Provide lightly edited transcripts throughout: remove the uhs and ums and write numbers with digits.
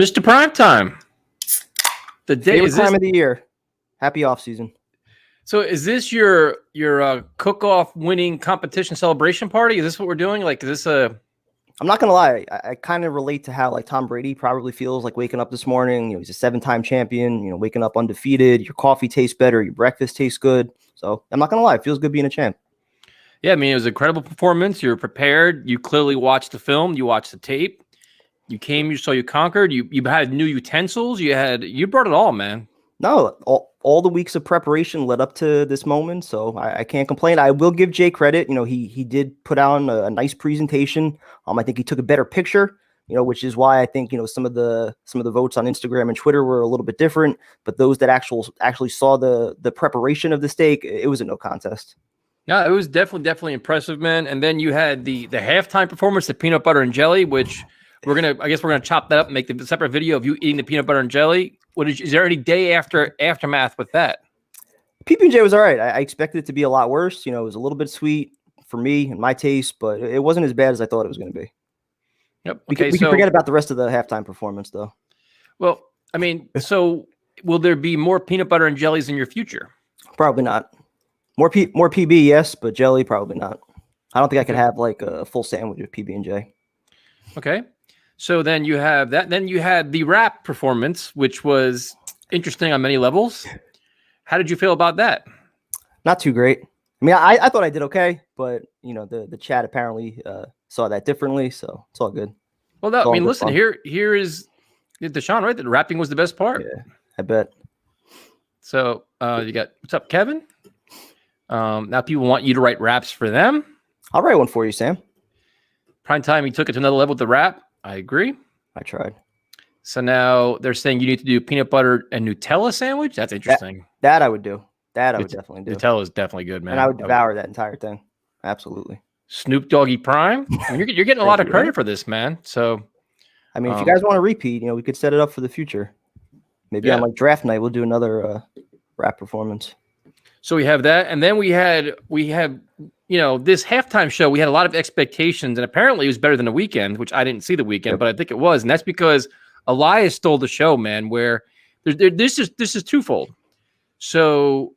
Mr. Primetime. The day Favorite is this, time of the year. Happy off season. so is this your cook-off winning competition celebration party? Is this what we're doing? Like, is this a I'm not gonna lie. I kind of relate to how like Tom Brady probably feels like waking up this morning. He's a 7-time champion. Waking up undefeated. Your coffee tastes better. Your breakfast tastes good. So I'm not gonna lie. It feels good being a champ. Yeah, I mean, it was an incredible performance. You were prepared. You clearly watched the film. You watched the tape. You came, you saw, you conquered. You had new utensils. You brought it all, man. No, all the weeks of preparation led up to this moment, so I can't complain. I will give Jay credit. He did put on a nice presentation. I think he took a better picture. Which is why I think some of the votes on Instagram and Twitter were a little bit different. But those that actually saw the preparation of the steak, it was a no contest. Yeah, it was definitely impressive, man. And then you had the halftime performance, the peanut butter and jelly, which I guess we're gonna chop that up and make the separate video of you eating the peanut butter and jelly. Is there any day aftermath with that? PB&J was all right. I expected it to be a lot worse. It was a little bit sweet for me and my taste, but it wasn't as bad as I thought it was going to be. Yep. We can forget about the rest of the halftime performance, though. Well, I mean, so will there be more peanut butter and jellies in your future? Probably not. More PB, yes, but jelly, probably not. I don't think I could have like a full sandwich of PB&J. Okay. So then you have that. Then you had the rap performance, which was interesting on many levels. How did you feel about that? Not too great. I mean, I thought I did okay, but the chat apparently saw that differently, so it's all good. Well, I mean, listen, here is Deshaun, right? The rapping was the best part. Yeah, I bet. So you got, what's up, Kevin? Now people want you to write raps for them. I'll write one for you, Sam. Prime time, he took it to another level with the rap. I agree. I tried. So now they're saying you need to do peanut butter and Nutella sandwich. That's interesting. That I would do. That I would definitely do. Nutella is definitely good, man. And I would devour that entire thing. Absolutely. Snoop Doggy Prime. I mean, you're getting a lot of credit for this, man. So, I mean, if you guys want to repeat, we could set it up for the future. Maybe on like draft night, we'll do another rap performance. So we have that, and then we have this halftime show. We had a lot of expectations, and apparently it was better than the weekend, which I didn't see the weekend, but I think it was, and that's because Elias stole the show, man. Where this is twofold. So,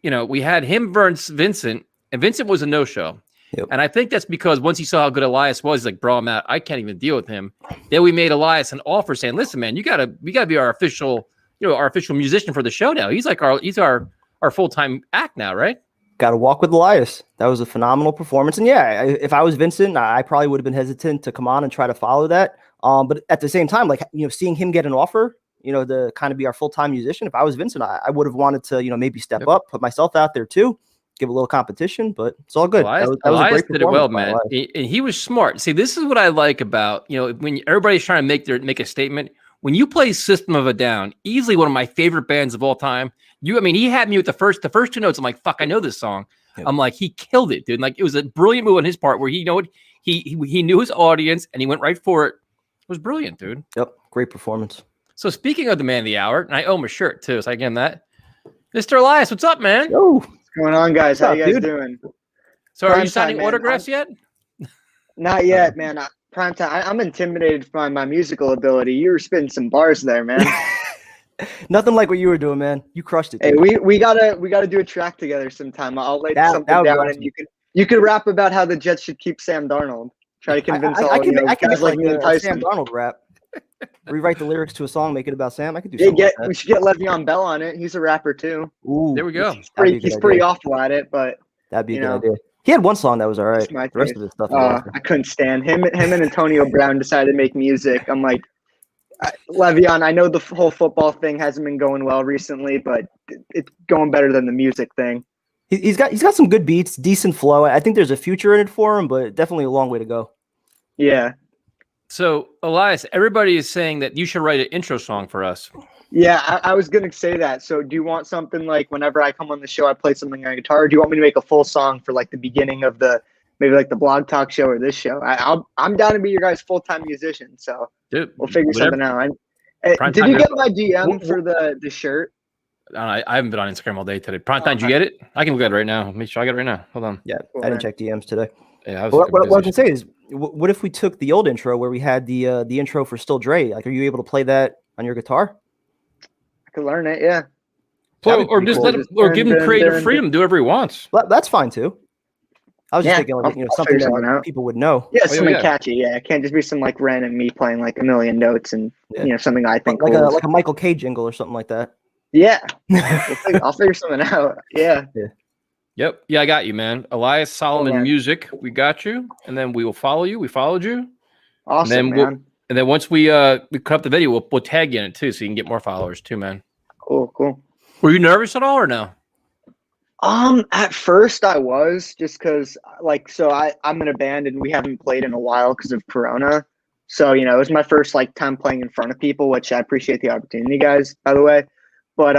we had him versus Vincent, and Vincent was a no-show. Yep. And I think that's because once he saw how good Elias was, he's like, bro, I'm out. I can't even deal with him. Then we made Elias an offer saying, listen, man, we gotta be our official musician for the show now. He's our full-time act now, right? Got to walk with Elias. That was a phenomenal performance. And yeah, if I was Vincent, I probably would have been hesitant to come on and try to follow that. But at the same time, seeing him get an offer, to kind of be our full-time musician, if I was Vincent, I would have wanted to, maybe step up, put myself out there too, give a little competition, but it's all good. Elias, that was a great did it well, man. And he was smart. See, this is what I like about, when everybody's trying to make a statement. When you play System of a Down, easily one of my favorite bands of all time. He had me with the first 2 notes. I'm like, fuck, I know this song. Yep. I'm like, he killed it, dude. Like, it was a brilliant move on his part where he knew his audience and he went right for it. It was brilliant, dude. Yep, great performance. So speaking of the man of the hour, and I owe him a shirt too, so I give him that. Mr. Elias, what's up, man? Yo, what's going on, guys? How you guys doing? So are you signing autographs yet? Not yet, man. Prime time. I'm intimidated by my musical ability. You were spitting some bars there, man. Nothing like what you were doing, man. You crushed it. Hey, we gotta do a track together sometime. I'll lay something down, awesome. And you could rap about how the Jets should keep Sam Darnold. Try to convince I can guys like me and Tyson. Sam Darnold rap. Rewrite the lyrics to a song, make it about Sam. I could do something like that. We should get Le'Veon Bell on it. He's a rapper too. Ooh, there we go. He's pretty awful at it, but that'd be a good idea. He had one song that was all right. The rest of his stuff. I couldn't stand him. Him and Antonio Brown decided to make music. I'm like, Le'Veon, I know the whole football thing hasn't been going well recently, but it's going better than the music thing. He's got some good beats, decent flow. I think there's a future in it for him, but definitely a long way to go. Yeah. So, Elias, everybody is saying that you should write an intro song for us. Yeah, I was going to say that. So do you want something like whenever I come on the show, I play something on guitar? Or do you want me to make a full song for like the beginning of maybe like the blog talk show or this show? I'm down to be your guys' full-time musician. So we'll figure something out. Did you get my DM for the shirt? I haven't been on Instagram all day today. Primetime, did you get it? I can look at it right now. Make sure I get it right now. Hold on. Yeah, cool, I didn't check DMs today. Yeah, I was What I was busy. gonna say is, what if we took the old intro where we had the intro for Still Dre? Like, are you able to play that on your guitar? I could learn it. Yeah. Well, That'd be or pretty just cool. let him, or give him creative freedom, do whatever he wants. But that's fine too. I was just Yeah, thinking, like, I'll something figure that something like, out. people would know. Yeah, Oh, something yeah. catchy. Yeah, it can't just be some like random me playing like a million notes and Yeah. something I think Like cool. a Michael K jingle or something like that. Yeah, I'll figure something out. Yeah. Yep. Yeah, I got you, man. Elias Solomon man. Music, we got you, and then we will follow you. We followed you, Awesome, and man. then once we cut up the video, we'll tag you in it too, so you can get more followers too, man. Cool. Were you nervous at all or no? At first I was, just because I'm in a band and we haven't played in a while because of Corona. So, it was my first like time playing in front of people, which I appreciate the opportunity, guys, by the way. But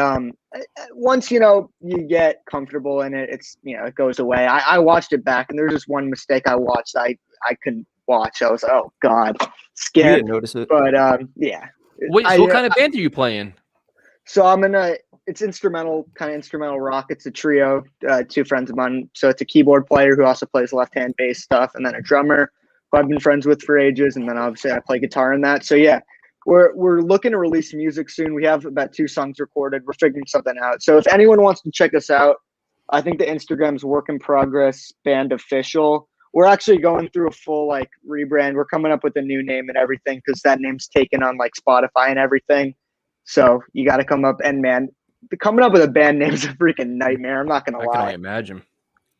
once you get comfortable in it, it's it goes away. I watched it back and there's just one mistake I watched I couldn't watch. I was like, oh God, You scared. didn't notice it. But yeah. Wait, so what kind of band are you playing? So it's instrumental rock. It's a trio, two friends of mine. So it's a keyboard player who also plays left-hand bass stuff, and then a drummer who I've been friends with for ages. And then obviously I play guitar in that. So yeah, we're looking to release music soon. We have about 2 songs recorded. We're figuring something out. So if anyone wants to check us out, I think the Instagram's Work in Progress Band Official. We're actually going through a full like rebrand. We're coming up with a new name and everything because that name's taken on like Spotify and everything. So you got to come up and man, coming up with a band name is a freaking nightmare. I'm not gonna I lie. can only imagine.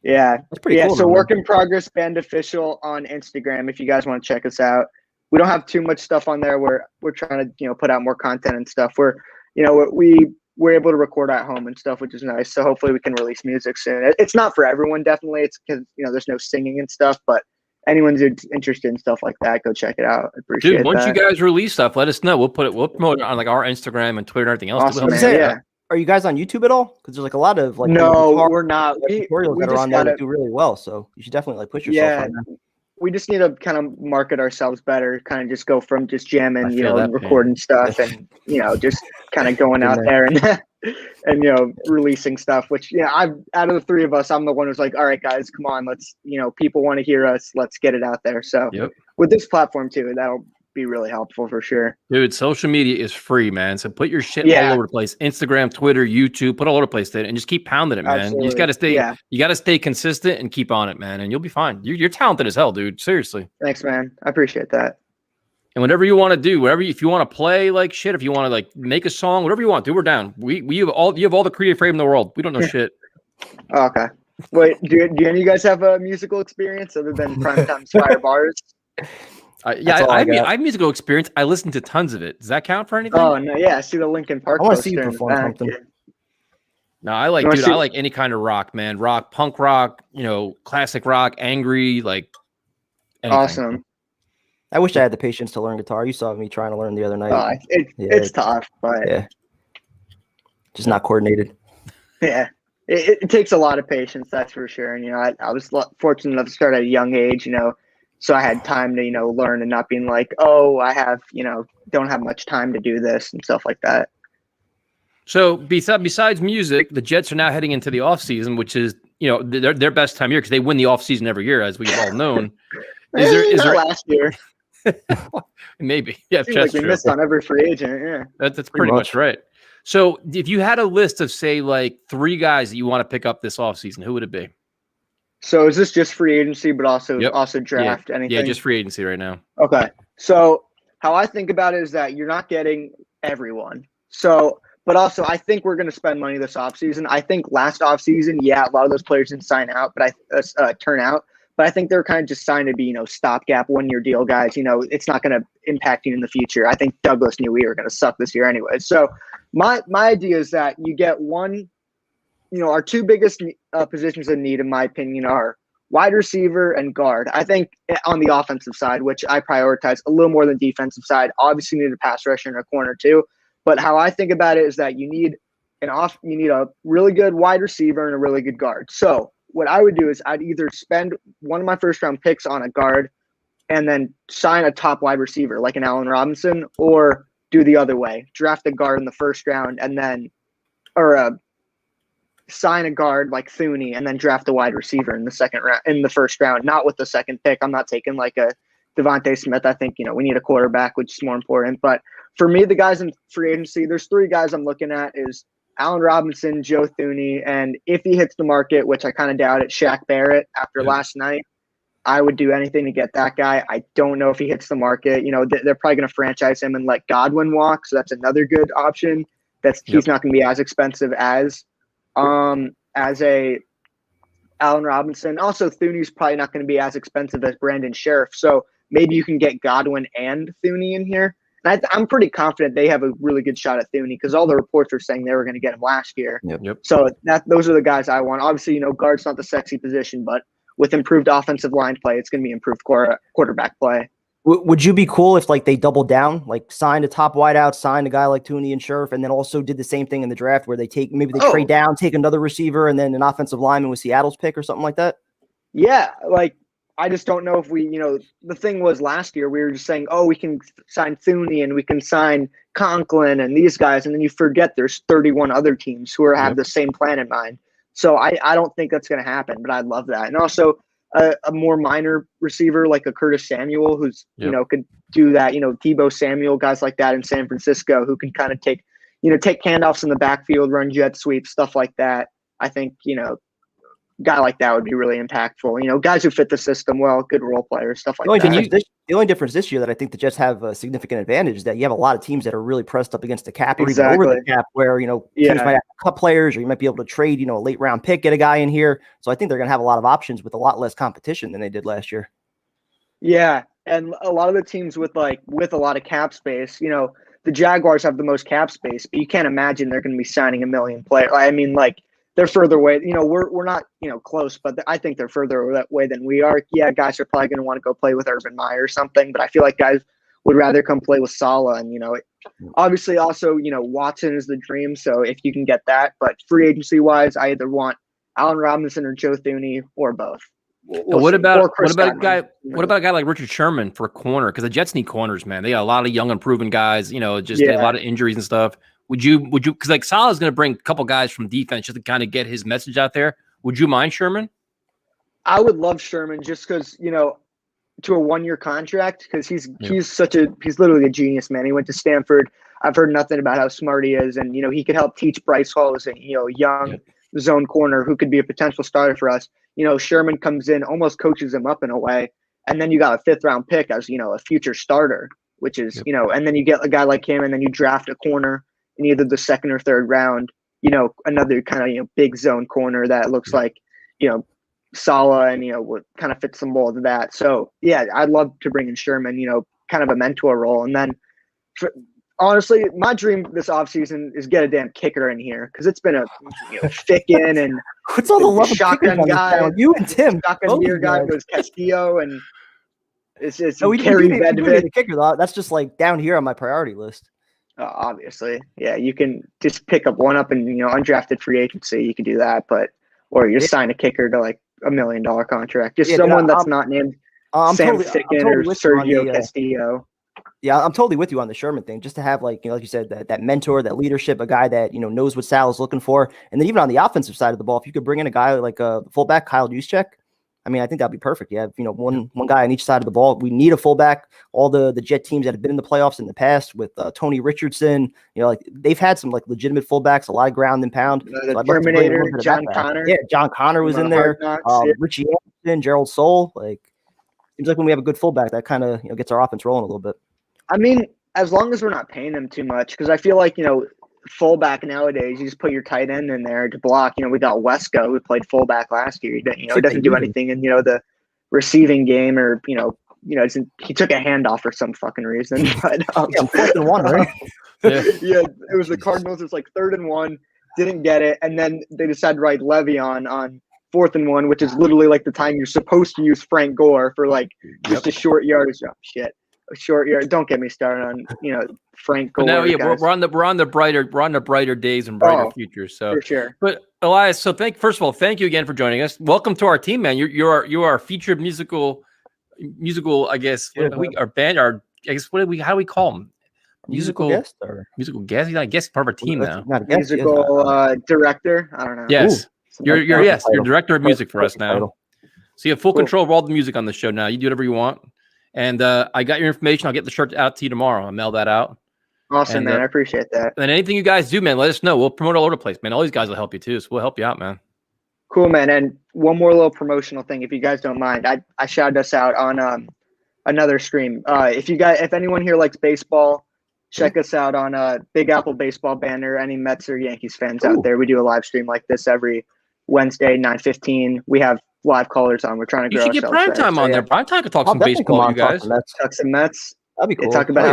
Yeah, That's pretty cool. So though, Work man. in Progress Band Official on Instagram. If you guys want to check us out, we don't have too much stuff on there. We're trying to put out more content and stuff. We're able to record at home and stuff, which is nice. So hopefully we can release music soon. It's not for everyone, definitely. It's because there's no singing and stuff, but anyone's interested in stuff like that, go check it out. I appreciate Dude, once that. you guys release stuff, let us know. We'll promote it on like our Instagram and Twitter and everything else. Awesome, We'll man. help you Yeah. out. Are you guys on YouTube at all? Because there's like a lot of like No, guitar we're not. tutorials We that are just on there gotta, that do really well. So you should definitely like push yourself on there. we just need to kind of market ourselves better, kind of just go from just jamming, I feel that and pain. recording stuff and, just kind of going out there and, and, releasing stuff, which, out of the 3 of us, I'm the one who's like, all right, guys, come on, let's, people want to hear us. Let's get it out there. So Yep. with this platform too, that'll be really helpful for sure. Dude, social media is free, man. So put your shit Yeah. all over the place. Instagram, Twitter, YouTube, put all over the place there and just keep pounding it, man. Absolutely. You just gotta stay, Yeah. you gotta stay consistent and keep on it, man. And you'll be fine. You're talented as hell, dude. Seriously. Thanks, man. I appreciate that. And whatever you want to do, if you want to play like shit, if you want to like make a song, whatever you want, dude, we're down. You have all the creative freedom in the world. We don't know shit. Oh, okay. Wait, do any of you guys have a musical experience other than Primetime Fire Bars? Yeah, I have musical experience. I listen to tons of it. Does that count for anything? Oh no, yeah. I see the Linkin Park. I want to see you poster in the perform back. something. No, I like any kind of rock, man. Rock, punk rock, classic rock, angry, like anything. Awesome. I wish I had the patience to learn guitar. You saw me trying to learn the other night. It's tough, but yeah, just not coordinated. yeah, it takes a lot of patience, that's for sure. And I was fortunate enough to start at a young age, so I had time to learn and not being like, oh, I have don't have much time to do this and stuff like that. So besides music, the Jets are now heading into the offseason, which is their best time of year because they win the offseason every year, as we've all known. Is there last year? Maybe, yeah. Seems like we missed on every free agent. Yeah, that's pretty much right. So if you had a list of say like 3 guys that you want to pick up this offseason, who would it be? So is this just free agency, but also draft anything? Yeah, just free agency right now. Okay. So how I think about it is that you're not getting everyone. So, but also I think we're going to spend money this offseason. I think last offseason, a lot of those players didn't sign out, but turn out. But I think they're kind of just signed to be, stopgap 1-year deal guys. It's not going to impact you in the future. I think Douglas knew we were going to suck this year anyway. So my idea is that you get one, our 2 biggest positions of need, in my opinion, are wide receiver and guard. I think on the offensive side, which I prioritize a little more than defensive side, obviously you need a pass rusher and a corner too. But how I think about it is that you need a really good wide receiver and a really good guard. So what I would do is I'd either spend one of my first round picks on a guard and then sign a top wide receiver like an Allen Robinson, or do the other way, draft a guard in the first round and then, or sign a guard like Thuney and then draft a wide receiver in the second round, in the first round, not with the second pick. I'm not taking like a Devontae Smith. I think, we need a quarterback, which is more important. But for me, the guys in free agency, there's 3 guys I'm looking at is Allen Robinson, Joe Thuney, and if he hits the market, which I kind of doubt it, Shaq Barrett after last night. I would do anything to get that guy. I don't know if he hits the market. They're probably going to franchise him and let Godwin walk, so that's another good option. He's not going to be as expensive as a Allen Robinson. Also, Thuney's probably not going to be as expensive as Brandon Sheriff, so maybe you can get Godwin and Thuney in here. And I'm pretty confident they have a really good shot at Thuney because all the reports are saying they were going to get him last year. Yep. So those are the guys I want. Obviously, guard's not the sexy position, but with improved offensive line play, it's going to be improved quarterback play. Would you be cool if like they doubled down, like signed a top wideout, signed a guy like Thuney and Sheriff, and then also did the same thing in the draft where they trade down, take another receiver, and then an offensive lineman with Seattle's pick or something like that? Yeah, like I just don't know if the thing was last year we were just saying, we can sign Thuney and we can sign Conklin and these guys, and then you forget there's 31 other teams who have the same plan in mind. So I don't think that's going to happen, but I'd love that. And also a more minor receiver like a Curtis Samuel who's, could do that, Tebow Samuel, guys like that in San Francisco who can kind of take handoffs in the backfield, run jet sweeps, stuff like that. I think, guy like that would be really impactful. Guys who fit the system well, good role players, stuff like that. The only difference this year that I think the Jets have a significant advantage is that you have a lot of teams that are really pressed up against the cap or even over the cap where, teams might have to cut players or you might be able to trade, a late round pick, get a guy in here. So I think they're going to have a lot of options with a lot less competition than they did last year. Yeah. And a lot of the teams with a lot of cap space, the Jaguars have the most cap space, but you can't imagine they're going to be signing 1 million players. I mean, they're further away. We're not, close, but I think they're further away than we are. Yeah, guys are probably going to want to go play with Urban Meyer or something, but I feel like guys would rather come play with Saleh. And, obviously also, Watson is the dream. So if you can get that, but free agency wise, I either want Allen Robinson or Joe Thuney or both. What about a guy like Richard Sherman for a corner? Because the Jets need corners, man. They got a lot of young and proven guys, a lot of injuries and stuff. Would you, because like Saleh's going to bring a couple guys from defense just to kind of get his message out there. Would you mind Sherman? I would love Sherman just because, to a 1-year contract, because he's literally a genius, man. He went to Stanford. I've heard nothing about how smart he is. And, he could help teach Bryce Hall as a, young zone corner who could be a potential starter for us. Sherman comes in, almost coaches him up in a way. And then you got a 5th round pick as, a future starter, which is, and then you get a guy like him and then you draft a corner in either the 2nd or 3rd round, another kind of, big zone corner that looks like, Saleh and, would kind of fit some mold of that. So, yeah, I'd love to bring in Sherman, kind of a mentor role. And then, honestly, my dream this offseason is get a damn kicker in here because it's been a Ficken and what's all the love shotgun guy. You and Tim. Shotgun gear guy goes Castillo and it's Kerry Vedvik. Kicker, though. That's just like down here on my priority list. Obviously, yeah, you can just pick up one up and undrafted free agency. You can do that, or you sign a kicker to like $1 million contract. Just someone that's not named Sam Ficken or Sergio Castillo. Yeah, I'm totally with you on the Sherman thing. Just to have like you said, that mentor, that leadership, a guy that knows what Sal is looking for, and then even on the offensive side of the ball, if you could bring in a guy like a fullback, Kyle Juszczyk. I mean, I think that'd be perfect. You have, one guy on each side of the ball. We need a fullback. All the Jet teams that have been in the playoffs in the past with Tony Richardson, they've had some like legitimate fullbacks, a lot of ground and pound. The Terminator, John Connor. Yeah, John Connor was in there. Richie Anderson, Gerald Soule. Like, seems like when we have a good fullback, that kind of gets our offense rolling a little bit. I mean, as long as we're not paying them too much, because I feel like fullback nowadays, you just put your tight end in there to block. We got Wesco who played fullback last year. He doesn't do anything in the receiving game or he took a handoff for some fucking reason. But 4th and 1, right? Yeah, it was the Cardinals. It was like 3rd and 1, didn't get it, and then they decided to write Levy on 4th and 1, which is literally like the time you're supposed to use Frank Gore for like just a short yardage. Oh, shit. A short yard. Don't get me started on Frank Gore. No, yeah, we're on the brighter days and brighter futures. So for sure. But Elias, so first of all, thank you again for joining us. Welcome to our team, man. You are our featured musical. I guess our band. How do we call them? musical guest or musical guest? He's not a guest, part of our team now. Not a guest, Musical director. I don't know. Yes, Ooh, you're title. director of music for us now. Title. So you have full control of all the music on the show now. You do whatever you want. And I got your information. I'll get the shirt out to you tomorrow. I'll mail that out. Awesome, And, man. I appreciate that. And anything you guys do, man, let us know. We'll promote all over the place, man. All these guys will help you too. So we'll help you out, man. Cool, man. And one more little promotional thing, if you guys don't mind. I shouted us out on another stream. If anyone here likes baseball, check us out on Big Apple Baseball Banner. Any Mets or Yankees fans out there, we do a live stream like this every Wednesday, 9:15. We have live callers on. We're trying to grow. You should get prime time on there. Prime time could talk some baseball, you guys. Talk some Mets. That'd be cool. Talk about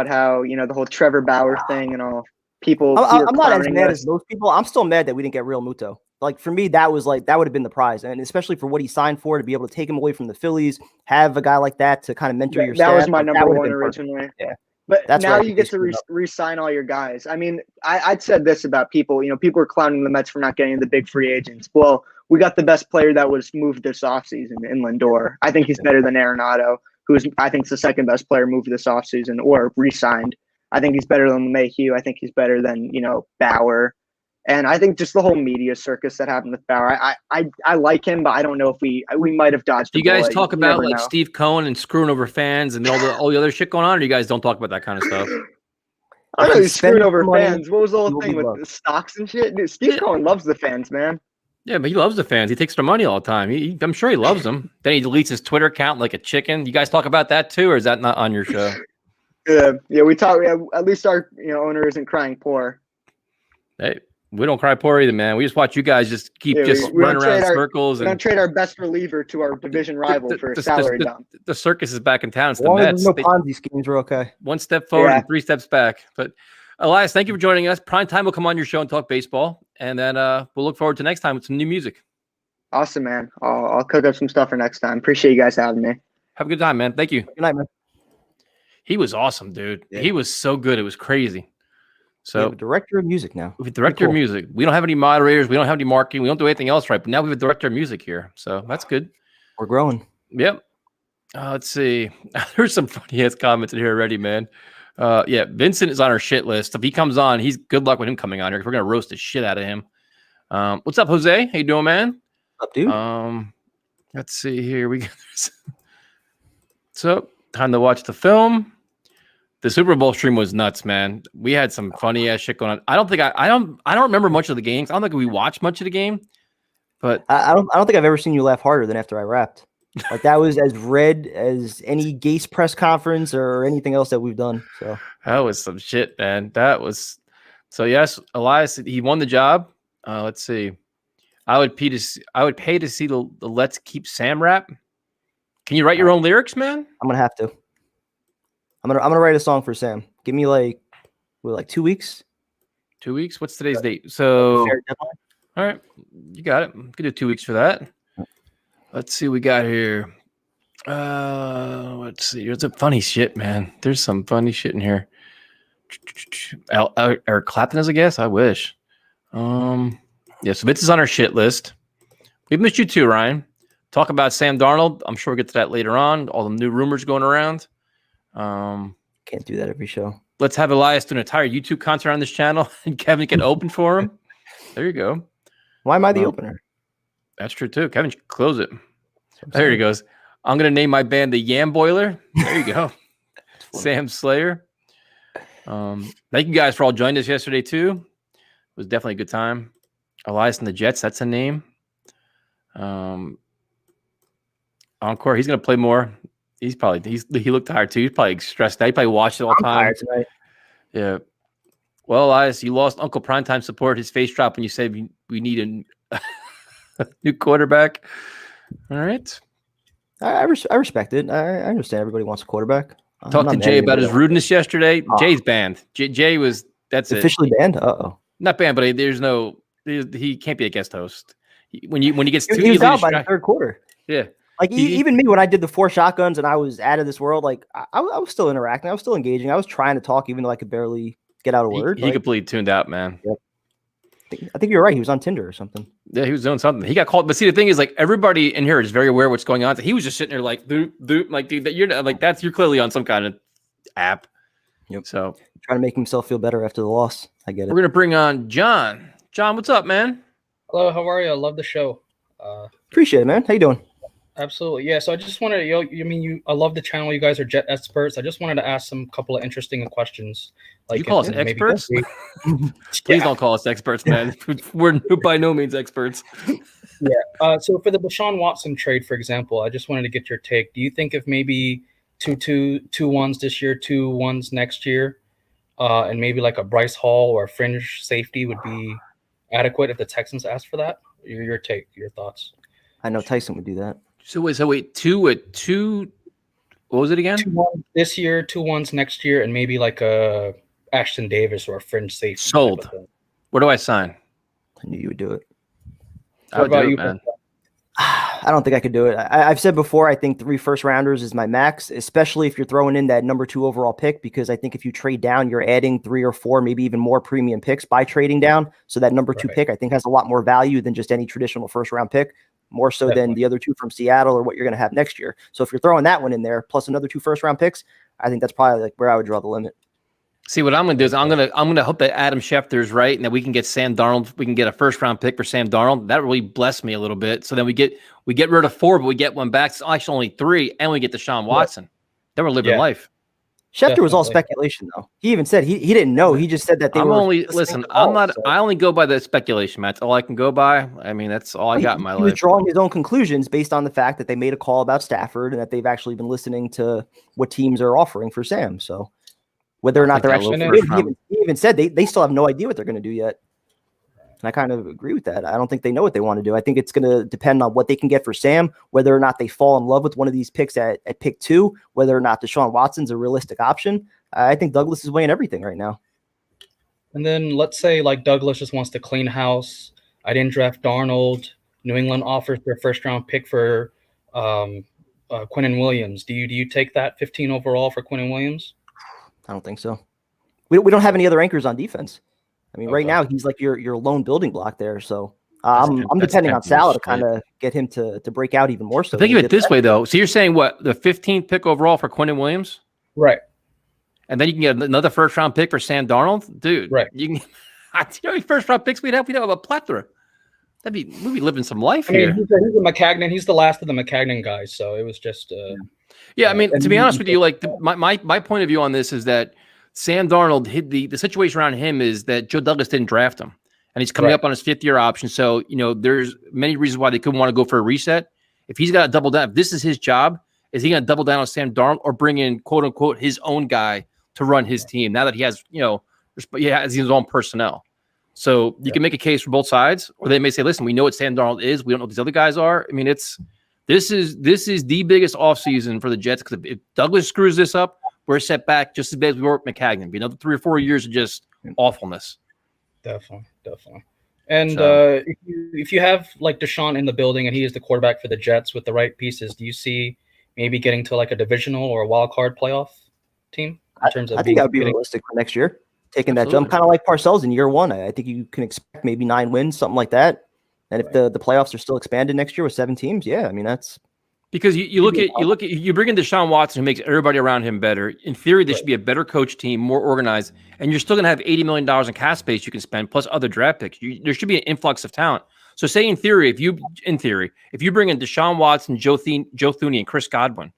how the whole Trevor Bauer thing and all. People, I'm not as mad as most people. I'm still mad that we didn't get Real Muto. Like for me, that would have been the prize, and especially for what he signed for, to be able to take him away from the Phillies, have a guy like that to kind of mentor your staff. That was my number one originally. Yeah, but now you get to re-sign all your guys. I mean, I'd said this about people. People were clowning the Mets for not getting the big free agents. Well, we got the best player that was moved this offseason in Lindor. I think he's better than Arenado, who's I think the second best player moved this offseason or re-signed. I think he's better than Mayhew. I think he's better than, Bauer. And I think just the whole media circus that happened with Bauer, I like him, but I don't know if we might have dodged. Do you guys talk about like Steve Cohen and screwing over fans and all the other shit going on, or you guys don't talk about that kind of stuff? I know he's screwing over fans. What was the whole thing with the stocks and shit? Dude, Steve Cohen loves the fans, man. Yeah, but he loves the fans. He takes their money all the time. I'm sure he loves them. Then he deletes his Twitter account like a chicken. You guys talk about that too, or is that not on your show? Yeah, we talk. At least our owner isn't crying poor. Hey, we don't cry poor either, man. We just watch you guys just keep running around in circles. We don't trade our best reliever to our division rival for a salary dump. The circus is back in town. It's the Mets. No Ponzi schemes are okay. One step forward and 3 steps back. But Elias, thank you for joining us. Prime time will come on your show and talk baseball, and then we'll look forward to next time with some new music. Awesome, man. I'll cook up some stuff for next time. Appreciate you guys having me. Have a good time, man. Thank you. Good night, man. He was awesome, dude. Yeah. He was so good. It was crazy. So we have a director of music now. We have a director of music. We don't have any moderators. We don't have any marketing. We don't do anything else right. But now we have a director of music here. So that's good. We're growing. Yep. Let's see. There's some funny ass comments in here already, man. Yeah, Vincent is on our shit list. If he comes on, he's good luck with him coming on here. We're gonna roast the shit out of him. What's up, Jose? How you doing, man? What's up, dude? Let's see here. We got so time to watch the film. The Super Bowl stream was nuts, man. We had some funny ass shit going on. I don't remember much of the games. I don't think we watched much of the game, but I don't think I've ever seen you laugh harder than after I rapped. Like that was as red as any Gase press conference or anything else that we've done. So that was some shit, man. That was so. Yes, Elias, he won the job. Let's see. I would pay to see the Let's Keep Sam rap. Can you write your own lyrics, man? I'm gonna have to. I'm gonna write a song for Sam. Give me like 2 weeks. 2 weeks? What's today's date? So all right, you got it. We could do 2 weeks for that. Let's see what we got here. Let's see. There's some funny shit, man. There's some funny shit in here. Eric Clapton as a guest? I wish. Yeah, so Vince is on our shit list. We've missed you too, Ryan. Talk about Sam Darnold. I'm sure we'll get to that later on. All the new rumors going around. Can't do that every show. Let's have Elias do an entire YouTube concert on this channel and Kevin can open for him. There you go. Why am I the opener? That's true too. Kevin should close it. There he goes. I'm gonna name my band the Yam Boiler. There you go. Sam Slayer. Thank you guys for all joining us yesterday too. It was definitely a good time. Elias and the Jets, that's a name. Encore, he's gonna play more. He looked tired too. He's probably stressed out. He probably watched it all the time. Tonight. Yeah. Well, Elias, you lost Uncle Primetime support. His face dropped when you said we need a new quarterback. All right. I respect it. I understand everybody wants a quarterback. Talked to Jay about his rudeness yesterday. Jay's banned. Jay was officially banned. Not banned, but he can't be a guest host. When he gets too he was out by the third quarter. Yeah. Like even me when I did the 4 shotguns and I was out of this world, like I was still interacting. I was still engaging. I was trying to talk even though I could barely get out a word. He completely tuned out, man. Yep. I think you're right. He was on Tinder or something. Yeah, he was doing something. He got called. But see, the thing is, like, everybody in here is very aware of what's going on. So he was just sitting there like, doop, doop, like, dude, you're clearly on some kind of app. Yep. So trying to make himself feel better after the loss. I get it. we're gonna bring on John. John, what's up, man? Hello, how are you? I love the show. Appreciate it, man. How you doing? Absolutely, yeah. So I just wanted to, I love the channel. You guys are Jet experts. I just wanted to ask some couple of interesting questions. Like, you call us experts? Please don't call us experts, man. We're by no means experts. Yeah. So for the Deshaun Watson trade, for example, I just wanted to get your take. Do you think if maybe two ones this year, 2 1s next year, and maybe like a Bryce Hall or a fringe safety would be adequate if the Texans asked for that? Your take, your thoughts. I know Tyson would do that. So wait, two. What was it again? 2 1 this year, 2 1s next year, and maybe like a Ashton Davis or a fringe safety. Sold. Where do I sign? I knew you would do it. I would do it, man. I don't think I could do it. I've said before, I think 3 first-rounders is my max, especially if you're throwing in that number 2 overall pick, because I think if you trade down, you're adding 3 or 4, maybe even more premium picks by trading down. So that number 2 pick, I think, has a lot more value than just any traditional first-round pick, more so than the other 2 from Seattle or what you're going to have next year. So if you're throwing that one in there, plus another 2 first-round picks, I think that's probably like where I would draw the limit. See, what I'm going to do is I'm going to hope that Adam Schefter is right and that we can get Sam Darnold. We can get a first-round pick for Sam Darnold. That really blessed me a little bit. So then we get rid of 4, but we get one back. It's actually only 3, and we get Deshaun Watson. Then we're living life. Schefter was all speculation, though. He even said he didn't know. He just said that they were. I only go by the speculation, Matt. That's all I can go by. I mean, that's all I got in my life. He was drawing his own conclusions based on the fact that they made a call about Stafford and that they've actually been listening to what teams are offering for Sam. So whether or not they're actually, he even said they still have no idea what they're going to do yet. And I kind of agree with that. I don't think they know what they want to do. I think it's going to depend on what they can get for Sam, whether or not they fall in love with one of these picks at pick 2, whether or not Deshaun Watson's a realistic option. I think Douglas is weighing everything right now. And then let's say like Douglas just wants to clean house. I didn't draft Darnold. New England offers their first-round pick for Quinnen Williams. Do you take that 15 overall for Quinnen Williams? I don't think so. We don't have any other anchors on defense. I mean, right now he's like your lone building block there. So I'm depending on Salah to kind of get him to break out even more. So think of it this way, though. So you're saying what, the 15th pick overall for Quinnen Williams, right? And then you can get another first-round pick for Sam Darnold, dude. Right? You can. You know, first-round picks we'd have a plethora. We'd be living some life here. He's a McCagnon. He's the last of the McCagnon guys. So it was just. Yeah, I mean, to be honest with you, like my point of view on this is that Sam Darnold hit the situation around him is that Joe Douglas didn't draft him, and he's coming up on his 5th-year option. So there's many reasons why they couldn't want to go for a reset. If he's got to double down, if this is his job, is he going to double down on Sam Darnold or bring in quote unquote his own guy to run his team now that he has his own personnel? So you can make a case for both sides, or they may say, listen, we know what Sam Darnold is. We don't know what these other guys are. I mean, this is the biggest offseason for the Jets, because if Douglas screws this up, we're set back just as bad as we were with McCagnon. Be another 3 or 4 years of just awfulness. Definitely. And if you have like Deshaun in the building and he is the quarterback for the Jets with the right pieces, do you see maybe getting to like a divisional or a wild card playoff team in terms of? I think that would be realistic for next year. Taking that jump, kind of like Parcells in year 1. I think you can expect maybe 9 wins, something like that. And if the playoffs are still expanded next year with 7 teams, I mean that's because you bring in Deshaun Watson, who makes everybody around him better. In theory, there should be a better coach team, more organized, and you're still going to have $80 million in cap space you can spend plus other draft picks. There should be an influx of talent. So, say in theory, if you bring in Deshaun Watson, Joe Thuney, and Chris Godwin,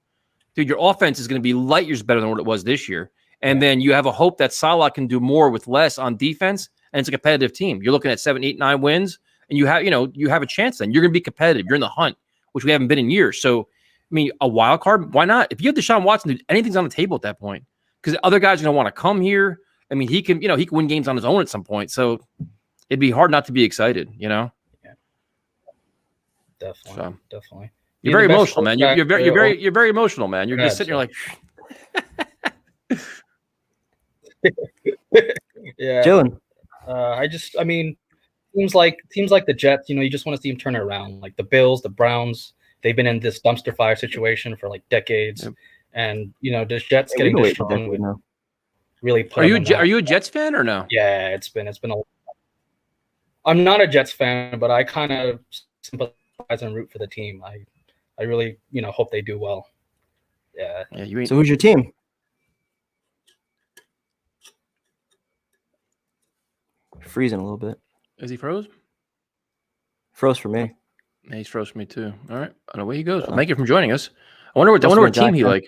dude, your offense is going to be light years better than what it was this year. And then you have a hope that Salah can do more with less on defense, and it's a competitive team. You're looking at 7, 8, 9 wins. And you have a chance then. You're going to be competitive. You're in the hunt, which we haven't been in years. So, I mean, a wild card, why not? If you have Deshaun Watson, dude, anything's on the table at that point, because other guys are going to want to come here. I mean, he can win games on his own at some point. So it'd be hard not to be excited, Yeah. Definitely. You're very emotional, man. You're very emotional, man. You're just sitting here like. Yeah. Dylan. I mean. Teams like the Jets, you just want to see them turn it around. Like the Bills, the Browns, they've been in this dumpster fire situation for like decades. Yep. And the Jets getting Deshaun would really put. Are you a Jets fan or no? Yeah, it's been a. I'm not a Jets fan, but I kind of sympathize and root for the team. I really hope they do well. Yeah. So who's your team? Freezing a little bit. Is he froze? Froze for me. Yeah, he's froze for me too. All right, I know where he goes. Well, thank you for joining us. I wonder what team he like.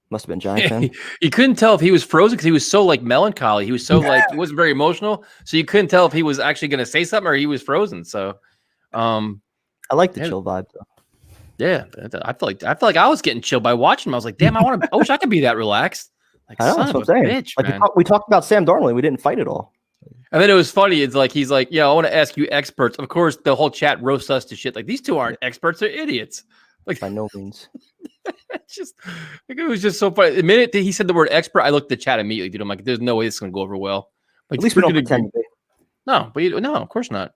Must have been Giant fan. You couldn't tell if he was frozen because he was so like melancholy. He was so like he wasn't very emotional, so you couldn't tell if he was actually going to say something or he was frozen. So, I like the chill vibe though. Yeah, I feel like I was getting chilled by watching him. I was like, damn, I wish I could be that relaxed. Like, I know, that's what I'm saying. Bitch, like we talked about Sam Darnold, we didn't fight at all. And then it was funny. It's like he's like, yeah, I want to ask you experts. Of course, the whole chat roasts us to shit. Like these two aren't experts; they're idiots. Like by no means. just like, it was just so funny. The minute that he said the word expert, I looked at the chat immediately, dude. I'm like, there's no way this is gonna go over well. Like, at least we don't pretend. No, but no, of course not.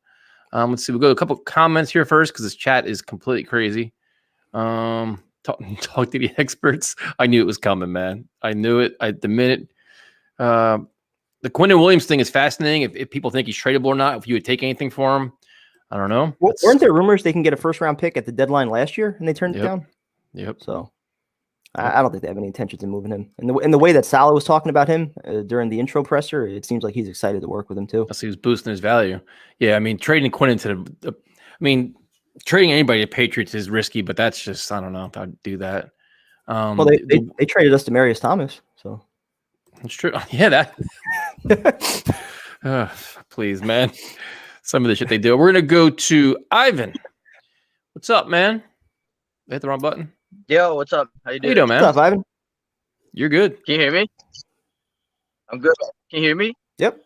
Let's see. We'll go to a couple comments here first because this chat is completely crazy. Talk to the experts. I knew it was coming, man. I knew it. The minute. The Quentin Williams thing is fascinating. If people think he's tradable or not, if you would take anything for him, I don't know. Well, weren't there rumors they can get a first-round pick at the deadline last year and they turned it down? Yep. So I don't think they have any intentions of moving him. And the way that Salah was talking about him during the intro presser, it seems like he's excited to work with him too. So he was boosting his value. Yeah, I mean, trading Quentin trading anybody to Patriots is risky, but that's just, I don't know if I'd do that. Well, they traded us to Demarius Thomas, so it's true. Yeah, that. Please, man. Some of the shit they do. We're gonna go to Ivan. What's up, man? I hit the wrong button. Yo, what's up? How you doing? How you doing, man? What's up, Ivan? You're good. Can you hear me? I'm good. Can you hear me? Yep.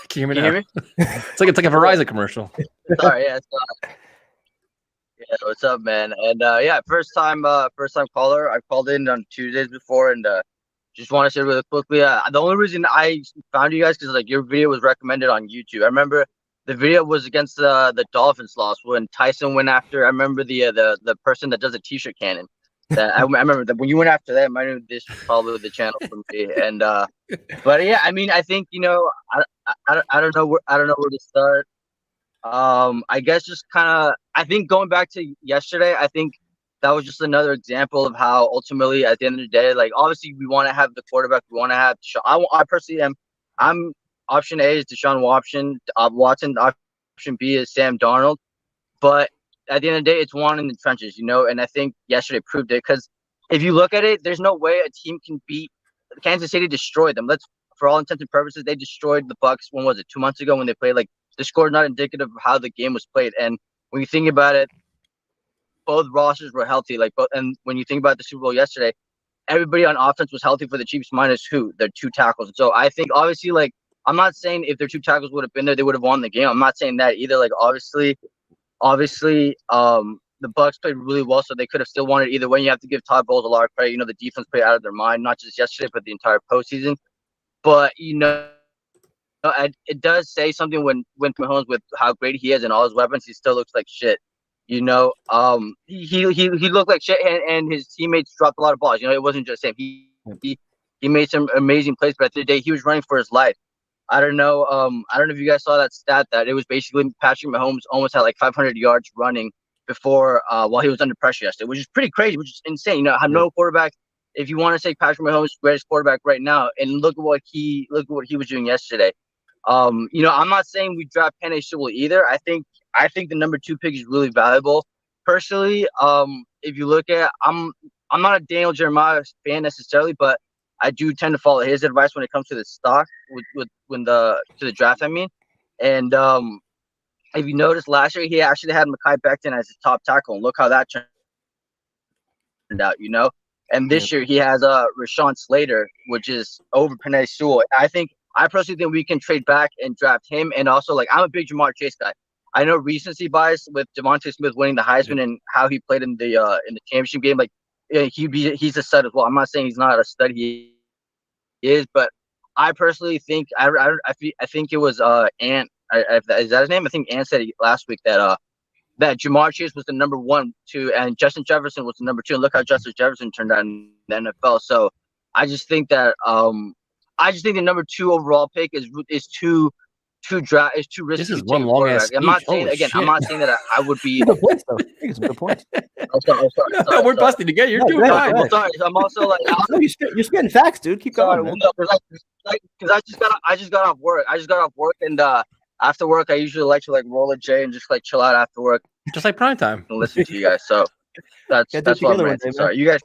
Can you hear me? It's like a Verizon commercial. Sorry, yeah. Yeah, what's up, man? And yeah, first time caller. I called in on Tuesdays before, and just want to say really quickly. The only reason I found you guys because like your video was recommended on YouTube. I remember the video was against the Dolphins loss when Tyson went after. I remember the person that does the T-shirt cannon. That I remember that when you went after that, I knew this was probably the channel for me. And but yeah, I mean, I think I don't know where to start. I guess just kind of. I think going back to yesterday, I think that was just another example of how ultimately at the end of the day, like obviously we want to have the quarterback, we want to have. I personally am. I'm option A is Deshaun Watson. Option B is Sam Darnold. But at the end of the day, it's one in the trenches, and I think yesterday proved it because if you look at it, there's no way a team can beat Kansas City. Destroyed them. For all intents and purposes, they destroyed the Bucs. When was it? 2 months ago when they played. Like the score is not indicative of how the game was played. And when you think about it, both rosters were healthy. And when you think about the Super Bowl yesterday, everybody on offense was healthy for the Chiefs minus their 2 tackles. And so I think obviously, like, I'm not saying if their 2 tackles would have been there, they would have won the game. I'm not saying that either. Like obviously, the Bucs played really well, so they could have still won it either way. You have to give Todd Bowles a lot of credit. The defense played out of their mind, not just yesterday, but the entire postseason. But it does say something when Mahomes, with how great he is and all his weapons, he still looks like shit. He looked like shit, and his teammates dropped a lot of balls. It wasn't just him. He made some amazing plays, but at the end of the day, he was running for his life. I don't know if you guys saw that stat that it was basically Patrick Mahomes almost had like 500 yards running before while he was under pressure yesterday, which is pretty crazy, which is insane. Have no quarterback. If you want to say Patrick Mahomes is the greatest quarterback right now, and look at what he was doing yesterday. I'm not saying we draft Penei Sewell either. I think the number 2 pick is really valuable. Personally, if you look at, I'm not a Daniel Jeremiah fan necessarily, but I do tend to follow his advice when it comes to the stock to the draft. I mean, and if you noticed last year, he actually had Mekhi Becton as his top tackle, and look how that turned out. And this year he has Rashawn Slater, which is over Penei Sewell. I personally think we can trade back and draft him. And also, like, I'm a big Jamar Chase guy. I know recency bias with Devontae Smith winning the Heisman and how he played in the championship game. Like, he's a stud as well. I'm not saying he's not a stud. He is, but I personally think I think it was Ant. Is that his name? I think Ant said last week that Jamar Chase was the number 1, 2, and Justin Jefferson was the number 2. And look how Justin Jefferson turned out in the NFL. So I just think that the number 2 overall pick is too risky. This is one long ass. I'm not saying that I would be. Good points, though. I think it's good points. Sorry, we're busting together. You're doing fine. Well, sorry. I'm also like, you're spitting facts, dude. Keep going. Sorry, because I just got off work. And after work, I usually like to like roll a J and just like chill out after work Just like prime time. and listen to you guys. So that's Get that what I'm together one ranting. day, man. Sorry, you guys.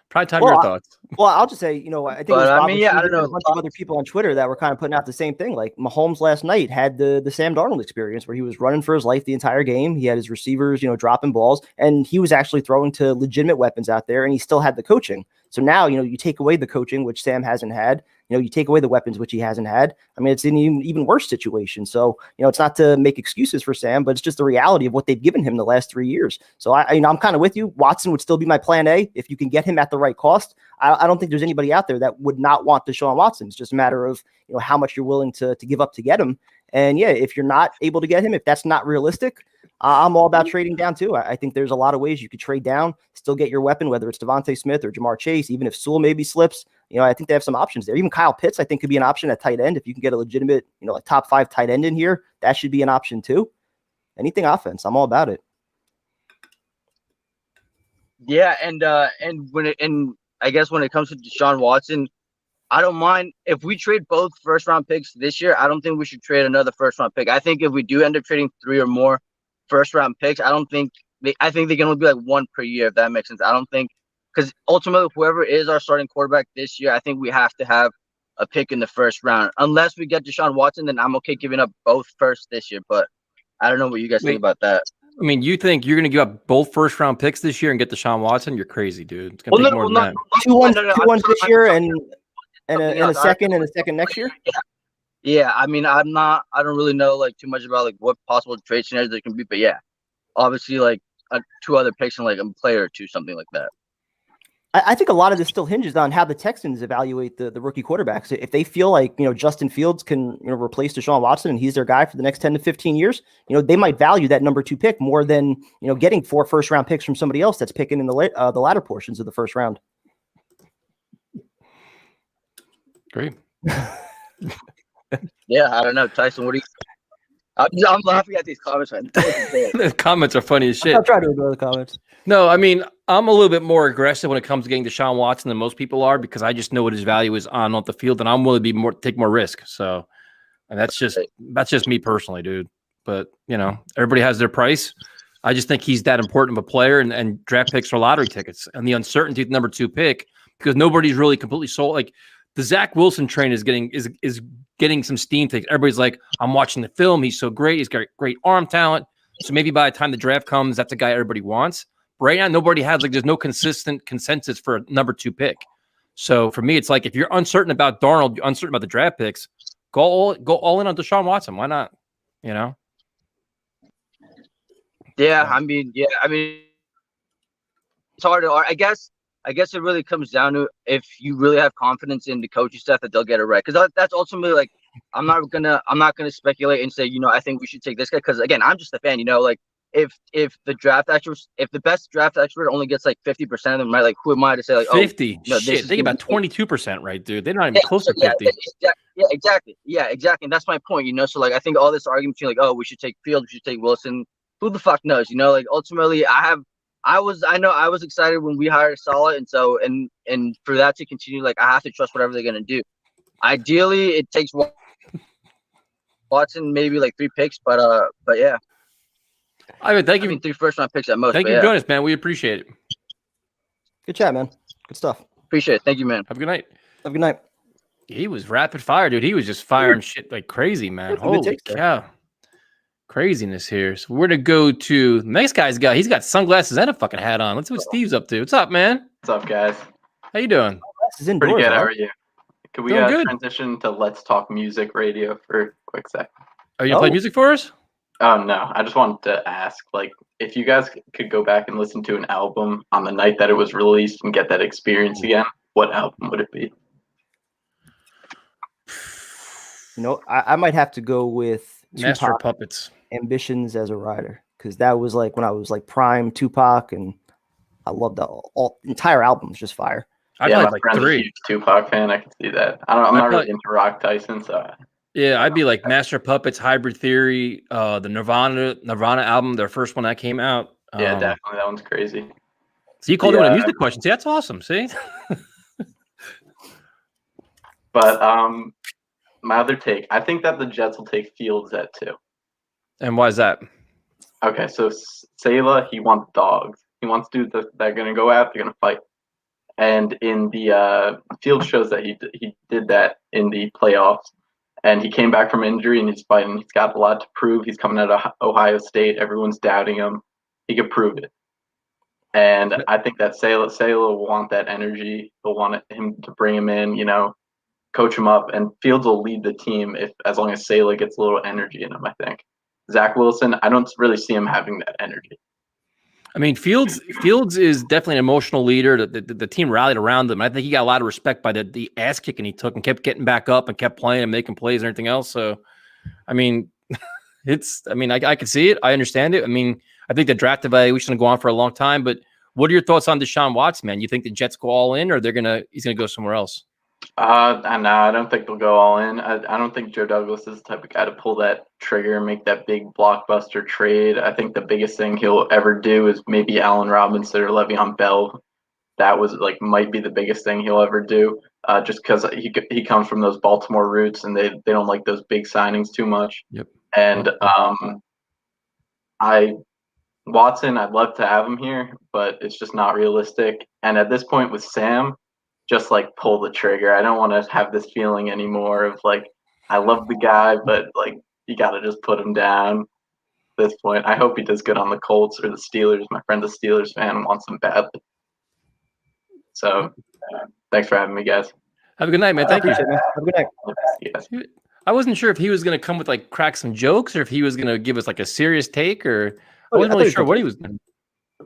Prime time, Well, your thoughts. Well, I'll just say, I think it But, was I Bob mean, and yeah, I Steven don't know. and a bunch of other people on Twitter that were kind of putting out the same thing. Like Mahomes last night had the Sam Darnold experience where he was running for his life the entire game. He had his receivers, dropping balls, and he was actually throwing to legitimate weapons out there, and he still had the coaching. So now, you take away the coaching, which Sam hasn't had. You take away the weapons, which he hasn't had. I mean, it's an even worse situation. So, it's not to make excuses for Sam, but it's just the reality of what they've given him the last 3 years. So I'm kind of with you. Watson would still be my plan A if you can get him at the right cost. I don't think there's anybody out there that would not want Deshaun Watson. It's just a matter of, how much you're willing to give up to get him. And yeah, if you're not able to get him, if that's not realistic, I'm all about trading down too. I think there's a lot of ways you could trade down, still get your weapon, whether it's Devontae Smith or Jamar Chase, even if Sewell maybe slips. I think they have some options there. Even Kyle Pitts, I think, could be an option at tight end. If you can get a legitimate, a top 5 tight end in here, that should be an option too. Anything offense, I'm all about it. Yeah, and I guess when it comes to Deshaun Watson, I don't mind if we trade both first round picks this year. I don't think we should trade another first round pick. I think if we do end up trading 3 or more first round picks, I think they can only be like 1 per year, if that makes sense. I don't think, because ultimately whoever is our starting quarterback this year, I think we have to have a pick in the first round. Unless we get Deshaun Watson, then I'm okay giving up both first this year. But I don't know what you guys think about that. I mean, you think you're going to give up both first round picks this year and get Deshaun Watson? You're crazy, dude. It's going to take more than that. 2-1 this year and a second next year. Yeah. I mean, I don't really know like too much about like what possible trade scenarios there can be, but yeah, obviously like 2 other picks and like a player or 2, something like that. I think a lot of this still hinges on how the Texans evaluate the rookie quarterbacks. If they feel like, Justin Fields can, replace Deshaun Watson and he's their guy for the next 10 to 15 years, they might value that number 2 pick more than, getting 4 first round picks from somebody else that's picking in the latter portions of the first round. Great. Yeah, I don't know, Tyson. What do you? I'm laughing at these comments. Right now. The comments are funny as shit. I'll try to ignore the comments. No, I mean, I'm a little bit more aggressive when it comes to getting Deshaun Watson than most people are because I just know what his value is on the field, and I'm willing to take more risk. So, and that's just me personally, dude. But everybody has their price. I just think he's that important of a player, and draft picks are lottery tickets, and the uncertainty of the number 2 pick because nobody's really completely sold. Like the Zach Wilson train is getting some steam. Everybody's like, I'm watching the film. He's so great. He's got great arm talent. So maybe by the time the draft comes, that's a guy everybody wants. But right now, nobody has there's no consistent consensus for a number 2 pick. So for me, it's like if you're uncertain about Darnold, you're uncertain about the draft picks, go all in on Deshaun Watson. Why not? Yeah, I mean, it's hard to. I guess it really comes down to if you really have confidence in the coaching staff that they'll get it right. Because that's ultimately like I'm not gonna speculate and say I think we should take this guy because again I'm just a fan. Like if the best draft expert only gets like 50% of them right, like who am I to say like 50? Shit, they get about 22% right, dude. They're not even close to 50. Yeah, exactly. And that's my point. So like I think all this argument between like we should take Field, we should take Wilson. Who the fuck knows? Like ultimately I was excited when we hired Saleh, and so and for that to continue, like I have to trust whatever they're gonna do. Ideally, it takes Watson maybe like 3 picks, but yeah. I mean, thank you. 3 first round picks at most. Thank you for joining us, man. We appreciate it. Good chat, man. Good stuff. Appreciate it. Thank you, man. Have a good night. Have a good night. He was rapid fire, dude. He was just firing shit like crazy, man. Holy cow. Craziness here. So we're gonna go to the next guy's guy. He's got sunglasses and a fucking hat on. Let's see what Steve's up to. What's up, man? What's up, guys? How you doing? Pretty good. How are you? Could we good. transition to Let's Talk Music Radio for a quick sec? Are you playing music for us? Oh no, I just wanted to ask, like, if you guys could go back and listen to an album on the night that it was released and get that experience again, what album would it be? I might have to go with Master of Puppets. Ambitions as a Rider, because that was like when I was like prime Tupac, and I loved the entire album. It's just fire. I'd my like friend's 3. a huge Tupac fan. I can see that. I'm not really into Rock Tyson, so yeah, I'd be like Master of Puppets, Hybrid Theory, the Nirvana album, their first one that came out. Yeah, definitely, that one's crazy. So you called it a music question. See, that's awesome. See, But my other take, I think that the Jets will take Fields at 2. And why is that? Okay, so Salah, he wants dogs. He wants dudes that they're gonna go out, they're gonna fight. And in the field shows that he did that in the playoffs, and he came back from injury and he's fighting. He's got a lot to prove. He's coming out of Ohio State. Everyone's doubting him. He could prove it. And I think that Salah will want that energy. They'll want him to bring him in, coach him up, and Fields will lead the team as long as Salah gets a little energy in him, I think. Zach Wilson, I don't really see him having that energy. I mean, Fields is definitely an emotional leader. The team rallied around him. I think he got a lot of respect by the ass kicking he took and kept getting back up and kept playing and making plays and everything else. So, I mean, I can see it. I understand it. I mean, I think the draft evaluation will go on for a long time. But what are your thoughts on Deshaun Watson, man? You think the Jets go all in, or he's gonna go somewhere else? I don't think they'll go all in. I don't think Joe Douglas is the type of guy to pull that trigger and make that big blockbuster trade. I think the biggest thing he'll ever do is maybe Allen Robinson or Le'Veon Bell. That might be the biggest thing he'll ever do, just because he comes from those Baltimore roots and they don't like those big signings too much. Yep. And Watson, I'd love to have him here, but it's just not realistic. And at this point with Sam, just pull the trigger. I don't want to have this feeling anymore of I love the guy, but you got to just put him down at this point. I hope he does good on the Colts or the Steelers. My friend's a Steelers fan and wants him badly. So thanks for having me, guys. Have a good night, man. Thank you. Have a good night. Yes. I wasn't sure if he was going to come with crack some jokes or if he was going to give us a serious take, or I wasn't really sure what he was doing.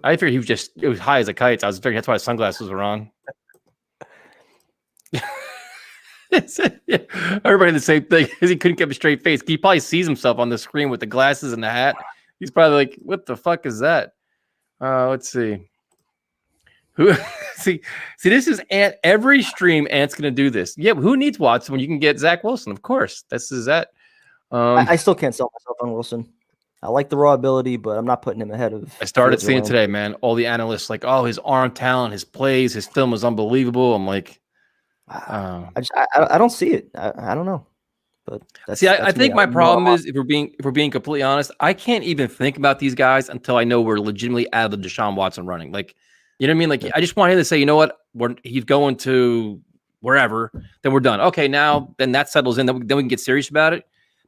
I figured he was it was high as a kite. I was figuring that's why his sunglasses were on. Everybody the same thing because he couldn't keep a straight face. He probably sees himself on the screen with the glasses and the hat. He's probably like, "What the fuck is that?" Let's see. Who see? This is Ant. Every stream, Ant's gonna do this. Yeah, who needs Watson when you can get Zach Wilson? Of course, this is that. I still can't sell myself on Wilson. I like the raw ability, but I'm not putting him ahead of. I started seeing today, man. All the analysts oh, his arm talent, his plays, his film is unbelievable. I'm like. I don't see it. I don't know, but I think my problem is if we're being completely honest, I can't even think about these guys until I know we're legitimately out of the Deshaun Watson running. You know what I mean? I just want him to say, you know what, he's going to wherever, then we're done. Okay, now then that settles in. Then we can get serious about it.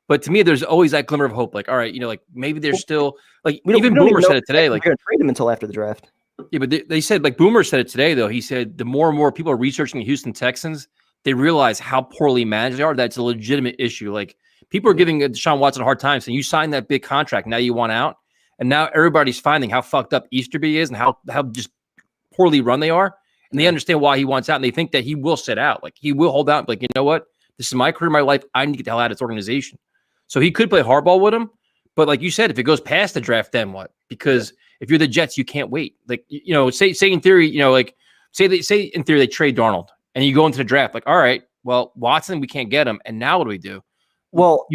But to me, there's always that glimmer of hope. All right, maybe there's still even Boomer said it today. We're going to trade him until after the draft. Yeah, but they said, Boomer said it today, though. He said the more and more people are researching the Houston Texans, they realize how poorly managed they are. That's a legitimate issue. People are giving Deshaun Watson a hard time saying, you signed that big contract, now you want out. And now everybody's finding how fucked up Easterby is and how just poorly run they are. And they understand why he wants out. And they think that he will sit out. He will hold out. You know what? This is my career, my life. I need to get the hell out of this organization. So he could play hardball with him. But like you said, if it goes past the draft, then what? Because if you're the Jets, you can't wait. Say in theory, say in theory they trade Darnold and you go into the draft, all right, well, Watson, we can't get him. And now what do we do? Well,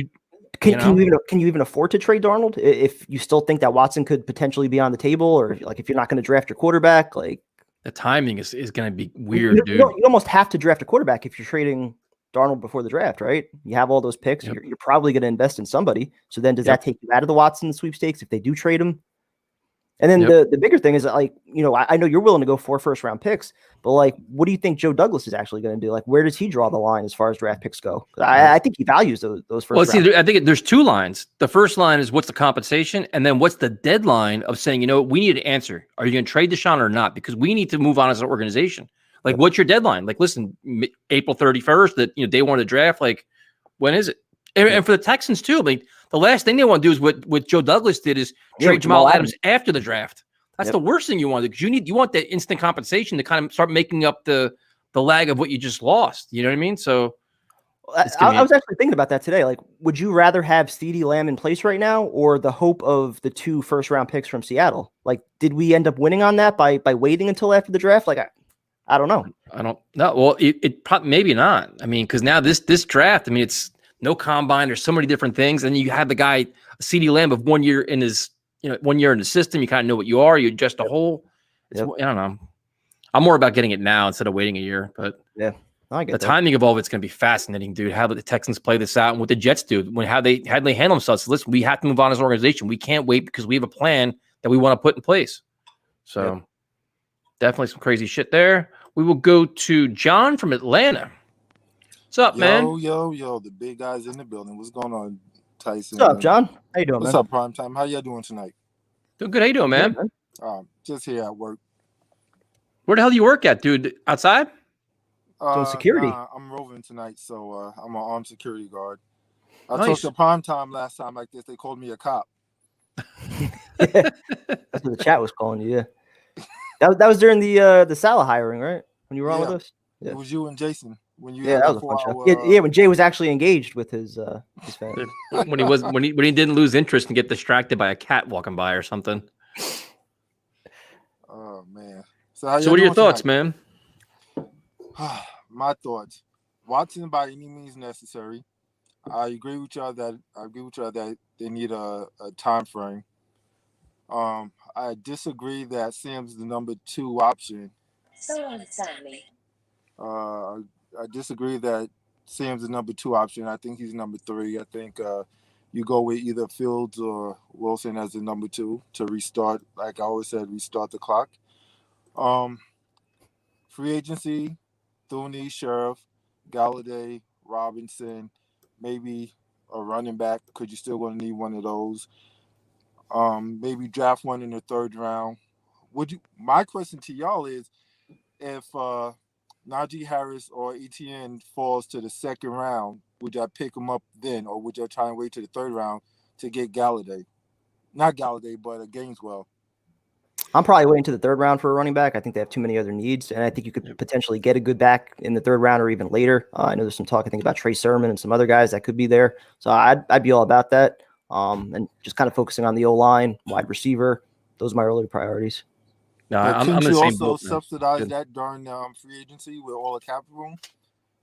can you even afford to trade Darnold if you still think that Watson could potentially be on the table, or if you're not going to draft your quarterback? The timing is going to be weird, dude. You almost have to draft a quarterback if you're trading Darnold before the draft, right? You have all those picks. Yep. You're probably going to invest in somebody. So then does that take you out of the Watson sweepstakes if they do trade him? And then the bigger thing is I know you're willing to go 4 first-round picks, but what do you think Joe Douglas is actually going to do? Where does he draw the line as far as draft picks go? I think he values those first. Well, see, I think there's 2 lines. The first line is what's the compensation, and then what's the deadline of saying, we need an answer. Are you going to trade Deshaun or not? Because we need to move on as an organization. What's your deadline? Listen, April 31st, that day 1 of the draft. When is it? And for the Texans too, the last thing they want to do is what Joe Douglas did is trade Jamal Adams after the draft. That's the worst thing you want to do, because you want that instant compensation to kind of start making up the lag of what you just lost. You know what I mean? So I was actually thinking about that today. Would you rather have CeeDee Lamb in place right now, or the hope of the 2 first-round picks from Seattle? Did we end up winning on that by waiting until after the draft? I don't know. I don't know. Well, it probably maybe not. Because now this draft, it's no combine. There's so many different things, and you have the guy CeeDee Lamb of 1 year in his 1 year in the system. You kind of know what you are. You adjust a whole. I don't know. I'm more about getting it now instead of waiting a year. But yeah, I get The that. timing of all of it's going to be fascinating, dude. How the Texans play this out and what the Jets do when how they handle themselves. Listen, we have to move on as an organization. We can't wait because we have a plan that we want to put in place. So definitely some crazy shit there. We will go to John from Atlanta. What's up, man? Yo, the big guys in the building. What's going on, Tyson? What's up, John? How you doing, What's man? up, Primetime? How y'all doing tonight? Doing good. How you doing, man? Good, Just here at work. Where the hell do you work at, dude? Outside? Doing security. Nah, I'm roving tonight, so I'm an armed security guard. I Nice. talked to Primetime last time like this. They called me a cop. That's what the chat was calling you. Yeah, that was during the Salah hiring, right? When you were on with us. It was you and Jason when you Yeah, had that was a fun show. Yeah, when Jay was actually engaged with his family. when he didn't lose interest and get distracted by a cat walking by or something. Oh man. So how So what are your thoughts, man? My thoughts. Watson by any means necessary. I agree with y'all that they need a time frame. I disagree that Sam's the number 2 option. I disagree that Sam's the number 2 option. I think he's number 3. I think you go with either Fields or Wilson as the number 2 to restart. Like I always said, restart the clock. Free agency, Thuney, Sheriff, Galladay, Robinson, maybe a running back because you're still going to need one of those. Maybe draft one in the 3rd round. My question to y'all is, if Najee Harris or Etienne falls to the 2nd round, would y'all pick him up then, or would y'all try and wait to the 3rd round to get Galladay? Not Galladay, but Gaineswell. I'm probably waiting to the 3rd round for a running back. I think they have too many other needs, and I think you could potentially get a good back in the 3rd round or even later. I know there's some talk, I think, about Trey Sermon and some other guys that could be there. So I'd be all about that. And just kind of focusing on the O-line, wide receiver. Those are my early priorities. No, But I'm couldn't the you same also boat, man. subsidize Good. that during free agency with all the cap room?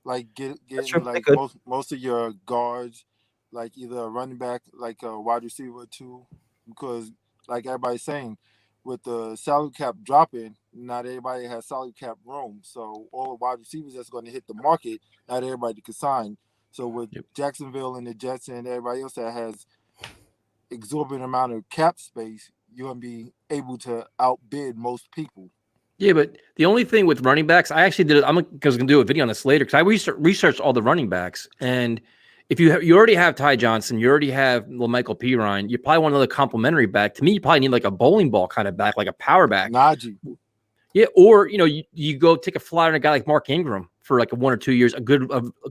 Like get true, like they could. most of your guards, like either a running back, like a wide receiver too, because like everybody's saying, with the salary cap dropping, not everybody has salary cap room. So all the wide receivers that's going to hit the market, not everybody can sign. So with Jacksonville and the Jets and everybody else that has exorbitant amount of cap space, you're going to be able to outbid most people. Yeah, but the only thing with running backs, I actually did. I'm going to do a video on this later because I researched all the running backs, and if you already have Ty Johnson, you already have LaMichael Pirine, you probably want another complimentary back. To me, you probably need like a bowling ball kind of back, like a power back. Najee. Yeah, or you go take a flyer on a guy like Mark Ingram for like 1 or 2 years, a good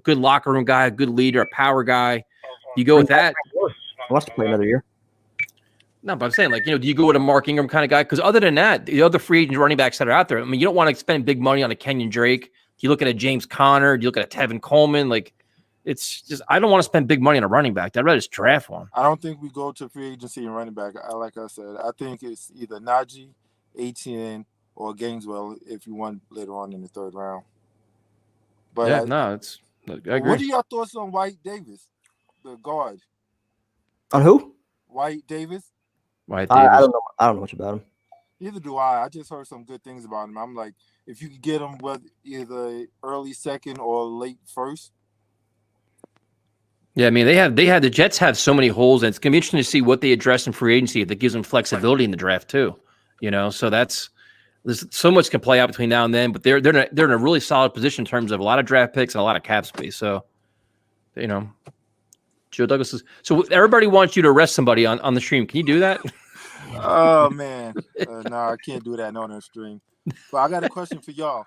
locker room guy, a good leader, a power guy. You go with that. He wants to play another year. No, but I'm saying, like, do you go with a Mark Ingram kind of guy? Because other than that, the other free agent running backs that are out there, I mean, you don't want to spend big money on a Kenyon Drake. You look at a James Conner, you look at a Tevin Coleman, like. It's just I don't want to spend big money on a running back. I'd rather just draft one. I don't think we go to free agency and running back. Like I said, I think it's either Najee, Etienne, or Gaineswell if you want later on in the 3rd round. But I agree. What are your thoughts on White Davis, the guard? On who? White Davis? White Davis. I don't know much about him. Neither do I. I just heard some good things about him. I'm like, if you could get him with either early 2nd or late 1st. Yeah, I mean the Jets have so many holes, and it's gonna be interesting to see what they address in free agency that gives them flexibility in the draft too. So there's so much can play out between now and then, but they're in a really solid position in terms of a lot of draft picks and a lot of cap space. So, Joe Douglas is so everybody wants you to arrest somebody on the stream. Can you do that? Oh man, no, I can't do that on the stream. But I got a question for y'all.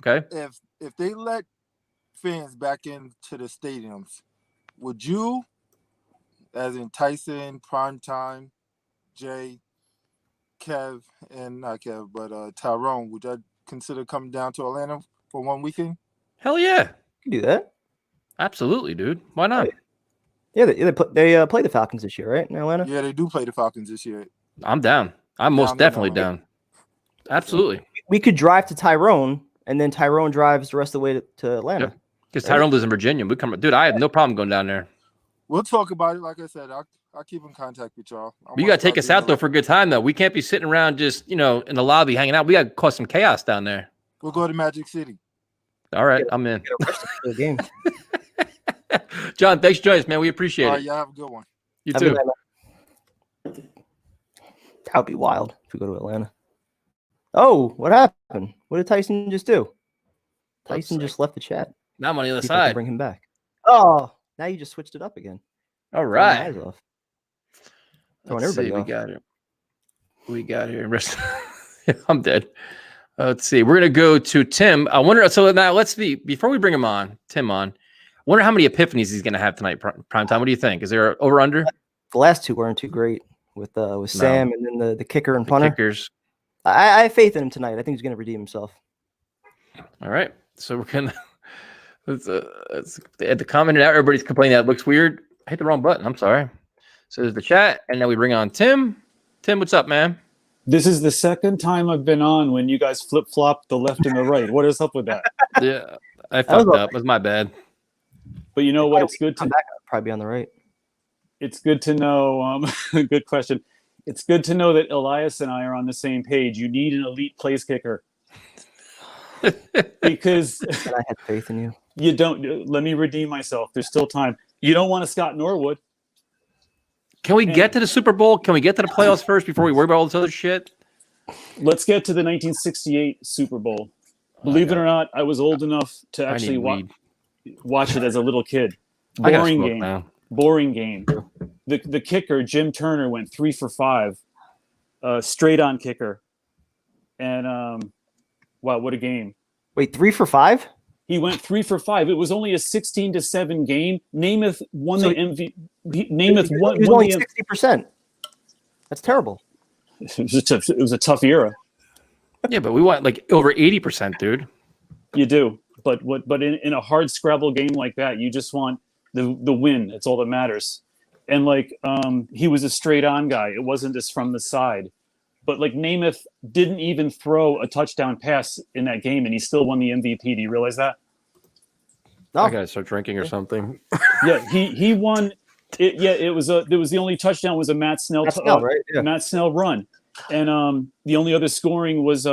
Okay. If they let fans back into the stadiums, would you, as in Tyson, Primetime, Jay, Kev, and not Kev, but Tyrone, would you consider coming down to Atlanta for 1 weekend? Hell yeah. You can do that. Absolutely, dude. Why not? Yeah, they play the Falcons this year, right? In Atlanta? Yeah, they do play the Falcons this year. I'm down. I'm most definitely down. Absolutely. We could drive to Tyrone, and then Tyrone drives the rest of the way to Atlanta. Yep. Because Tyrone lives in Virginia. We come, dude. I have no problem going down there. We'll talk about it. Like I said, I'll keep in contact with y'all. But you got to take us out though for a good time though. We can't be sitting around just in the lobby hanging out. We got to cause some chaos down there. We'll go to Magic City. All right, I'm in. Get arrested for the game. John, thanks for joining us, man. We appreciate All it. right, y'all have a good one. You Have a too. good night, man. That would be wild if we go to Atlanta. Oh, what happened? What did Tyson just do? Tyson just left the chat. Now I'm on the other See if I can side. bring him back. Oh, now you just switched it up again. All Throwing my right. eyes off. Throwing Let's see. everybody We off. got it. We got here. I'm dead. Let's see. We're gonna go to Tim. I wonder. So now let's see. Before we bring him on, Tim on. I wonder how many epiphanies he's gonna have tonight. Prime time. What do you think? Is there over under? The last two weren't too great with Sam and then the kicker and punter. Kickers. I have faith in him tonight. I think he's going to redeem himself. All right. So we're gonna let's at the comment out. Everybody's complaining that it looks weird. I hit the wrong button. I'm sorry. So there's the chat, and now we bring on Tim. Tim, what's up, man? This is the second time I've been on when you guys flip flop the left and the right. What is up with that? Yeah, I fucked up. It was my bad. But you know what? It's good to come back. I'll probably be on the right. It's good to know. Good question. It's good to know that Elias and I are on the same page. You need an elite place kicker because And I had faith in you. you don't. Let me redeem myself. There's still time. You don't want a Scott Norwood. Can we get to the Super Bowl? Can we get to the playoffs first before we worry about all this other shit? Let's get to the 1968 Super Bowl. Believe it or not, I was old enough to actually watch it as a little kid. Boring game. Now. Boring game. The kicker, Jim Turner, went 3 for 5, straight on kicker. And wow, what a game. Wait, 3 for 5? He went 3 for 5. It was only a 16-7 game. Namath won the MVP. Namath won. He was only 60%. That's terrible. It was a tough era. Yeah, but we want like over 80%, dude. You do. But in a hard Scrabble game like that, you just want the win. That's all that matters. And like he was a straight on guy. It wasn't just from the side. But like Namath didn't even throw a touchdown pass in that game, and he still won the MVP. Do you realize that? No. I gotta start drinking or something. Yeah, he won. It was the only touchdown was a Matt Snell, right? Yeah. Matt Snell run, and the only other scoring was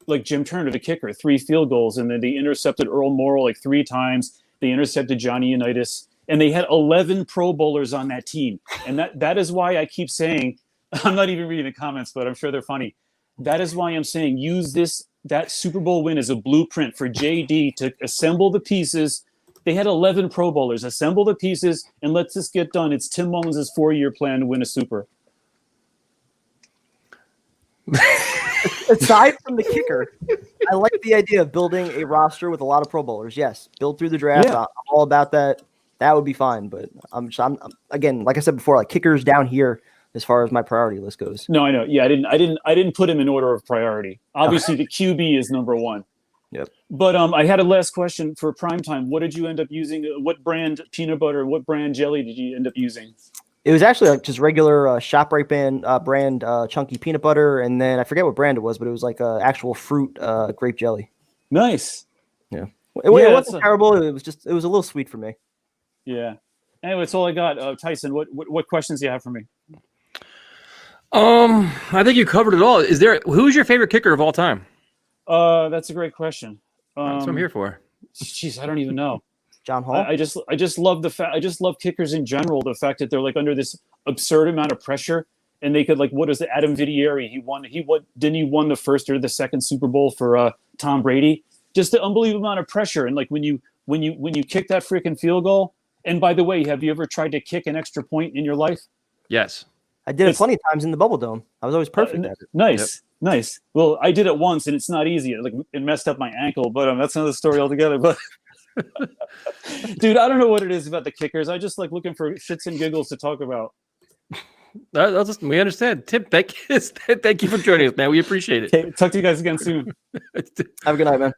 like Jim Turner, the kicker, 3 field goals, and then they intercepted Earl Morrall like 3 times. They intercepted Johnny Unitas, and they had 11 Pro Bowlers on that team, and that is why I keep saying. I'm not even reading the comments, but I'm sure they're funny. That is why I'm saying use that Super Bowl win as a blueprint for JD to assemble the pieces. They had 11 Pro Bowlers. Assemble the pieces and let this get done. It's Tim Mullins' 4-year plan to win a Super. Aside from the kicker, I like the idea of building a roster with a lot of Pro Bowlers. Yes, build through the draft. Yeah. I'm all about that. That would be fine. But I'm again, like I said before, like kickers down here as far as my priority list goes. No, I know. Yeah, I didn't put him in order of priority. Obviously, the QB is number 1. Yep. But I had a last question for primetime. What did you end up using? What brand peanut butter? What brand jelly did you end up using? It was actually like just regular ShopRite brand chunky peanut butter, and then I forget what brand it was, but it was like actual fruit grape jelly. Nice. Yeah, it wasn't terrible. It was a little sweet for me. Yeah. Anyway, that's all I got. Tyson, what questions do you have for me? I think you covered it all. Who's your favorite kicker of all time? That's a great question. That's what I'm here for. Jeez, I don't even know. John Hall. I just love the fact. I just love kickers in general. The fact that they're like under this absurd amount of pressure, and they could like, what is it? Adam Vinatieri? He won the first or the second Super Bowl for Tom Brady. Just the unbelievable amount of pressure, and like when you kick that freaking field goal. And by the way, have you ever tried to kick an extra point in your life? Yes. I did it plenty of times in the Bubble Dome. I was always perfect at it. Nice. Well, I did it once, and it's not easy. It messed up my ankle, but that's another story altogether. But dude, I don't know what it is about the kickers. I just like looking for shits and giggles to talk about. We understand. Tim, thank you for joining us, man. We appreciate it. Okay, talk to you guys again soon. Have a good night, man.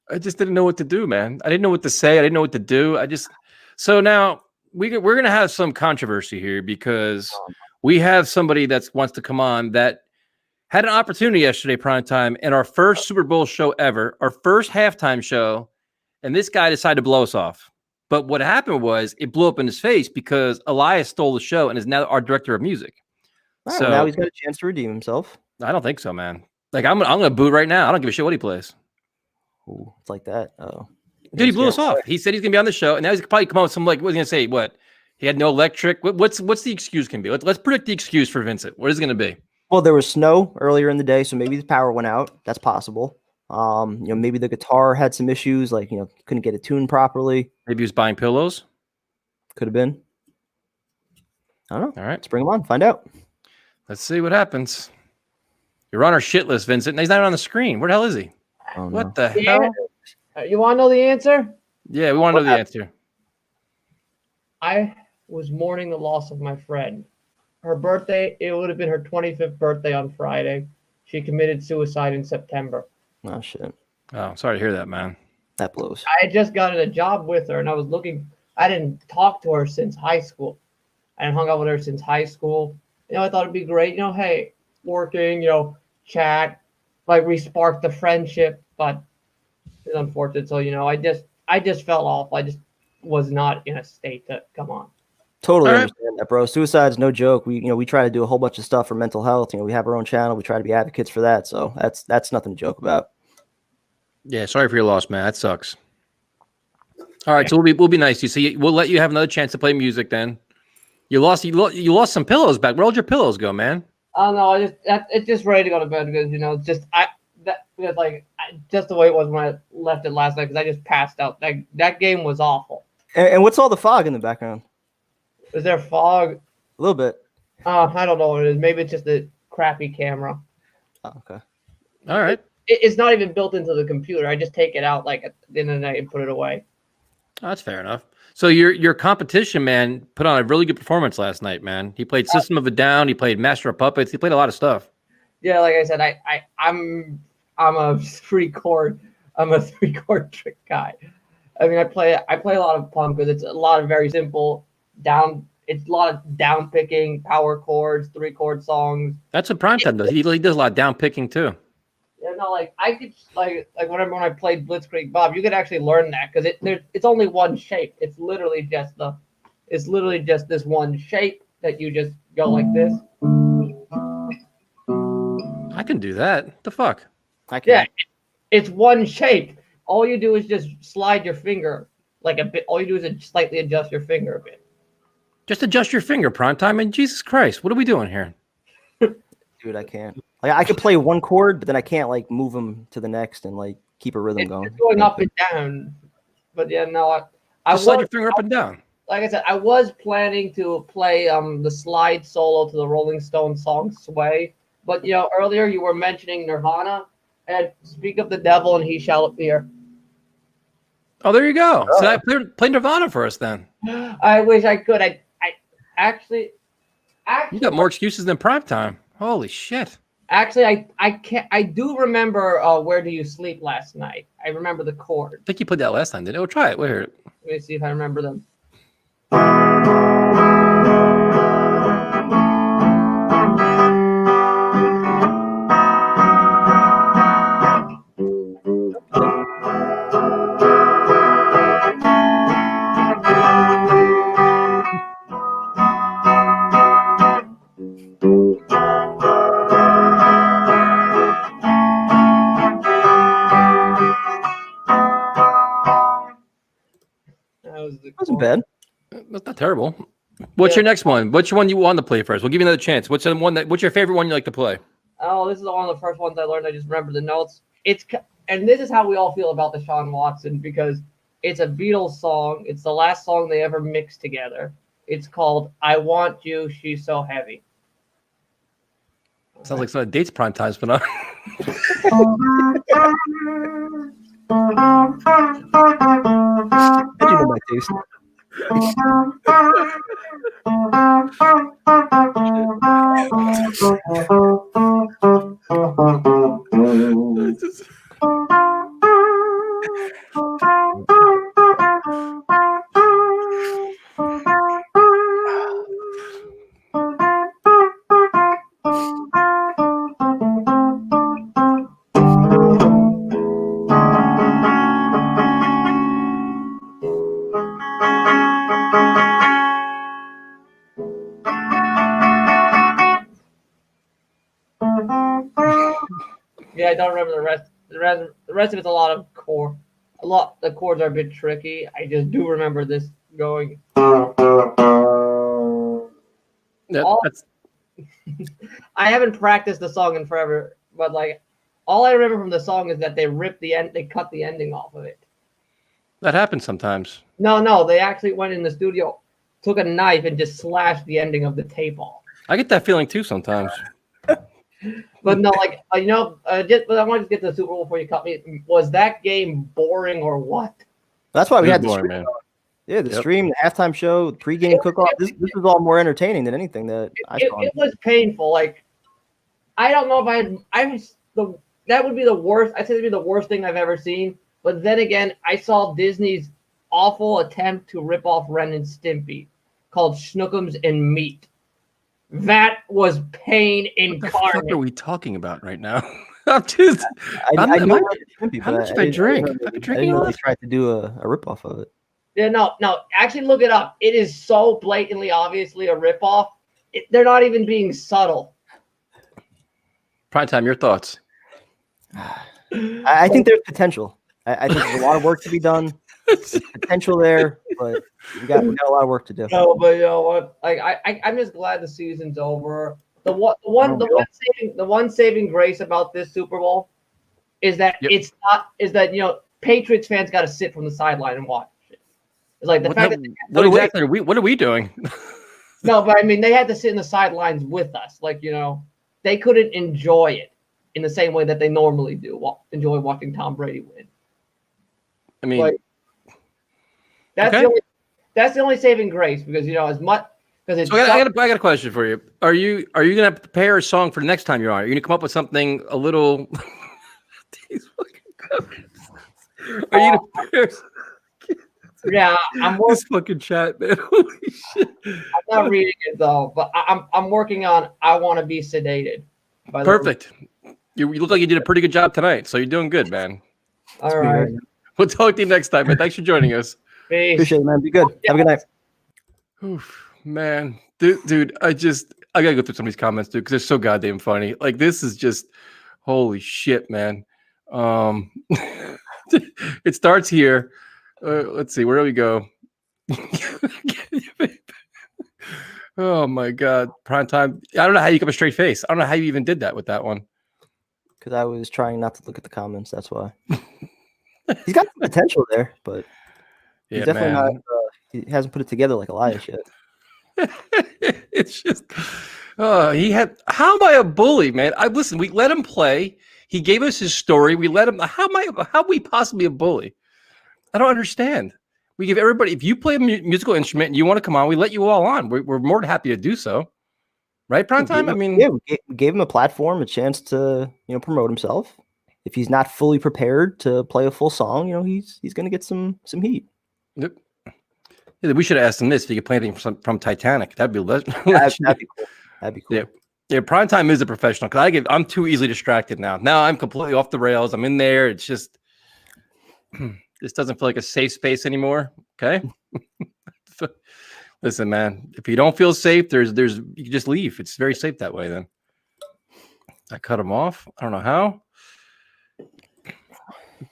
I just didn't know what to do, man. I didn't know what to say. I didn't know what to do. So now we're going to have some controversy here because we have somebody that wants to come on that had an opportunity yesterday, prime time, in our first Super Bowl show ever, our first halftime show, and this guy decided to blow us off. But what happened was it blew up in his face because Elias stole the show and is now our director of music. Right, so now he's got a chance to redeem himself. I don't think so, man. Like I'm gonna boo right now. I don't give a shit what he plays. Ooh, it's like that. Oh, Dude, he blew us off. He said he's gonna be on the show, and now he's probably come up with some like, what's he gonna say? What? He had no electric. What's the excuse can be? Let's predict the excuse for Vincent. What is it gonna be? Well, there was snow earlier in the day, so maybe the power went out. That's possible. Maybe the guitar had some issues, like couldn't get it tuned properly. Maybe he was buying pillows. Could have been. I don't know. All right, let's bring him on. Find out. Let's see what happens. You're on our shit list, Vincent. And he's not even on the screen. Where the hell is he? Oh, What no. the hell? You want to know the answer? Yeah, we want to know the answer. I was mourning the loss of my friend. Her birthday, it would have been her 25th birthday on Friday. She committed suicide in September. Oh, shit. Oh, sorry to hear that, man. That blows. I had just gotten a job with her, and I didn't talk to her since high school. I hadn't hung out with her since high school. I thought it'd be great, hey, working, chat, like re-spark the friendship, but it's unfortunate. So, I just fell off. I just was not in a state to come on. Totally All right. understand that, bro. Suicide's no joke. We try to do a whole bunch of stuff for mental health. We have our own channel. We try to be advocates for that. So that's nothing to joke about. Yeah, sorry for your loss, man. That sucks. All right, so we'll be nice to you. So we'll let you have another chance to play music then. You lost some pillows back. Where'd your pillows go, man? Oh no, it's just ready to go to bed because it's just just the way it was when I left it last night because I just passed out. That game was awful. And what's all the fog in the background? Is there fog? A little bit. I don't know what it is. Maybe it's just a crappy camera. Oh, okay. All right. It's not even built into the computer. I just take it out like at the end of the night and put it away. Oh, that's fair enough. So your competition, man, put on a really good performance last night, man. He played System of a Down. He played Master of Puppets. He played a lot of stuff. Yeah, like I said, I'm a three-chord trick guy. I mean, I play a lot of punk because it's a lot of very simple it's a lot of down picking, power chords, 3-chord songs. That's what Primetime does. He does a lot of down picking too. Yeah, no, like I could like when I played Blitzkrieg Bob, you could actually learn that because it's only one shape. It's literally just this one shape that you just go like this. I can do that. What the fuck? I can. Yeah, it's one shape. All you do is just slide your finger like a bit. All you do is slightly adjust your finger a bit. Just adjust your finger, Primetime. And Jesus Christ, what are we doing here? Dude, I can't. Like I could play one chord, but then I can't like move them to the next and like keep a rhythm going. It's going up and down. But yeah, no, Just slide your finger up and down. Like I said, I was planning to play the slide solo to the Rolling Stones song "Sway," but earlier you were mentioning Nirvana, and speak of the devil and he shall appear. Oh, there you go. So I play Nirvana for us then. I wish I could. I actually, You got more excuses than Primetime. Holy shit. Actually, I can't. I do remember "Where Do You Sleep" last night. I remember the chord. I think you played that last time, didn't you? Oh, try it. Wait here. Let me see if I remember them. Wasn't bad. That's not terrible. What's your next one? Which one you want to play first? We'll give you another chance. What's your favorite one you like to play? Oh, this is one of the first ones I learned. I just remember the notes. And this is how we all feel about the Sean Watson because it's a Beatles song. It's the last song they ever mixed together. It's called "I Want You, She's So Heavy." Sounds like some of the dates Primetime's put on. I do know my taste. Yeah, I don't remember the rest. The rest of it's a lot of core. The chords are a bit tricky. I just do remember this going. That's I haven't practiced the song in forever, but like all I remember from the song is that they cut the ending off of it. that happens sometimes. No, they actually went in the studio, took a knife and just slashed the ending of the tape off. I get that feeling too sometimes. But no, like but I want to get to the Super Bowl before you cut me. Was that game boring or what? That's why we It was had the boring, stream. man. Yeah, the Yep. stream, the halftime show, the pregame cook-off. This was all more entertaining than anything that I saw. It was painful. Like I don't know if that would be the worst. I'd say it'd be the worst thing I've ever seen. But then again, I saw Disney's awful attempt to rip off Ren and Stimpy called Schnookums and Meat. That was pain What the fuck incarnate. are we talking about right now? I'm just. I I'm- know I'm- Ren and Stimpy, how but much have I drank? Have I been I drinking didn't know a they lot? tried to do a ripoff of it. Yeah, no. Actually, look it up. It is so blatantly, obviously a ripoff. They're not even being subtle. Prime time, your thoughts. I think there's potential. I think there's a lot of work to be done. Potential there, but we got a lot of work to do. No, but you know what? Like I'm just glad the season's over. The one saving grace about this Super Bowl is that Yep. Patriots fans got to sit from the sideline and watch it. It's like the fact that What exactly what are we doing? no, but I mean they had to sit in the sidelines with us. Like they couldn't enjoy it in the same way that they normally do. Enjoy watching Tom Brady win. I mean, Like, that's okay. that's the only saving grace because as much because it's So I got a question for you. Are you gonna prepare a song for the next time you're on? Are you gonna come up with something a little? These fucking comments. Are you gonna prepare yeah. I'm this fucking chat, man? Holy shit! not reading it though, but I'm working on I Want to Be Sedated. By the Perfect. You look like you did a pretty good job tonight, so you're doing good, man. All right. We'll talk to you next time, man. Thanks for joining us. Peace. Appreciate it, man. Be good. Have a good night. Oof, man, dude, I gotta go through some of these comments, dude, because they're so goddamn funny. Like this is just holy shit, man. It starts here. Let's see, where do we go? Oh my god, prime time. I don't know how you kept a straight face. I don't know how you even did that with that one. Because I was trying not to look at the comments. That's why. He's got some potential there, but Yeah, he's definitely man. not. He hasn't put it together like Elias yet. It's just how am I a bully, man? Listen, we let him play. He gave us his story. We let him how are we possibly a bully? I don't understand. We give everybody, if you play a musical instrument and you want to come on, we let you all on. We're more than happy to do so. Right, prime time? I mean, yeah, we gave him a platform, a chance to promote himself. If he's not fully prepared to play a full song, he's going to get some heat. Yep. Yeah, we should have asked him this if he could play anything from Titanic. That'd be That'd be cool. That'd be cool. Yeah. Prime time is a professional because I'm too easily distracted now. Now I'm completely off the rails. I'm in there. It's just this doesn't feel like a safe space anymore. Okay. Listen, man, if you don't feel safe, you can just leave. It's very safe that way. Then I cut him off. I don't know how.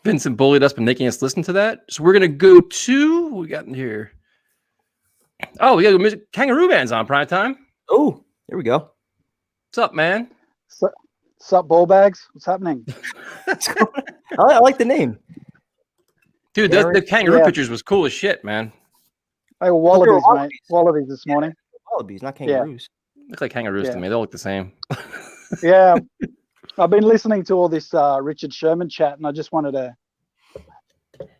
Vincent bullied us by making us listen to that. So we're gonna go to what we got in here. Oh, we got music. Kangaroo Band's on prime time. Oh, here we go. What's up, man? Sup, ball bags? What's happening? I like the name. Dude, the kangaroo pictures was cool as shit, man. They were wallabies, mate. Wallabies this morning. Wallabies, not kangaroos. Look like kangaroos to me. They all look the same. Yeah. I've been listening to all this Richard Sherman chat, and I just wanted to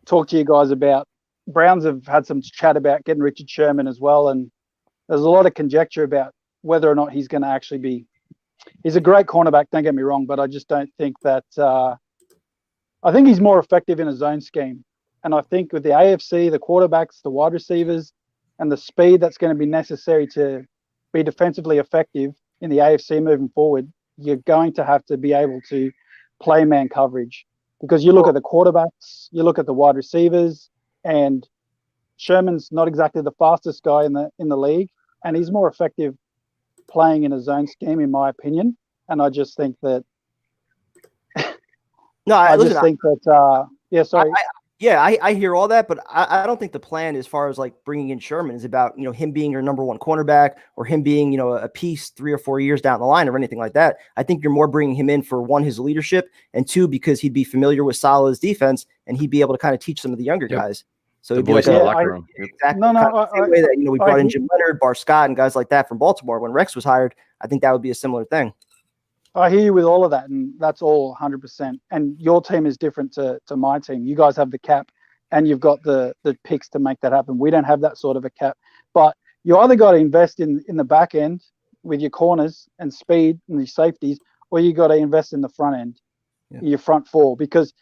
talk to you guys about Browns have had some chat about getting Richard Sherman as well, and there's a lot of conjecture about whether or not he's going to actually be. He's a great cornerback, don't get me wrong, but I just don't think that. I think he's more effective in a zone scheme, and I think with the AFC, the quarterbacks, the wide receivers, and the speed that's going to be necessary to be defensively effective in the AFC moving forward, you're going to have to be able to play man coverage, because you look at the quarterbacks, you look at the wide receivers, and Sherman's not exactly the fastest guy in the league, and he's more effective playing in a zone scheme, in my opinion. And I just think that No, I listen, just think that yeah, sorry. I hear all that, but I don't think the plan as far as like bringing in Sherman is about, him being your number one cornerback or him being, a piece 3 or 4 years down the line or anything like that. I think you're more bringing him in for one, his leadership, and two, because he'd be familiar with Salah's defense and he'd be able to kind of teach some of the younger guys. So The it'd be voice like in the Yeah, locker room. exactly No, no, kind of the same way that, we I brought in hear- Jim Leonard, Bar Scott, and guys like that from Baltimore when Rex was hired. I think that would be a similar thing. I hear you with all of that, and that's all 100%. And your team is different to my team. You guys have the cap, and you've got the picks to make that happen. We don't have that sort of a cap. But you either got to invest in the back end with your corners and speed and your safeties, or you got to invest in the front end, your front four, because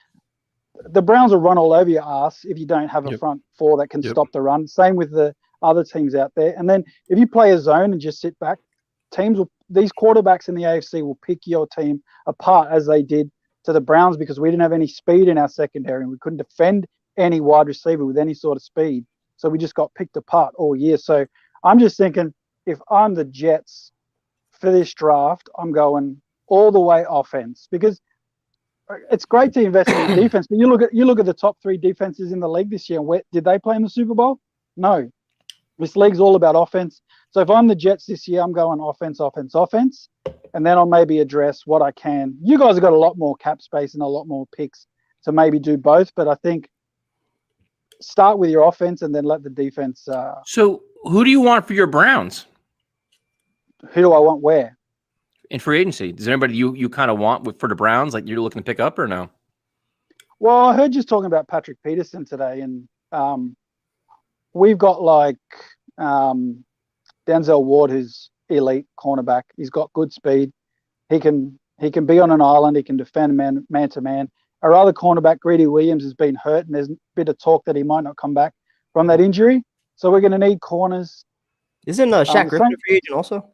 the Browns will run all over your ass if you don't have a front four that can stop the run. Same with the other teams out there. And then if you play a zone and just sit back, these quarterbacks in the AFC will pick your team apart as they did to the Browns, because we didn't have any speed in our secondary and we couldn't defend any wide receiver with any sort of speed. So we just got picked apart all year. So I'm just thinking, if I'm the Jets for this draft, I'm going all the way offense, because it's great to invest in your defense. But you look at the top 3 defenses in the league this year. Did they play in the Super Bowl? No. This league's all about offense. So if I'm the Jets this year, I'm going offense, offense, offense, and then I'll maybe address what I can. You guys have got a lot more cap space and a lot more picks to maybe do both, but I think start with your offense and then let the defense. So who do you want for your Browns Who do I want where? in free agency? Is there anybody you kind of want for the Browns, like you're looking to pick up, or no? Well, I heard you talking about Patrick Peterson today, and we've got like Denzel Ward, who's elite cornerback. He's got good speed. He can be on an island. He can defend man to man. Our other cornerback, Greedy Williams, has been hurt, and there's a bit of talk that he might not come back from that injury. So we're going to need corners. Isn't Shaq Griffin a free agent also?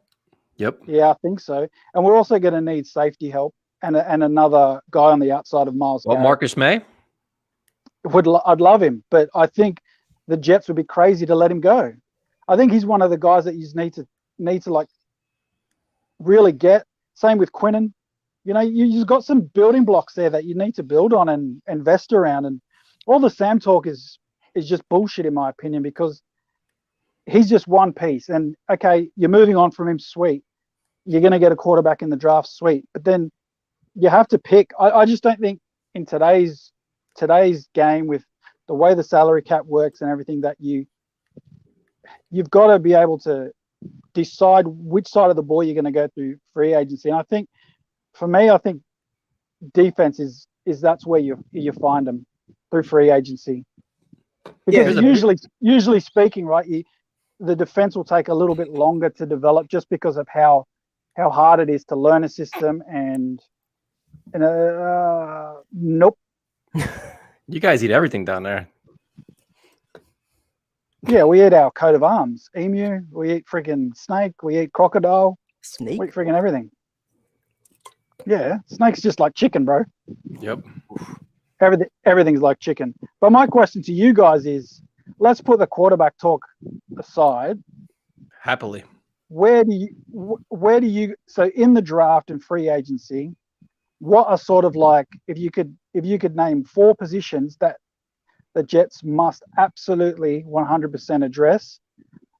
Yep. Yeah, I think so. And we're also going to need safety help and another guy on the outside of Miles Garrett. Marcus May? I'd love him, but I think the Jets would be crazy to let him go. I think he's one of the guys that you need to like really get. Same with Quinnen. You've got some building blocks there that you need to build on and invest around. And all the Sam talk is just bullshit, in my opinion, because he's just one piece. And okay, you're moving on from him, sweet. You're going to get a quarterback in the draft, sweet. But then you have to pick. I just don't think in today's game, with the way the salary cap works and everything, that you've got to be able to decide which side of the ball you're going to go through free agency. And I think, for me, I think defense is that's where you find them, through free agency. Because usually speaking, right, the defense will take a little bit longer to develop, just because of how hard it is to learn a system. And nope. You guys eat everything down there. Yeah, we eat our coat of arms, emu. We eat freaking snake. We eat crocodile. Snake? We eat freaking everything. Yeah, snake's just like chicken, bro. Yep. Everything's like chicken. But my question to you guys is, let's put the quarterback talk aside. Happily. Where do you so in the draft and free agency, what are sort of like, if you could name 4 positions that the Jets must absolutely 100% address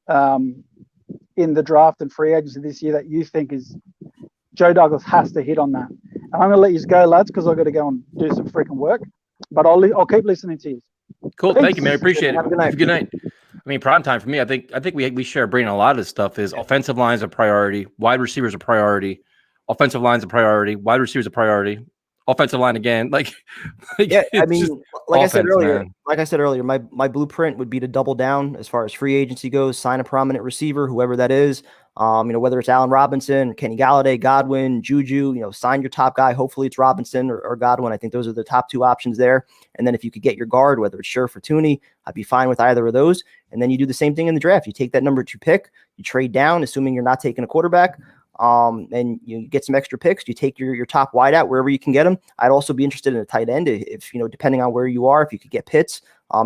in the draft and free agency this year, that you think is Joe Douglas has to hit on that? And I'm going to let you go, lads, because I've got to go and do some freaking work. But I'll keep listening to you. Cool. Thank you, man. I appreciate it. Have a good night. Good night. I mean, prime time for me. I think we share a brain on a lot of this stuff. Is offensive line's a priority, wide receivers a priority, offensive line's a priority, wide receivers a priority, offensive line again. Yeah, I mean, like offense, I said earlier, my blueprint would be to double down as far as free agency goes, sign a prominent receiver, whoever that is. Whether it's Allen Robinson, Kenny Galladay, Godwin, Juju, sign your top guy. Hopefully it's Robinson or Godwin. I think those are the top 2 options there. And then if you could get your guard, whether it's Scherf or Tooney, I'd be fine with either of those. And then you do the same thing in the draft. You take that number 2 pick, you trade down, assuming you're not taking a quarterback. And you get some extra picks. You take your top wide out wherever you can get them. I'd also be interested in a tight end if depending on where you are, if you could get Pitts.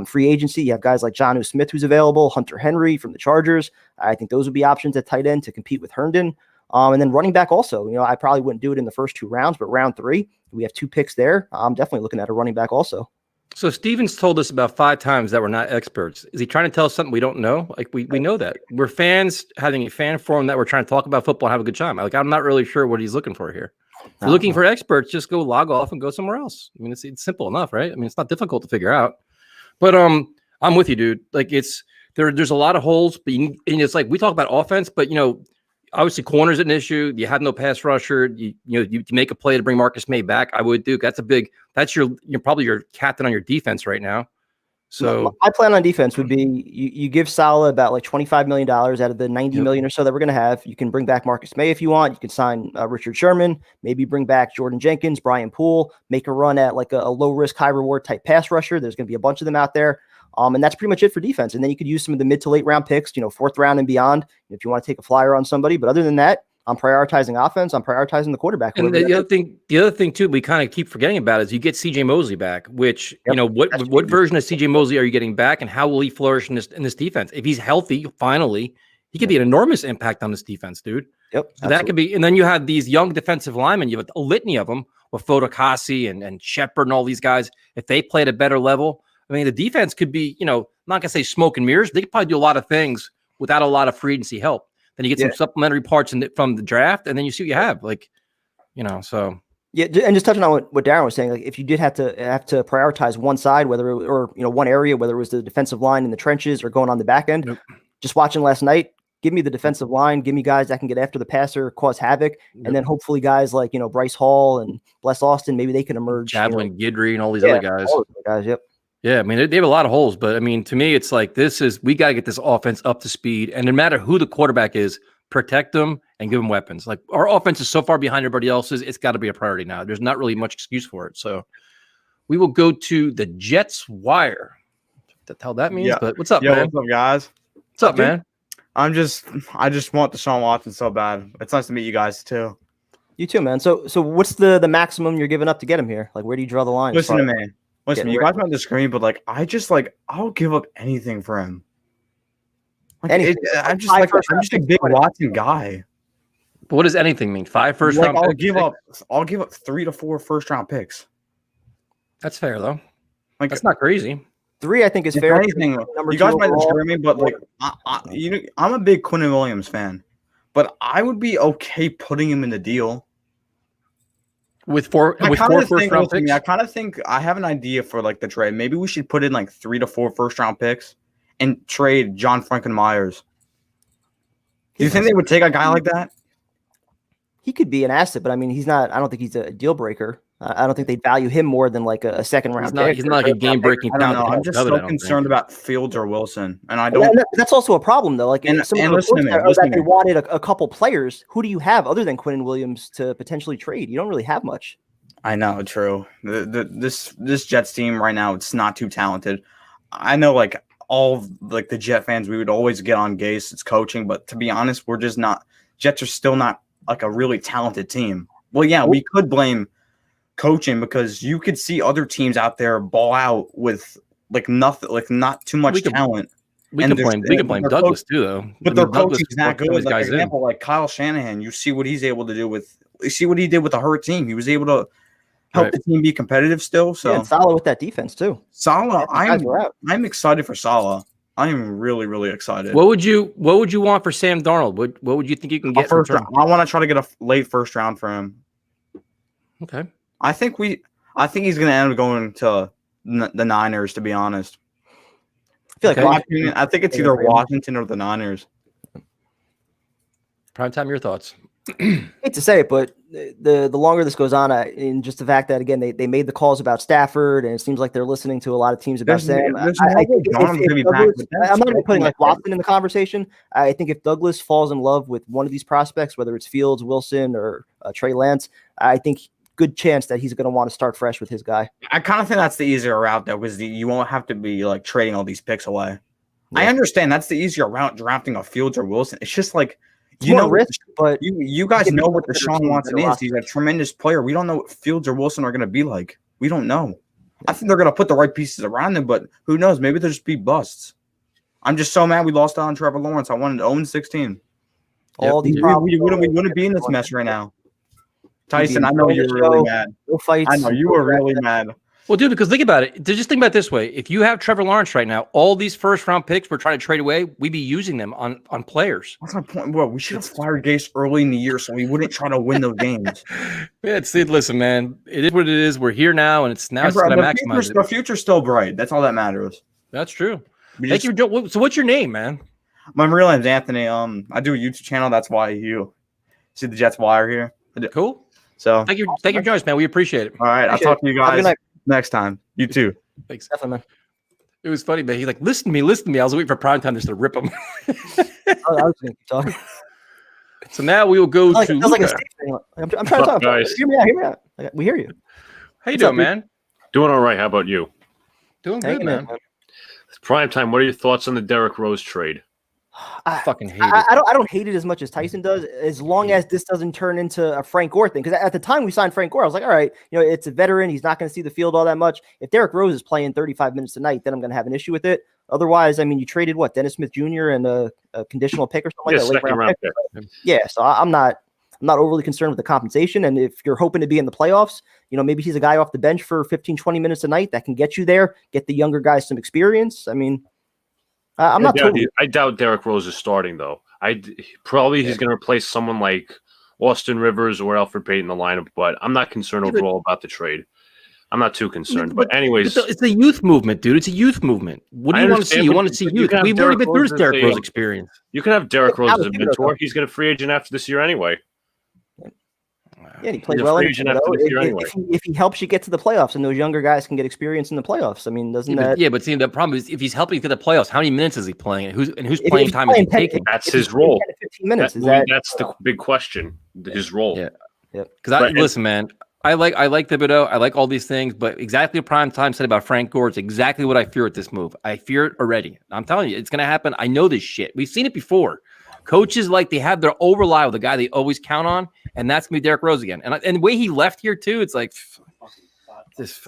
Free agency, you have guys like Jonnu Smith who's available, Hunter Henry from the Chargers. I think those would be options at tight end to compete with Herndon. And then running back also, I probably wouldn't do it in the first 2 rounds, but round 3, we have 2 picks there. I'm definitely looking at a running back also. So Stevens told us about 5 times that we're not experts. Is he trying to tell us something we don't know? Like we know that we're fans having a fan forum that we're trying to talk about football and have a good time. Like I'm not really sure what he's looking for here. If you're looking for experts, just go log off and go somewhere else. I mean, it's simple enough, right? I mean, it's not difficult to figure out. But I'm with you, dude. Like there's a lot of holes, but and it's like we talk about offense, but obviously corner's an issue. You have no pass rusher. You make a play to bring Marcus May back. I would do. That's you're probably your captain on your defense right now. So my plan on defense would be you give Salah about like $25 million out of the $90 million or so that we're going to have. You can bring back Marcus May if you want. You can sign Richard Sherman, maybe bring back Jordan Jenkins, Brian Poole, make a run at like a low risk, high reward type pass rusher. There's going to be a bunch of them out there. And that's pretty much it for defense. And then you could use some of the mid to late round picks, 4th round and beyond, if you want to take a flyer on somebody. But other than that, I'm prioritizing offense. I'm prioritizing the quarterback. And the other thing too, we kind of keep forgetting about is you get CJ Mosley back, which what version of CJ Mosley are you getting back, and how will he flourish in this defense? If he's healthy, finally, he could be an enormous impact on this defense, dude. Yep. So that could be, and then you have these young defensive linemen. You have a litany of them with Fodokasi and Shepard and all these guys. If they play at a better level, I mean, the defense could be, not gonna say smoke and mirrors. They could probably do a lot of things without a lot of free agency help. Then you get some supplementary parts from the draft, and then you see what you have. So. Yeah, and just touching on what Darren was saying, like if you did have to prioritize one side, one area, whether it was the defensive line in the trenches or going on the back end, just watching last night, give me the defensive line, give me guys that can get after the passer, cause havoc, and then hopefully guys like Bryce Hall and Bless Austin, maybe they can emerge. Javelin Guidry and all these other guys. All the guys, yep. Yeah, I mean, they have a lot of holes, but I mean, to me, it's like we got to get this offense up to speed. And no matter who the quarterback is, protect them and give them weapons. Like our offense is so far behind everybody else's, it's got to be a priority now. There's not really much excuse for it. So we will go to the Jets wire. What the hell that means? But what's up, man? What's up, guys? What's up, man? I just want Deshaun Watson so bad. It's nice to meet you guys too. You too, man. So what's the maximum you're giving up to get him here? Like, where do you draw the line? Listen to me. Listen, you guys might disagree, but I'll give up anything for him. I'm just a big Watson guy. But what does anything mean? 5 first round picks? I'll give up 3 to 4 first round picks. That's fair though. That's not crazy. 3, I think, is fair. Anything, you guys might disagree with me, but I'm a big Quinnen Williams fan, but I would be okay putting him in the deal. With 4 first round picks? I kind of think I have an idea for the trade. Maybe we should put in 3 to 4 first round picks and trade John Frankenmeyers. Do you think they would take a guy like that? He could be an asset, but I mean, he's not. I don't think he's a deal breaker. I don't think they value him more than a second round pick. He's not like a game breaking. I don't know. I'm just so concerned about Fields or Wilson, and I don't. That's also a problem, though. Some of the reports that they wanted a couple players. Who do you have other than Quinnen Williams to potentially trade? You don't really have much. I know, true. This Jets team right now, it's not too talented. I know, all the Jet fans, we would always get on Gase. It's coaching, but to be honest, we're just not. Jets are still not a really talented team. Well, yeah, we could blame coaching because you could see other teams out there ball out with nothing, not too much talent. We can blame Douglas too, though. But their coaching is not good. For example, Kyle Shanahan, you see what he's able to do see what he did with a hurt team. He was able to help the team be competitive still. So and Salah with that defense too. Salah, I'm excited for Salah. I am really, really excited. What would you want for Sam Darnold? What would you think you can get? First round. I want to try to get a late first round for him. Okay. I think he's going to end up going to the Niners, to be honest. I feel I think it's either Washington or the Niners. Prime time, your thoughts. Hate to say it, but the longer this goes on, in just the fact that again they made the calls about Stafford, and it seems like they're listening to a lot of teams about Sam. I'm not even putting Watson in the conversation. I think if Douglas falls in love with one of these prospects, whether it's Fields, Wilson, or Trey Lance, I think good chance that he's going to want to start fresh with his guy. I kind of think that's the easier route though, because you won't have to be trading all these picks away. Yeah. I understand that's the easier route, drafting a Fields or Wilson. It's just risk, but you guys know what Deshaun Watson is. He's a tremendous player. We don't know what Fields or Wilson are going to be like. We don't know. I think they're going to put the right pieces around them, but who knows? Maybe they'll just be busts. I'm just so mad we lost out on Trevor Lawrence. I wanted 0-16. All these We problems. wouldn't be in this mess right now. Tyson, I know enjoying you the were really show, mad. No fights. I know you were really mad. Well, dude, because think about it. Just think about it this way. If you have Trevor Lawrence right now, all these first round picks we're trying to trade away, we'd be using them on players. What's my point? Well, we should have fired Gase early in the year so we wouldn't try to win those games. Yeah, listen, man. It is what it is. We're here now, and it's now it's going to maximize it. The future's still bright. That's all that matters. That's true. Thank you. So what's your name, man? My real name's Anthony. I do a YouTube channel. That's why you see the Jets Wire here. Cool. So thank you for joining us, man. We appreciate it. All right, I'll talk to you guys next time. You too. Thanks. Definitely, man. It was funny, man. He's like, listen to me. I was waiting for prime time just to rip him. I was going to talk. So now we will go to Luka. Like I'm trying to talk. Guys. Hear me out. We hear you. How you doing, man? Doing all right. How about you? Doing good, man. It's prime time. What are your thoughts on the Derrick Rose trade? I fucking hate it. I don't hate it as much as Tyson does, as long as this doesn't turn into a Frank Gore thing. Because at the time we signed Frank Gore, I was like, all right, it's a veteran. He's not going to see the field all that much. If Derrick Rose is playing 35 minutes a night, then I'm going to have an issue with it. Otherwise, I mean, you traded Dennis Smith Jr. and a conditional pick or something like that. Second round pick. Yeah, so I'm not overly concerned with the compensation. And if you're hoping to be in the playoffs, maybe he's a guy off the bench for 15, 20 minutes a night that can get you there, get the younger guys some experience. I mean, I'm not totally. I doubt Derrick Rose is starting though. He's going to replace someone like Austin Rivers or Alfred Payton in the lineup, but I'm not concerned overall about the trade. I'm not too concerned. But anyways, it's a youth movement, dude. It's a youth movement. What do you want to see? You want to see youth. We've already been through this Derrick Rose experience. You can have Derrick Rose as a mentor. He's going to free agent after this year anyway. Yeah, he played well. If he helps you get to the playoffs, and those younger guys can get experience in the playoffs, I mean, doesn't that? Yeah, but see, the problem is if he's helping you get the playoffs, how many minutes is he playing? Who's playing time is he taking? That's his role. 15 minutes. That's the big question. His role. Yeah. Because listen, man, I like Thibodeau. I like all these things, but exactly what Prime Time said about Frank Gore, it's exactly what I fear with this move. I fear it already. I'm telling you, it's going to happen. I know this shit. We've seen it before. Coaches they have their rely with the guy they always count on, and that's gonna be Derrick Rose again. And the way he left here too, it's like this.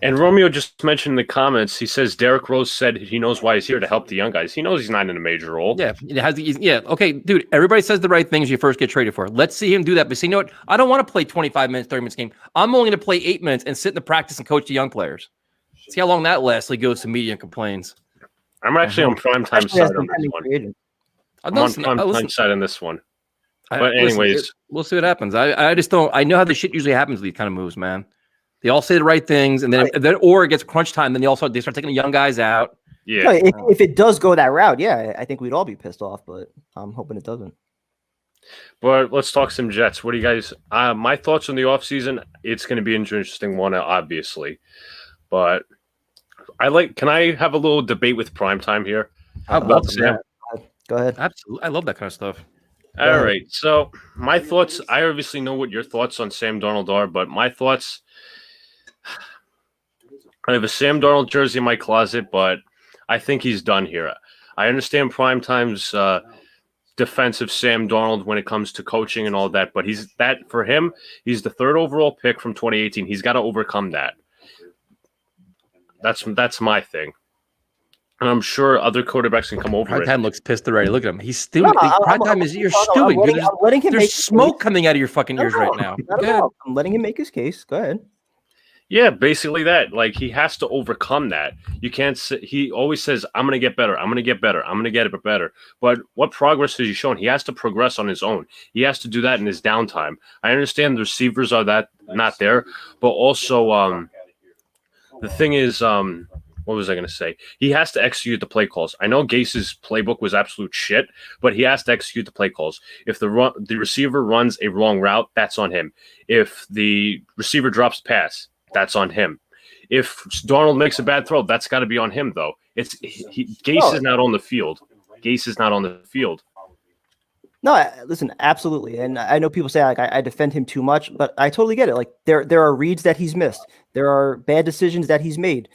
And Romeo just mentioned in the comments. He says Derrick Rose said he knows why he's here to help the young guys. He knows he's not in a major role. Yeah, okay, dude. Everybody says the right things you first get traded for. Let's see him do that. But see, you know what? I don't want to play 25 minutes, 30 minutes game. I'm only going to play 8 minutes and sit in the practice and coach the young players. See how long that lasts. He goes to media and complains. I'm actually on prime time side on this one. I'm on prime side on this one. But anyways, we'll see what happens. I just don't. I know how the shit usually happens with these kind of moves, man. They all say the right things, and then or it gets crunch time, then they start taking the young guys out. Yeah. No, if it does go that route, yeah, I think we'd all be pissed off, but I'm hoping it doesn't. But let's talk some Jets. What do you guys? My thoughts on the offseason, it's going to be an interesting one, obviously. But can I have a little debate with Primetime here? About Sam? Go ahead. Absolutely. I love that kind of stuff. All right. So my thoughts, I obviously know what your thoughts on Sam Darnold are, but my thoughts, I have a Sam Darnold jersey in my closet, but I think he's done here. I understand Primetime's defensive Sam Darnold when it comes to coaching and all that, but for him, he's the third overall pick from 2018. He's got to overcome that. That's my thing. And I'm sure other quarterbacks can come over. Primetime looks pissed already. Look at him. He's stewing. Primetime is you're stewing. There's smoke coming out of your fucking ears right now. I'm letting him make his case. Go ahead. Yeah, basically that. He has to overcome that. You can't say, he always says, I'm going to get better. I'm going to get better. I'm going to get better. But what progress has he shown? He has to progress on his own. He has to do that in his downtime. I understand the receivers are not there, but also the thing is, what was I going to say? He has to execute the play calls. I know Gase's playbook was absolute shit, but he has to execute the play calls. If the receiver runs a wrong route, that's on him. If the receiver drops pass, that's on him. If Darnold makes a bad throw, that's got to be on him, though. Gase is not on the field. Gase is not on the field. No, listen, absolutely. And I know people say I defend him too much, but I totally get it. There are reads that he's missed. There are bad decisions that he's made.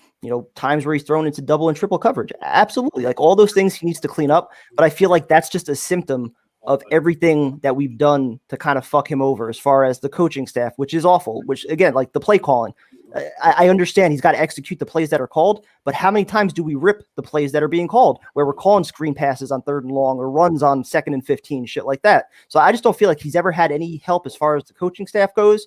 Times where he's thrown into double and triple coverage. Absolutely. All those things he needs to clean up. But I feel like that's just a symptom of everything that we've done to kind of fuck him over as far as the coaching staff, which is awful, which again, like the play calling, I understand he's got to execute the plays that are called, but how many times do we rip the plays that are being called where we're calling screen passes on 3rd and long or runs on 2nd and 15, shit like that. So I just don't feel like he's ever had any help as far as the coaching staff goes.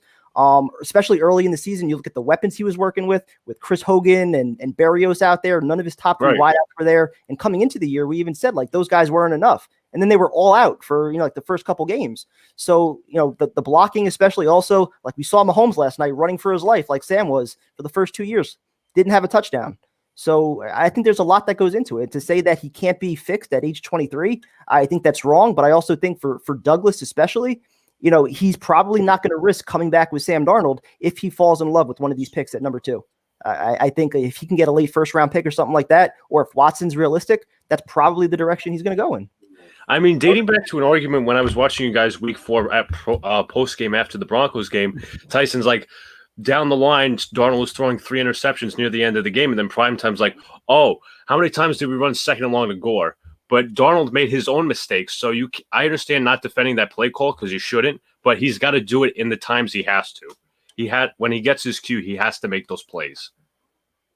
Especially early in the season, you look at the weapons he was working with Chris Hogan and Berrios out there. None of his top 3 wideouts were there. And coming into the year, we even said like those guys weren't enough. And then they were all out for, like the first couple games. So, the blocking, especially also, like we saw Mahomes last night running for his life, like Sam was for the first 2 years, didn't have a touchdown. So I think there's a lot that goes into it. To say that he can't be fixed at age 23, I think that's wrong. But I also think for Douglas especially, he's probably not going to risk coming back with Sam Darnold if he falls in love with one of these picks at number 2. I think if he can get a late first-round pick or something like that, or if Watson's realistic, that's probably the direction he's going to go in. I mean, dating back to an argument when I was watching you guys week 4 at post-game after the Broncos game, Tyson's like, down the line, Darnold was throwing 3 interceptions near the end of the game, and then Primetime's like, oh, how many times did we run 2nd and long to Gore? But Darnold made his own mistakes, so I understand not defending that play call because you shouldn't, but he's got to do it in the times he has to. When he gets his cue, he has to make those plays.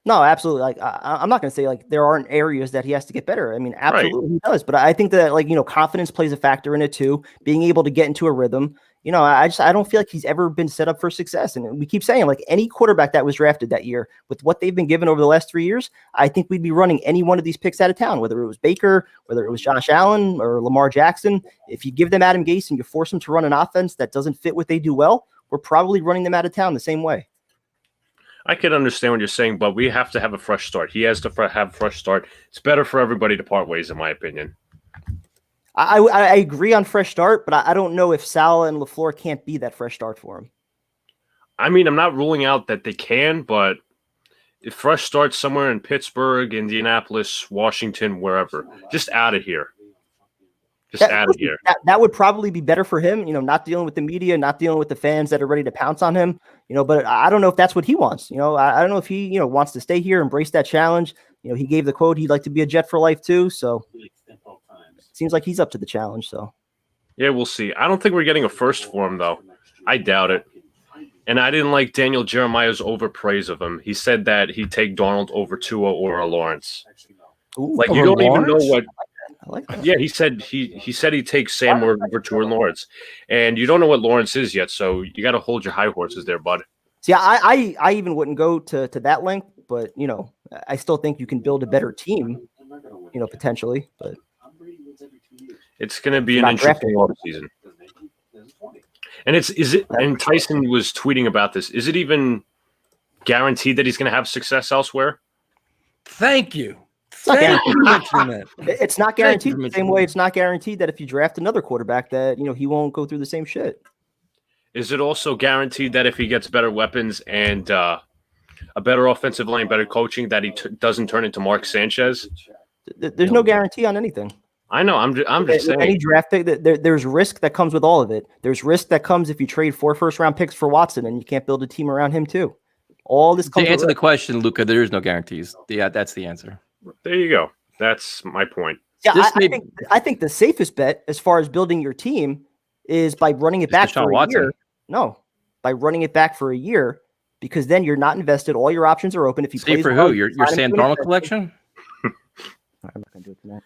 No, absolutely. Like I'm not going to say like there aren't areas that he has to get better. I mean, absolutely he does. But I think that confidence plays a factor in it too. Being able to get into a rhythm. I don't feel like he's ever been set up for success. And we keep saying like any quarterback that was drafted that year with what they've been given over the last 3 years, I think we'd be running any one of these picks out of town, whether it was Baker, whether it was Josh Allen or Lamar Jackson. If you give them Adam Gase and you force them to run an offense that doesn't fit what they do well, we're probably running them out of town the same way. I can understand what you're saying, but we have to have a fresh start. He has to have a fresh start. It's better for everybody to part ways, in my opinion. I agree on fresh start, but I don't know if Saleh and LaFleur can't be that fresh start for him. I mean, I'm not ruling out that they can, but if fresh starts somewhere in Pittsburgh, Indianapolis, Washington, wherever, just out of here. That would probably be better for him, not dealing with the media, not dealing with the fans that are ready to pounce on him, but I don't know if that's what he wants. I don't know if he, wants to stay here, embrace that challenge. He gave the quote, he'd like to be a Jet for life too. So it seems like he's up to the challenge. So yeah, we'll see. I don't think we're getting a first for him though. I doubt it. And I didn't like Daniel Jeremiah's overpraise of him. He said that he'd take Darnold over Tua or a Lawrence. Ooh, like you don't Lawrence? even know what. I like that. Yeah, he said he'd take Sam over Tua and Lawrence, and you don't know what Lawrence is yet, so you got to hold your high horses there, bud. See, I even wouldn't go to that length, but I still think you can build a better team, potentially. But it's going to be an interesting offseason. And and Tyson was tweeting about this. Is it even guaranteed that he's going to have success elsewhere? Thank you. It's not guaranteed the same way it's not guaranteed that if you draft another quarterback that he won't go through the same shit. Is it also guaranteed that if he gets better weapons and a better offensive line, better coaching, that he doesn't turn into Mark Sanchez? There's no guarantee on anything. I know. I'm just saying. Any draft pick, there's risk that comes with all of it. There's risk that comes if you trade 4 first-round picks for Watson and you can't build a team around him too. All this comes to answer the question, Luca. There is no guarantees. Yeah, that's the answer. There you go. That's my point. Yeah, I think the safest bet as far as building your team is by running it back for a year. No, by running it back for a year, because then you're not invested. All your options are open. If you play for who? Your Sam Darnold collection? I'm not gonna do it tonight.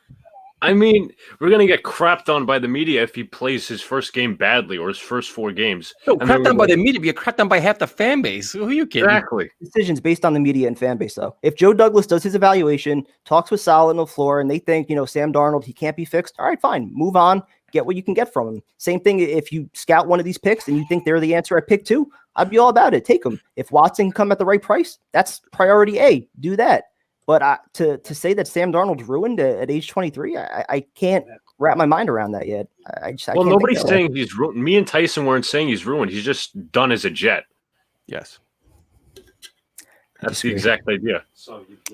I mean, we're going to get crapped on by the media if he plays his first game badly or his first 4 games. No, crapped on by the media. You're crapped on by half the fan base. Who are you kidding? Exactly. Decisions based on the media and fan base, though. If Joe Douglas does his evaluation, talks with Saleh and LaFleur, and they think, Sam Darnold, he can't be fixed, all right, fine. Move on. Get what you can get from him. Same thing if you scout one of these picks and you think they're the answer at pick 2, I'd be all about it. Take them. If Watson can come at the right price, that's priority A. Do that. But to say that Sam Darnold's ruined at age 23, I can't wrap my mind around that yet. I can't nobody's saying he's ruined. Me and Tyson weren't saying he's ruined. He's just done as a Jet. Yes. That's the exact idea.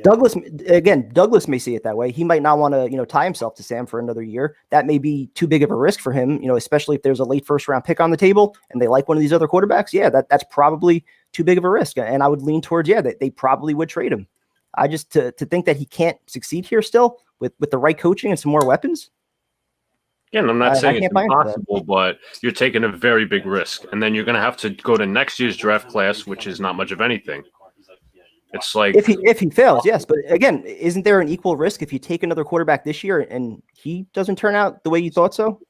Douglas may see it that way. He might not want to, tie himself to Sam for another year. That may be too big of a risk for him, especially if there's a late first round pick on the table and they like one of these other quarterbacks. Yeah, that's probably too big of a risk. And I would lean towards, that they probably would trade him. I just to think that he can't succeed here still with the right coaching and some more weapons. Again, I'm not saying I it's can't buy into that. impossible, but you're taking a very big risk. And then you're going to have to go to next year's draft class, which is not much of anything. It's like If he fails, yes. But again, isn't there an equal risk if you take another quarterback this year and he doesn't turn out the way you thought so?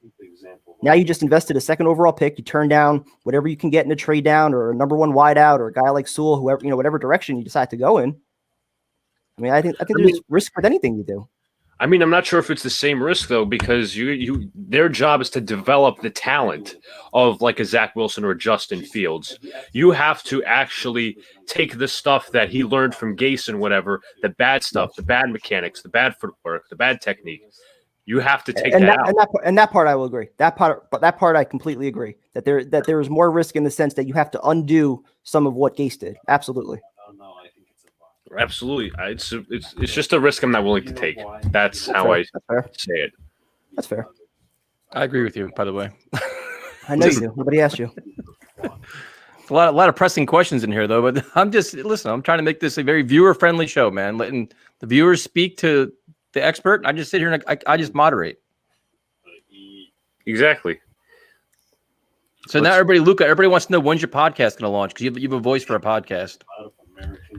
Now you just invested a second overall pick. You turn down whatever you can get in a trade down or a number one wideout or a guy like Sewell, whoever, whatever direction you decide to go in. I mean, I think there's risk with anything you do. I mean, I'm not sure if it's the same risk though, because their job is to develop the talent of like a Zach Wilson or Justin Fields. You have to actually take the stuff that he learned from Gase and whatever, the bad stuff, the bad mechanics, the bad footwork, the bad technique. You have to take that out. And that part I will agree. That part I completely agree. That there is more risk in the sense that you have to undo some of what Gase did. Absolutely. Absolutely. It's just a risk I'm not willing to take. That's how I say it. That's fair. I agree with you, by the way. I know you do. Nobody asked you. A lot of pressing questions in here, though. But I'm trying to make this a very viewer-friendly show, man. Letting the viewers speak to the expert. I just sit here and I just moderate. Exactly. So now everybody wants to know when's your podcast going to launch, because you have a voice for a podcast.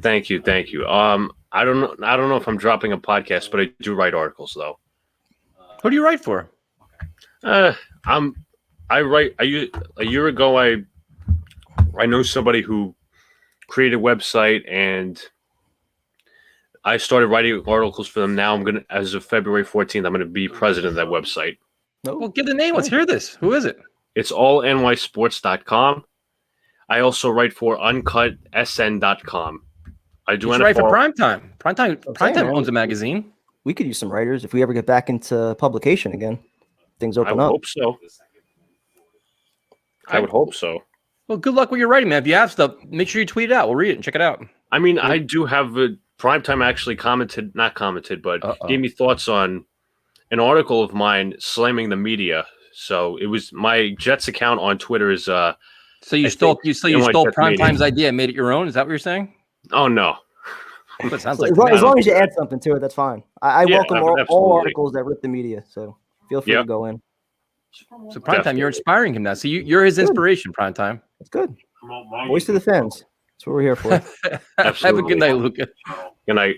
Thank you. I don't know if I'm dropping a podcast, but I do write articles though. Who do you write for? I write. A year ago, I know somebody who created a website, and I started writing articles for them. Now as of February 14th, I'm gonna be president of that website. Well, give the name. Let's hear this. Who is it? It's allnysports.com. I also write for uncutsn.com. I do write for Primetime. Primetime owns a magazine. We could use some writers if we ever get back into publication again. Things open up. I hope so. I would hope so. Well, good luck with your writing, man. If you have stuff, make sure you tweet it out. We'll read it and check it out. I mean, I do have Primetime actually gave me thoughts on an article of mine slamming the media. So it was my Jets account on Twitter is So you stole Primetime's idea and made it your own? Is that what you're saying? Oh no. That sounds like as long as you add something to it, that's fine. I welcome all articles that rip the media. So feel free to go in. So Primetime, you're inspiring him now. So you're his inspiration, Primetime. That's good. Voice of the fans. That's what we're here for. Have a good night, Luca. Good night.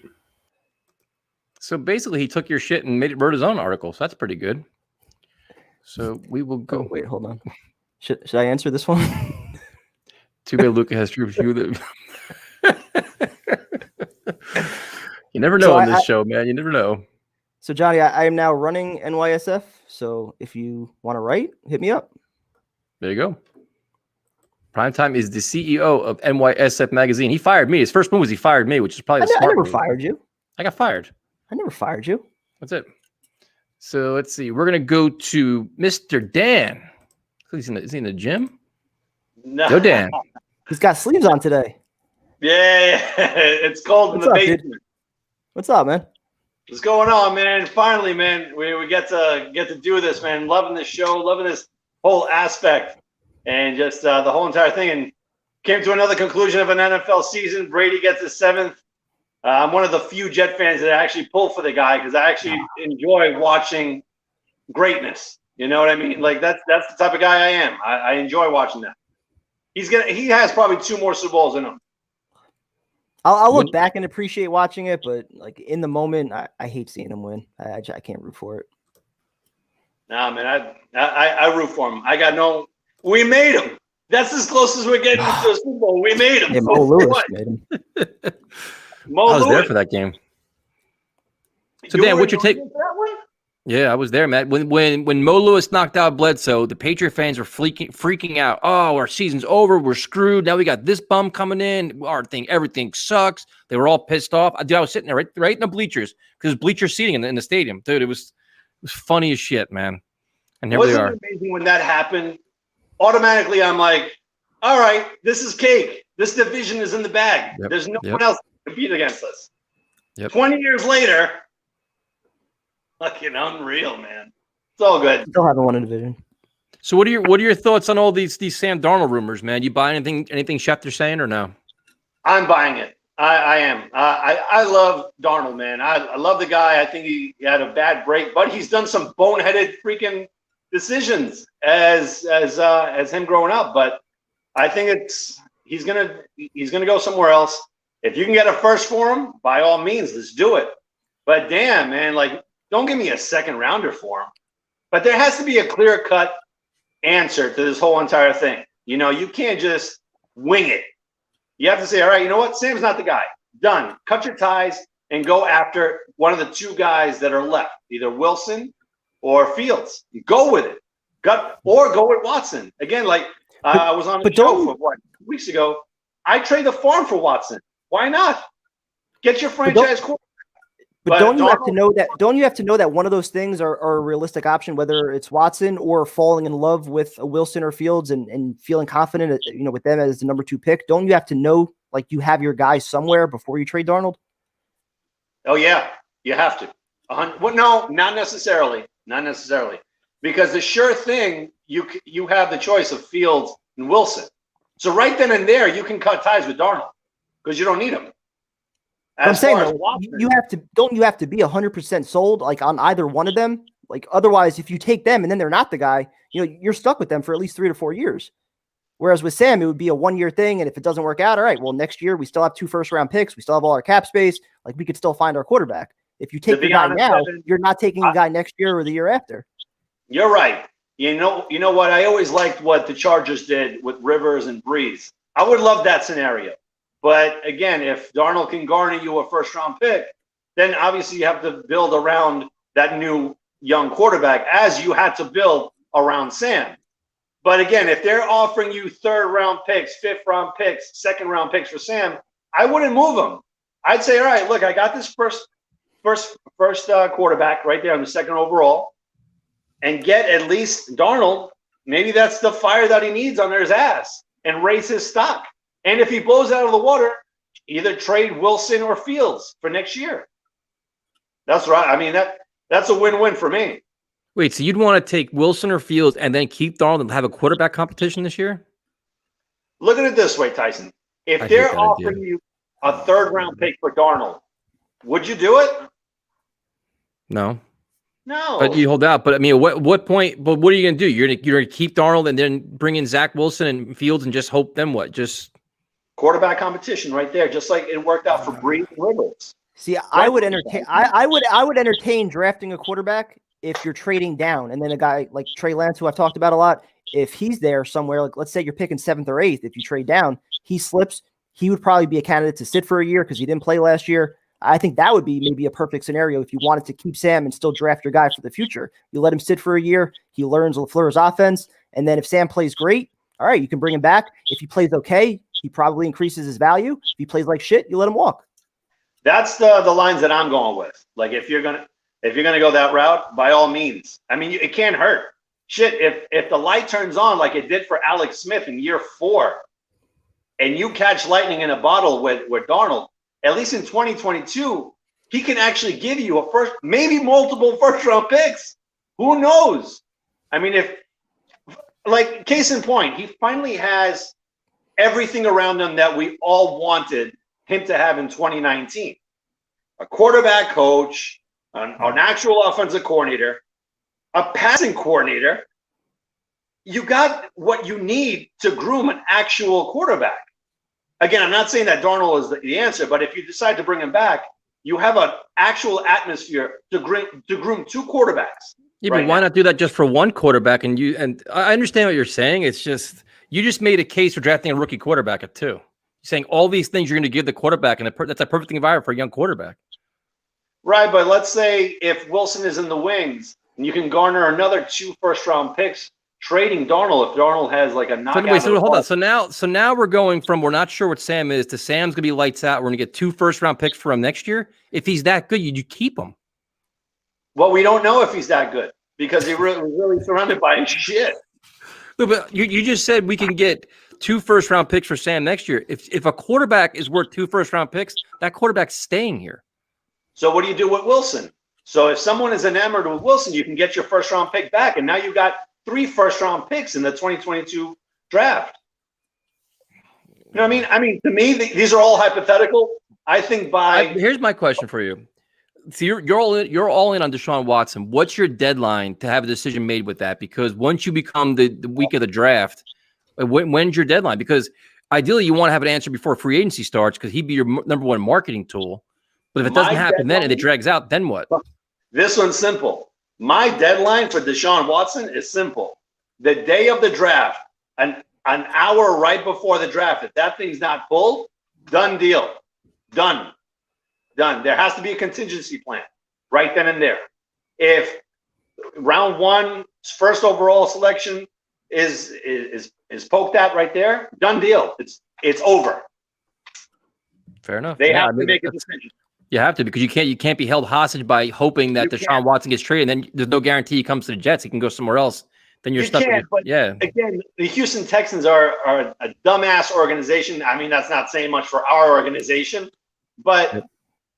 So basically, he took your shit and wrote his own article. So that's pretty good. So we will go. Oh, wait, hold on. Should I answer this one? Too bad Luca has true view. You never know on this show, man. You never know. So, Johnny, I am now running NYSF. So if you want to write, hit me up. There you go. Primetime is the CEO of NYSF magazine. He fired me. His first move was he fired me, which is probably I never fired you. I got fired. I never fired you. That's it. So let's see. We're gonna go to Mr. Dan. Is he in the gym? No. Go Dan. He's got sleeves on today. Yeah, it's cold in the basement. Dude? What's up, man? What's going on, man? Finally, man, we get to do this, man. Loving this show, loving this whole aspect, and just the whole entire thing. And came to another conclusion of an NFL season. Brady gets his 7th. I'm one of the few Jet fans that actually pull for the guy because I actually enjoy watching greatness. You know what I mean? Like that's the type of guy I am. I enjoy watching that. He has probably 2 more Super Bowls in him. I'll look back and appreciate watching it, but like in the moment, I hate seeing him win. I can't root for it. Nah, man, I root for him. We made him. That's as close as we're getting to a Super Bowl. We made him. Yeah, Mo Lewis made him. I was there for that game. So Dan, what's your take? Yeah, I was there, Matt. When Mo Lewis knocked out Bledsoe, the Patriot fans were freaking out. Oh, our season's over. We're screwed. Now we got this bum coming in. Everything sucks. They were all pissed off. I was sitting there right in the bleachers because bleacher seating in the stadium, dude. It was funny as shit, man. And here they are. Wasn't it amazing when that happened? Automatically, I'm like, all right, this is cake. This division is in the bag. Yep. There's no one else to compete against us. Yep. 20 years later. Fucking unreal, man. It's all good. Still haven't won a division. So what are your thoughts on all these Sam Darnold rumors, man? You buy anything Schefter's saying or no? I'm buying it. I am. I love Darnold, man. I love the guy. I think he had a bad break, but he's done some boneheaded freaking decisions as him growing up. But I think he's gonna go somewhere else. If you can get a first for him, by all means, let's do it. But damn, man, like, don't give me a second rounder for him. But there has to be a clear cut answer to this whole entire thing. You know, you can't just wing it. You have to say, all right, you know what? Sam's not the guy. Done. Cut your ties and go after one of the two guys that are left, either Wilson or Fields. You go with it. Or go with Watson. Again, like I was on the show for 2 weeks ago. I trade the farm for Watson. Why not? Get your franchise quarterback. But don't you have to know that? Don't you have to know that one of those things are a realistic option, whether it's Watson or falling in love with a Wilson or Fields and feeling confident, you know, with them as the number 2 pick? Don't you have to know, like, you have your guys somewhere before you trade Darnold? Oh yeah, you have to. Well, no, not necessarily. Not necessarily, because the sure thing, you have the choice of Fields and Wilson. So right then and there, you can cut ties with Darnold because you don't need him. I'm saying, you have to. Don't you have to be 100% sold, like, on either one of them? Like, otherwise, if you take them and then they're not the guy, you know, you're stuck with them for at least 3 to 4 years. Whereas with Sam, it would be a 1-year thing, and if it doesn't work out, all right, well, next year we still have 2 first-round picks, we still have all our cap space, like, we could still find our quarterback. If you take the guy now, you're not taking the guy next year or the year after. You're right. You know what? I always liked what the Chargers did with Rivers and Breeze. I would love that scenario. But again, if Darnold can garner you a first-round pick, then obviously you have to build around that new young quarterback as you had to build around Sam. But again, if they're offering you 3rd-round picks, 5th-round picks, 2nd-round picks for Sam, I wouldn't move them. I'd say, all right, look, I got this first quarterback right there on the 2nd overall, and get at least Darnold. Maybe that's the fire that he needs under his ass, and raise his stock. And if he blows out of the water, either trade Wilson or Fields for next year. That's right. I mean, that's a win-win for me. Wait, so you'd want to take Wilson or Fields and then keep Darnold and have a quarterback competition this year? Look at it this way, Tyson. If they're offering you a 3rd-round pick for Darnold, would you do it? No. No. But you hold out. But I mean, what point? But what are you going to do? You're going to keep Darnold and then bring in Zach Wilson and Fields and just hope them what? Just quarterback competition right there, just like it worked out for Breeze and Rivers. See, I would entertain. I would entertain drafting a quarterback if you're trading down, and then a guy like Trey Lance, who I've talked about a lot, if he's there somewhere, like let's say you're picking 7th or 8th, if you trade down, he slips. He would probably be a candidate to sit for a year because he didn't play last year. I think that would be maybe a perfect scenario if you wanted to keep Sam and still draft your guy for the future. You let him sit for a year. He learns LaFleur's offense. And then if Sam plays great, all right, you can bring him back. If he plays okay, he probably increases his value. If he plays like shit, you let him walk. That's the lines that I'm going with. Like if you're gonna go that route, by all means. I mean, it can't hurt. Shit, if the light turns on like it did for Alex Smith in year 4, and you catch lightning in a bottle with Darnold, at least in 2022, he can actually give you a first, maybe multiple 1st-round picks. Who knows? I mean, if like case in point, he finally has everything around him that we all wanted him to have in 2019. A quarterback coach, an actual offensive coordinator, a passing coordinator. You got what you need to groom an actual quarterback. Again, I'm not saying that Darnold is the answer, but if you decide to bring him back, you have an actual atmosphere to groom 2 quarterbacks. Yeah, but why not do that just for 1 quarterback? And I understand what you're saying. It's just you just made a case for drafting a rookie quarterback at 2. You're saying all these things you're going to give the quarterback, and that's a perfect environment for a young quarterback. Right, but let's say if Wilson is in the wings, and you can garner another 2 first-round picks, trading Darnold if Darnold has like a knockout. So hold on. So now we're going from we're not sure what Sam is to Sam's going to be lights out. We're going to get 2 first-round picks for him next year. If he's that good, you keep him. Well, we don't know if he's that good because he's really surrounded by shit. But you just said we can get 2 first-round picks for Sam next year. If a quarterback is worth 2 first-round picks, that quarterback's staying here. So what do you do with Wilson? So if someone is enamored with Wilson, you can get your first-round pick back, and now you got 3 first-round picks in the 2022 draft. You know what I mean? I mean, to me, these are all hypothetical. I think here's my question for you. So you're all in on Deshaun Watson. What's your deadline to have a decision made with that? Because once you become the week of the draft, when's your deadline? Because ideally you want to have an answer before free agency starts because he'd be your number one marketing tool. But if it doesn't happen then and it drags out, then what? This one's simple. My deadline for Deshaun Watson is simple. The day of the draft, an hour right before the draft, if that thing's not pulled, done deal. Done. There has to be a contingency plan right then and there. If round one, first overall selection is poked at right there, done deal. It's over. Fair enough. They have to make a decision. You have to, because you can't be held hostage by hoping that Deshaun Watson gets traded, and then there's no guarantee he comes to the Jets. He can go somewhere else. Then you're stuck. Again, the Houston Texans are a dumbass organization. I mean, that's not saying much for our organization, but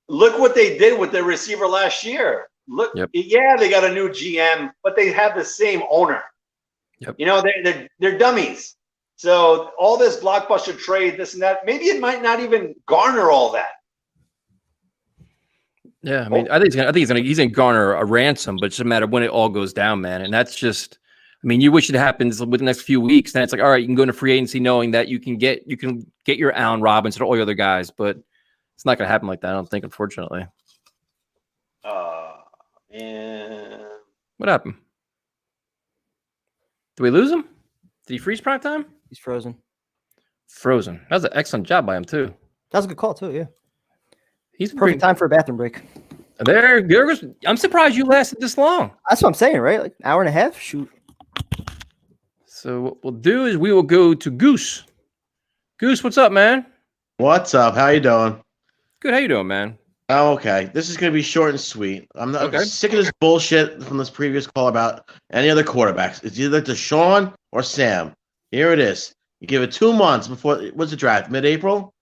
look what they did with their receiver last year. Look, yeah, they got a new GM, but they have the same owner. You know, they're dummies. So all this blockbuster trade, this and that, maybe it might not even garner all that. Yeah, I mean, I think he's gonna garner a ransom, but it's just a matter of when it all goes down, man. And that's just, I mean, you wish it happens within the next few weeks. Then it's like, all right, you can go into free agency knowing that you can get your Allen Robinson and all your other guys, but it's not gonna happen like that, I don't think, unfortunately. And what happened? Did we lose him? Did he freeze prime time? He's frozen. Frozen. That was an excellent job by him too. That was a good call too. Yeah. He's perfect time for a bathroom break. There goes. I'm surprised you lasted this long. That's what I'm saying, right? Like hour and a half. Shoot. So what we'll do is we will go to Goose. Goose, what's up, man? What's up? How you doing? Good. How you doing, man? Oh, okay. This is going to be short and sweet. I'm sick of this bullshit from this previous call about any other quarterbacks. It's either Deshaun or Sam. Here it is. You give it 2 months before what's the draft? Mid-April?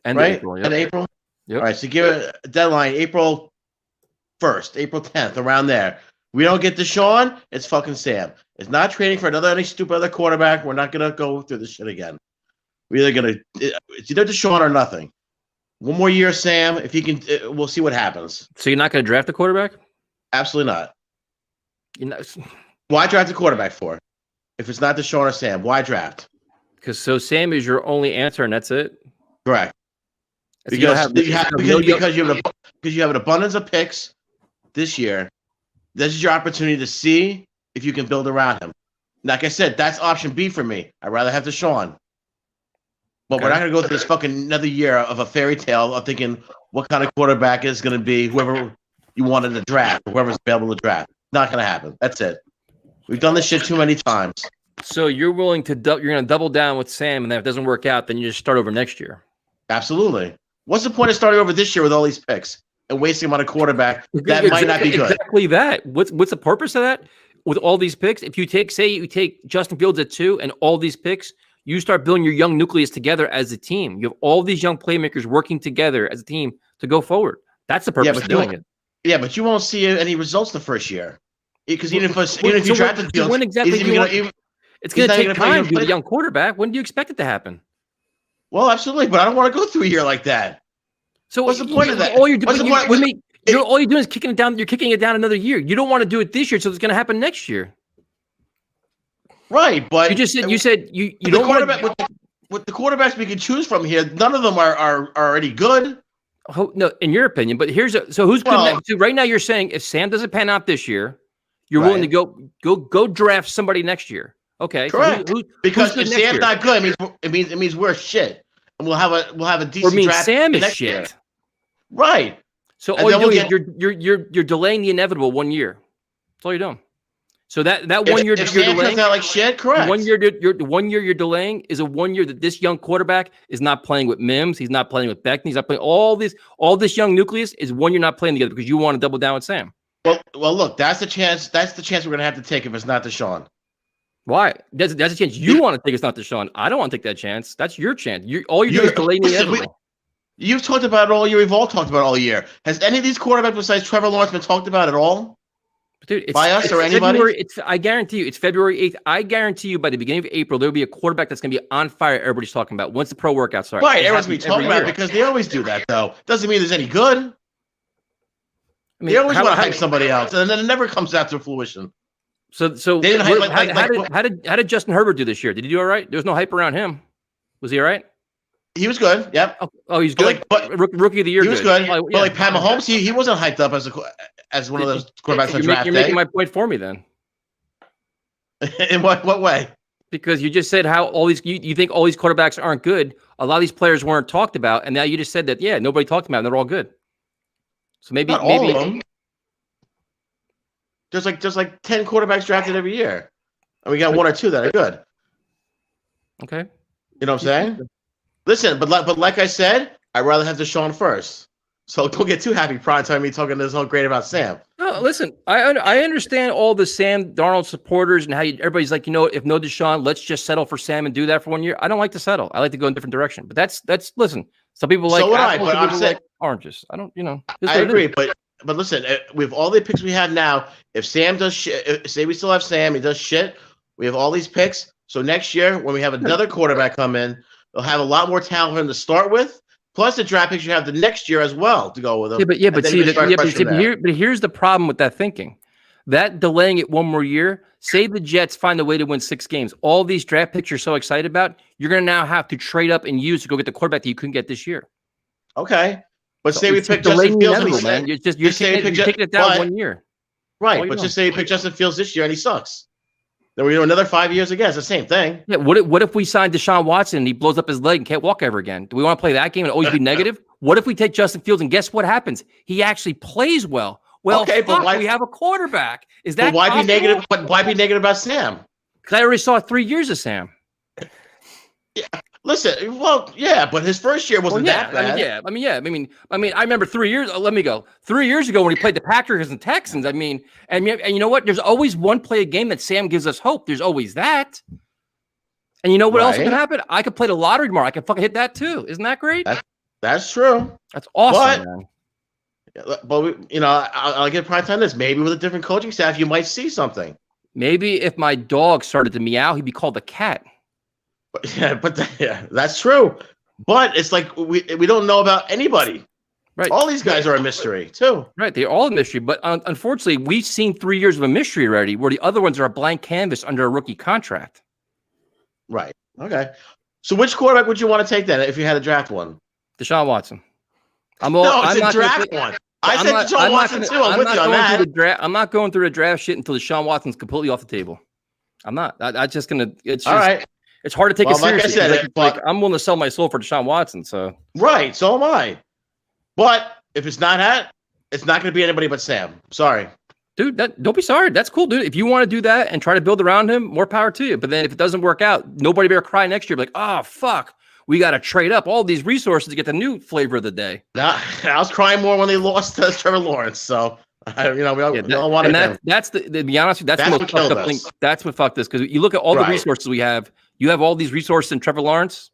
End right? of April. Yep. End of April? Yep. All right. So you give it a deadline April 1st, April 10th, around there. We don't get Deshaun, it's fucking Sam. It's not trading for any stupid other quarterback. We're not going to go through this shit again. We're either going to, it's either Deshaun or nothing. 1 more year, Sam. If he can, we'll see what happens. So you're not going to draft a quarterback? Absolutely not. You know, why draft a quarterback for? If it's not Deshaun or Sam, why draft? Because Sam is your only answer, and that's it. Correct. So because you have an abundance of picks this year. This is your opportunity to see if you can build around him. Like I said, that's option B for me. I'd rather have Deshaun. But we're not going to go through this fucking another year of a fairy tale of thinking what kind of quarterback is going to be whoever you wanted to draft, or whoever's available to draft. Not going to happen. That's it. We've done this shit too many times. So you're willing to you're going to double down with Sam, and then if it doesn't work out, then you just start over next year. Absolutely. What's the point of starting over this year with all these picks and wasting them on a quarterback that might not be good? Exactly that. What's the purpose of that? With all these picks, if you take Justin Fields at 2 and all these picks, you start building your young nucleus together as a team. You have all these young playmakers working together as a team to go forward. That's the purpose of doing it. Yeah, but you won't see any results the first year. Because even if you drafted Fields, when exactly it's going to take time to be a young quarterback. When do you expect it to happen? Well, absolutely, but I don't want to go through a year like that. So what's the point of that? All you're doing, all you're doing is kicking it down. You're kicking it down another year. You don't want to do it this year, so it's going to happen next year. Right, but you said you don't want to. With the quarterbacks we can choose from here, none of them are any good. Oh, no, in your opinion, but who's good? So right now you're saying if Sam doesn't pan out this year, you're willing to go draft somebody next year. Okay, correct. So because if Sam's not good, it means we're shit, and we'll have a decent draft. Sam is next shit. Year. Right. So all you're doing is you're delaying the inevitable 1 year. That's all you're doing. So that 1 year if you're Sam delaying, out like shit, correct. 1 year the 1 year you're delaying is a 1 year that this young quarterback is not playing with Mims. He's not playing with Beckton. He's not playing all this young nucleus is 1 year not playing together because you want to double down with Sam. Well, look, that's the chance. That's the chance we're gonna have to take if it's not Deshaun. Why? That's a chance you want to take. It's not Deshaun. I don't want to take that chance. That's your chance. All you're doing is delaying the inevitable. You've talked about it all year. We've all talked about it all year. Has any of these quarterbacks besides Trevor Lawrence been talked about at all? Dude, by us or anybody? I guarantee you, it's February 8th. I guarantee you by the beginning of April, there'll be a quarterback that's going to be on fire. Everybody's talking about once the pro workout starts. Right, everyone's going to be talking about it because they always do that, though. Doesn't mean there's any good. I mean, they always want to hype somebody else, and then it never comes out to fruition. So They didn't hype, how did Justin Herbert do this year? Did he do all right? There was no hype around him. Was he all right? He was good. Yep. Oh, he's good. Rookie of the year. He was good. Oh, But like Pat Mahomes, he wasn't hyped up as one of those quarterbacks on draft day. You're making my point for me then. In what way? Because you just said how all these you think all these quarterbacks aren't good. A lot of these players weren't talked about, and now you just said that nobody talked about them. They're all good. So maybe Not all of them. There's like 10 quarterbacks drafted every year, and we got one or two that are good. Okay. You know what I'm saying? Listen, but like I said, I'd rather have Deshaun first. So don't get too happy prime time me talking this whole great about Sam. No, listen, I understand all the Sam Darnold supporters and how everybody's like, if no Deshaun, let's just settle for Sam and do that for 1 year. I don't like to settle. I like to go in a different direction. But that's listen. Some people like apples, some people like oranges. I don't, I agree, but listen, with all the picks we have now, if Sam does shit, say we still have Sam, he does shit. We have all these picks. So next year, when we have another quarterback come in, they'll have a lot more talent for him to start with. Plus the draft picks you have the next year as well to go with them. But here's the problem with that thinking. That delaying it one more year, say the Jets find a way to win 6 games. All these draft picks you're so excited about, you're going to now have to trade up and use to go get the quarterback that you couldn't get this year. Okay. But say we pick Justin Fields, man. You're taking it down 1 year. Right, but just say you pick Justin Fields this year and he sucks. Then we do another 5 years again. It's the same thing. Yeah. What if we sign Deshaun Watson and he blows up his leg and can't walk ever again? Do we want to play that game and always be negative? What if we take Justin Fields and guess what happens? He actually plays well. Well, okay, but why, we have a quarterback. Is that why be negative? But why be negative about Sam? Because I already saw 3 years of Sam. Yeah. Listen, well, yeah, but his first year wasn't that bad. I mean, I remember 3 years. Let me go. 3 years ago when he played the Packers and Texans. I mean, and you know what? There's always one play a game that Sam gives us hope. There's always that. And you know what else can happen? I could play the lottery tomorrow. I can fucking hit that too. Isn't that great? That's true. That's awesome, man. But I'll give prime time this. Maybe with a different coaching staff, you might see something. Maybe if my dog started to meow, he'd be called a cat. That's true. But it's like we don't know about anybody. Right. All these guys are a mystery too. Right. They're all a mystery. But unfortunately, we've seen 3 years of a mystery already, where the other ones are a blank canvas under a rookie contract. Right. Okay. So which quarterback would you want to take then if you had to draft one? Deshaun Watson. I'm a draft one. I said Deshaun Watson too. I'm with you on that. I'm not going through the draft shit until Deshaun Watson's completely off the table. I'm not. I just gonna. It's just, all right. It's hard to take it seriously. Like I said, like I'm willing to sell my soul for Deshaun Watson. So right. So am I. But if it's not that, it's not going to be anybody but Sam. Sorry. Dude, don't be sorry. That's cool, dude. If you want to do that and try to build around him, more power to you. But then if it doesn't work out, nobody better cry next year. Like, oh, fuck. We got to trade up all these resources to get the new flavor of the day. I was crying more when they lost to Trevor Lawrence. So, we all want to. That's to be honest with you, that's the most fucked up thing. That's what fucked us. Because you look at all the resources we have. You have all these resources in Trevor Lawrence.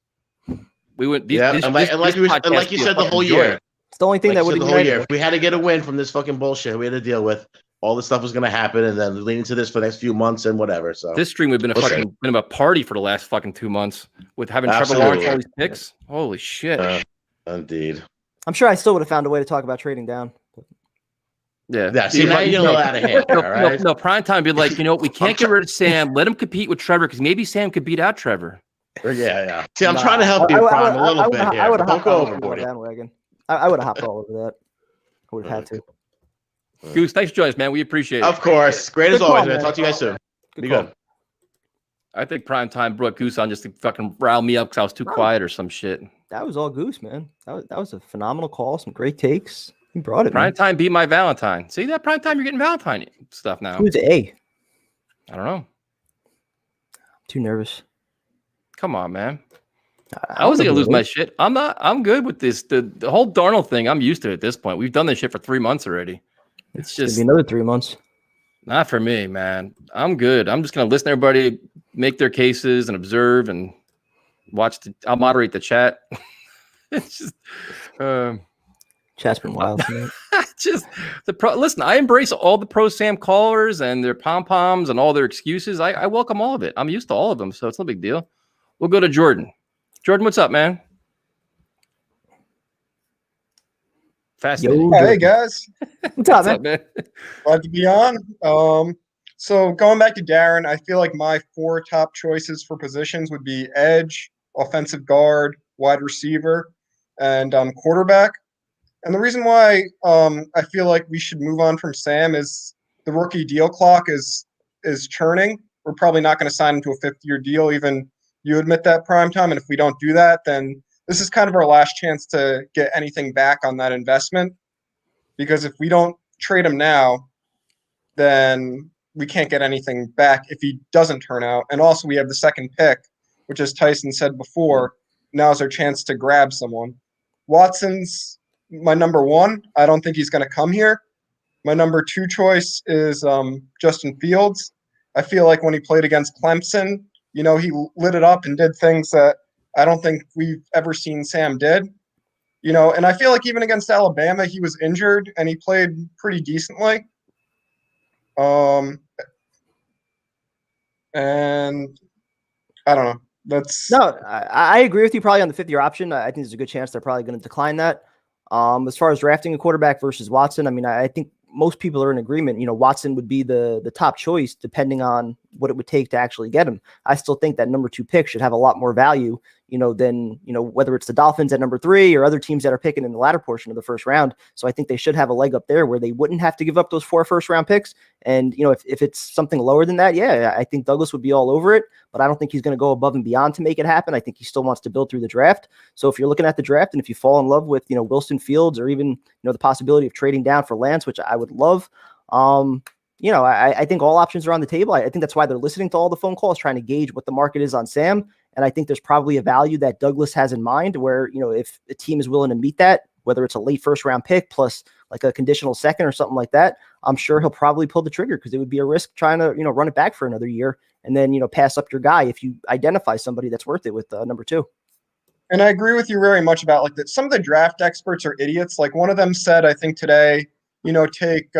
We went. Like you said the whole year. It's the only thing that would the whole year. If we had to get a win from this fucking bullshit we had to deal with, all this stuff was going to happen, and then leading to this for the next few months and whatever. So this stream would have been a party for the last fucking 2 months with having Trevor Lawrence all these picks. Holy shit! Indeed. I'm sure I still would have found a way to talk about trading down. Yeah. See, now you're a little out of hand. All right? No, prime time be like, we can't get rid of Sam. Let him compete with Trevor because maybe Sam could beat out Trevor. Yeah. See, I'm trying to help you, Prime, a little bit here. I would have Don't hopped go all over overboard. the bandwagon. I would have hopped all over that. I would have had to. Goose, thanks for joining us, man. We appreciate it. Of course. Great as always, man. Talk to you guys soon. Be good. I think prime time brought Goose on just to fucking rile me up because I was too quiet or some shit. That was all Goose, man. That was a phenomenal call. Some great takes. He brought it. Prime time beat my Valentine. See that prime time? You're getting Valentine stuff now. Who's A? I don't know. Too nervous. Come on, man. I was gonna lose my shit. I'm not. I'm good with this. The whole Darnold thing. I'm used to it at this point. We've done this shit for 3 months already. It's just be another 3 months. Not for me, man. I'm good. I'm just gonna listen to everybody make their cases and observe and watch. I'll moderate the chat. It's just. Chat's been wild. Just listen. I embrace all the pro Sam callers and their pom poms and all their excuses. I welcome all of it. I'm used to all of them, so it's no big deal. We'll go to Jordan. Jordan, what's up, man? Fascinating. Hey guys, What's up, What's man? up, man? glad to be on. So going back to Darren, I feel like my 4 top choices for positions would be edge, offensive guard, wide receiver, and quarterback. And the reason why I feel like we should move on from Sam is the rookie deal clock is churning. We're probably not going to sign him to a 5th-year deal. Even you admit that, Primetime. And if we don't do that, then this is kind of our last chance to get anything back on that investment. Because if we don't trade him now, then we can't get anything back if he doesn't turn out. And also, we have the 2nd pick, which, as Tyson said before, now's our chance to grab someone. Watson's my number 1. I don't think he's going to come here. My number 2 choice is Justin Fields. I feel like when he played against Clemson, he lit it up and did things that I don't think we've ever seen Sam did. And I feel like even against Alabama, he was injured and he played pretty decently. And I don't know. No, I agree with you. Probably on the 5th-year option, I think there's a good chance they're probably going to decline that. As far as drafting a quarterback versus Watson, I mean, I think most people are in agreement. Watson would be the top choice depending on what it would take to actually get him. I still think that number 2 pick should have a lot more value, than, whether it's the Dolphins at number 3 or other teams that are picking in the latter portion of the 1st round. So I think they should have a leg up there where they wouldn't have to give up those 4 first-round picks. And, if it's something lower than that, yeah, I think Douglas would be all over it, but I don't think he's going to go above and beyond to make it happen. I think he still wants to build through the draft. So if you're looking at the draft and if you fall in love with, Wilson Fields or even, the possibility of trading down for Lance, which I would love, I think all options are on the table. I think that's why they're listening to all the phone calls, trying to gauge what the market is on Sam. And I think there's probably a value that Douglas has in mind where, if a team is willing to meet that, whether it's a late 1st-round pick plus like a conditional 2nd or something like that, I'm sure he'll probably pull the trigger because it would be a risk trying to, run it back for another year and then, pass up your guy if you identify somebody that's worth it with number 2. And I agree with you very much about like that. Some of the draft experts are idiots. Like one of them said, I think today, take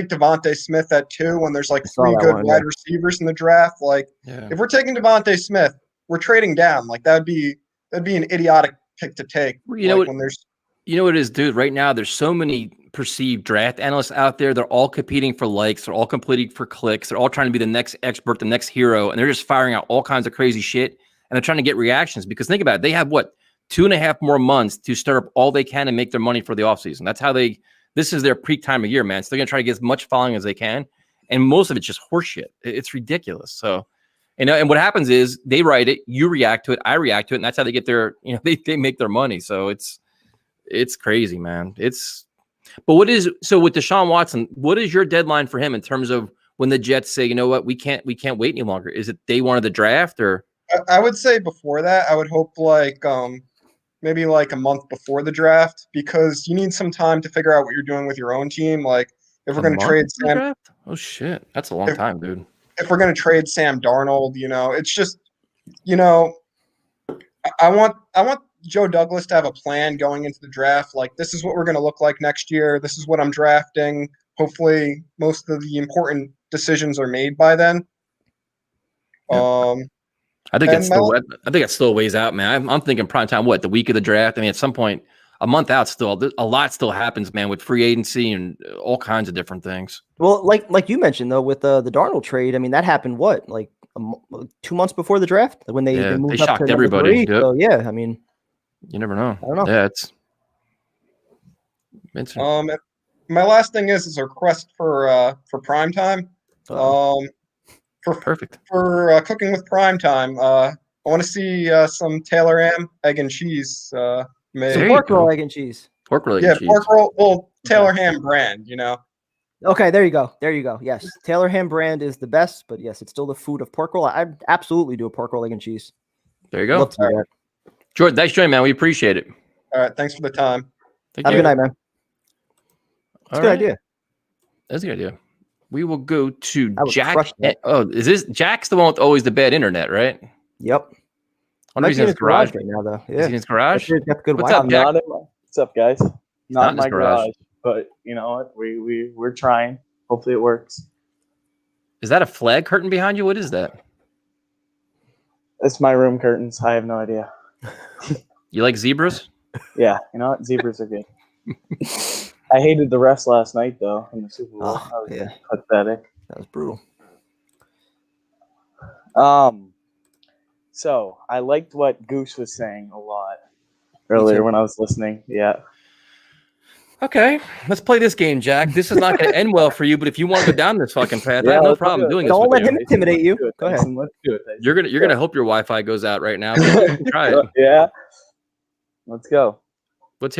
Devontae Smith at 2 when there's like 3 good wide receivers in the draft. Like if we're taking Devontae Smith, we're trading down. Like that'd be an idiotic pick to take. When there's what it is, dude. Right now, there's so many perceived draft analysts out there. They're all competing for likes. They're all competing for clicks. They're all trying to be the next expert, the next hero, and they're just firing out all kinds of crazy shit. And they're trying to get reactions because think about it. They have 2.5 more months to stir up all they can and make their money for the offseason. That's how this is their peak time of year, man. So they're going to try to get as much following as they can. And most of it's just horseshit. It's ridiculous. So, and what happens is they write it, you react to it, I react to it. And that's how they get their, they make their money. So it's crazy, man. But so with Deshaun Watson, what is your deadline for him in terms of when the Jets say, you know what, we can't wait any longer? Is it day 1 of the draft or? I would say before that, I would hope maybe like a month before the draft because you need some time to figure out what you're doing with your own team. Like if we're going to trade Sam, draft? Oh shit, that's a long time, dude. If we're going to trade Sam Darnold, it's just, I want Joe Douglas to have a plan going into the draft. Like this is what we're going to look like next year. This is what I'm drafting. Hopefully, most of the important decisions are made by then. Yeah. I think it's still a ways out, man. I'm thinking prime time. The week of the draft? I mean, at some point, a month out, still a lot still happens, man, with free agency and all kinds of different things. Well, like you mentioned though, with the Darnold trade, I mean, that happened 2 months before the draft when they moved up shocked to everybody. Yep. So yeah, I mean, you never know. I don't know. Yeah, it's. My last thing is a request for prime time. Perfect for cooking with prime time. I want to see some Taylor ham, egg and cheese made. Some pork roll, egg and cheese. Pork roll, egg and cheese. Pork roll. Well, Taylor ham brand, Okay, there you go. Yes, Taylor ham brand is the best, but yes, it's still the food of pork roll. I'd absolutely do a pork roll, egg and cheese. There you go. Love to do that. Jordan, thanks for joining, man. We appreciate it. All right, thanks for the time. Have a good night, man. That's a good idea. That's a good idea. We will go to Jack. Oh, is this Jack's the one with always the bad internet, right? Yep. Wonder if he's in his garage right now, though. Yeah. Is he in his garage? What's up, Jack? What's up, guys? Not in my garage, but you know what? We're trying. Hopefully, it works. Is that a flag curtain behind you? What is that? It's my room curtains. I have no idea. You like zebras? Yeah, you know what? Zebras are good. I hated the refs last night though in the Super Bowl. That was Yeah, pathetic. that was brutal. So I liked what Goose was saying a lot earlier when I was listening. Yeah. Okay, let's play this game, Jack. This is not going to end well for you, but if you want to go down this fucking path, I Yeah, have no let's problem do it. doing this. Don't with let him you. intimidate you. Go ahead. Let's do it. Tyson. You're gonna hope your Wi-Fi goes out right now. But you can try it. Yeah. Let's go. Let's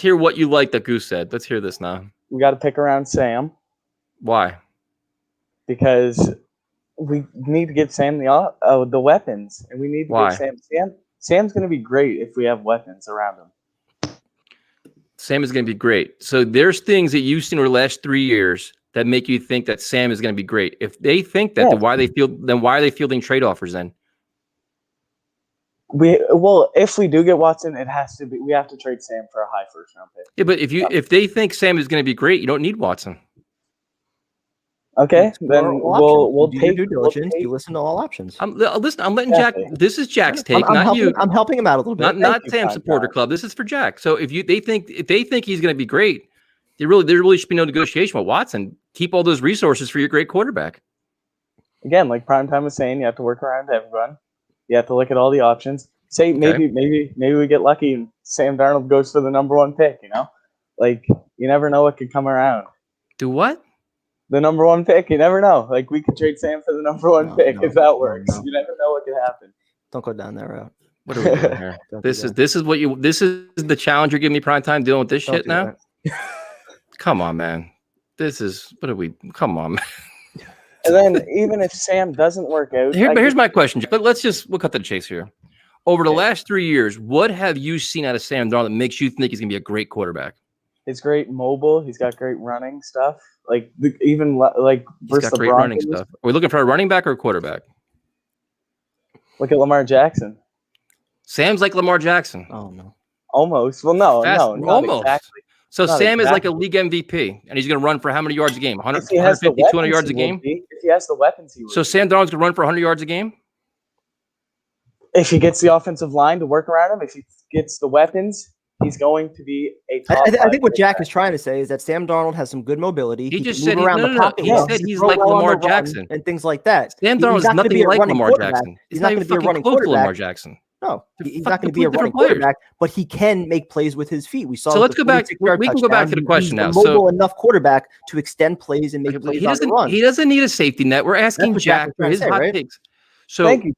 hear what you like that Goose said. Let's hear this now. We got to pick around Sam Why? because we need to give Sam the weapons, and we need to Why? give Sam's going to be great if we have weapons around him. Sam is going to be great. So there's things that you've seen over the last 3 years that make you think that Sam is going to be great. If they think that, then why are they fielding trade offers then? If we do get Watson, it has to be. We have to trade Sam for a high first round pick. Yeah, but if they think Sam is going to be great, you don't need Watson. Okay, then we'll do take your due diligence. You listen to all options. I'm letting Jack. This is Jack's take, not you. I'm helping him out a little bit. Not Sam supporter club. This is for Jack. So if they think he's going to be great, there really should be no negotiation with Watson. Keep all those resources for your great quarterback. Again, like Primetime was saying, you have to work around everyone. You have to look at all the options. Say maybe we get lucky and Sam Darnold goes for the number 1 pick. You know, like you never know what could come around. Do what? The number 1 pick. You never know. Like we could trade Sam for the number 1 pick if that works. You never know what could happen. Don't go down that route. What are we doing here? This is the challenge you're giving me, Primetime, dealing with this shit now. Come on, man. Come on, man. And then even if Sam doesn't work out, here's my question. But we'll cut to the chase here. Over the last 3 years, what have you seen out of Sam Darnold that makes you think he's gonna be a great quarterback? He's great mobile. He's got great running stuff. Like even like He's got great running stuff. Are we looking for a running back or a quarterback? Look at Lamar Jackson. Sam's like Lamar Jackson. Oh no. Almost. Well, no, almost. Exactly. So Not Sam is like exactly. a league MVP, and he's going to run for how many yards a game? 100, If he has the 150, 200 weapons, yards a he will game? be. If he has the weapons, he will. So Sam Darnold's going to run for 100 yards a game? If he gets the offensive line to work around him, if he gets the weapons, he's going to be a top I think what five Jack is trying to say is that Sam Darnold has some good mobility. He can just move said around the pocket. He said he's like Lamar Jackson and things like that. Sam He's Darnold's not gonna nothing be a like running Lamar quarterback. Jackson. He's not going to be a running close to quarterback. Lamar Jackson. No, They're he's not going to be a completely running different players. quarterback, but he can make plays with his feet. We saw. So let's go back. We can go back to the question now. He's a mobile enough quarterback to extend plays and make plays on the run. He doesn't need a safety net. We're asking That's what Jack for was his trying to say, hot right? takes. So Thank you.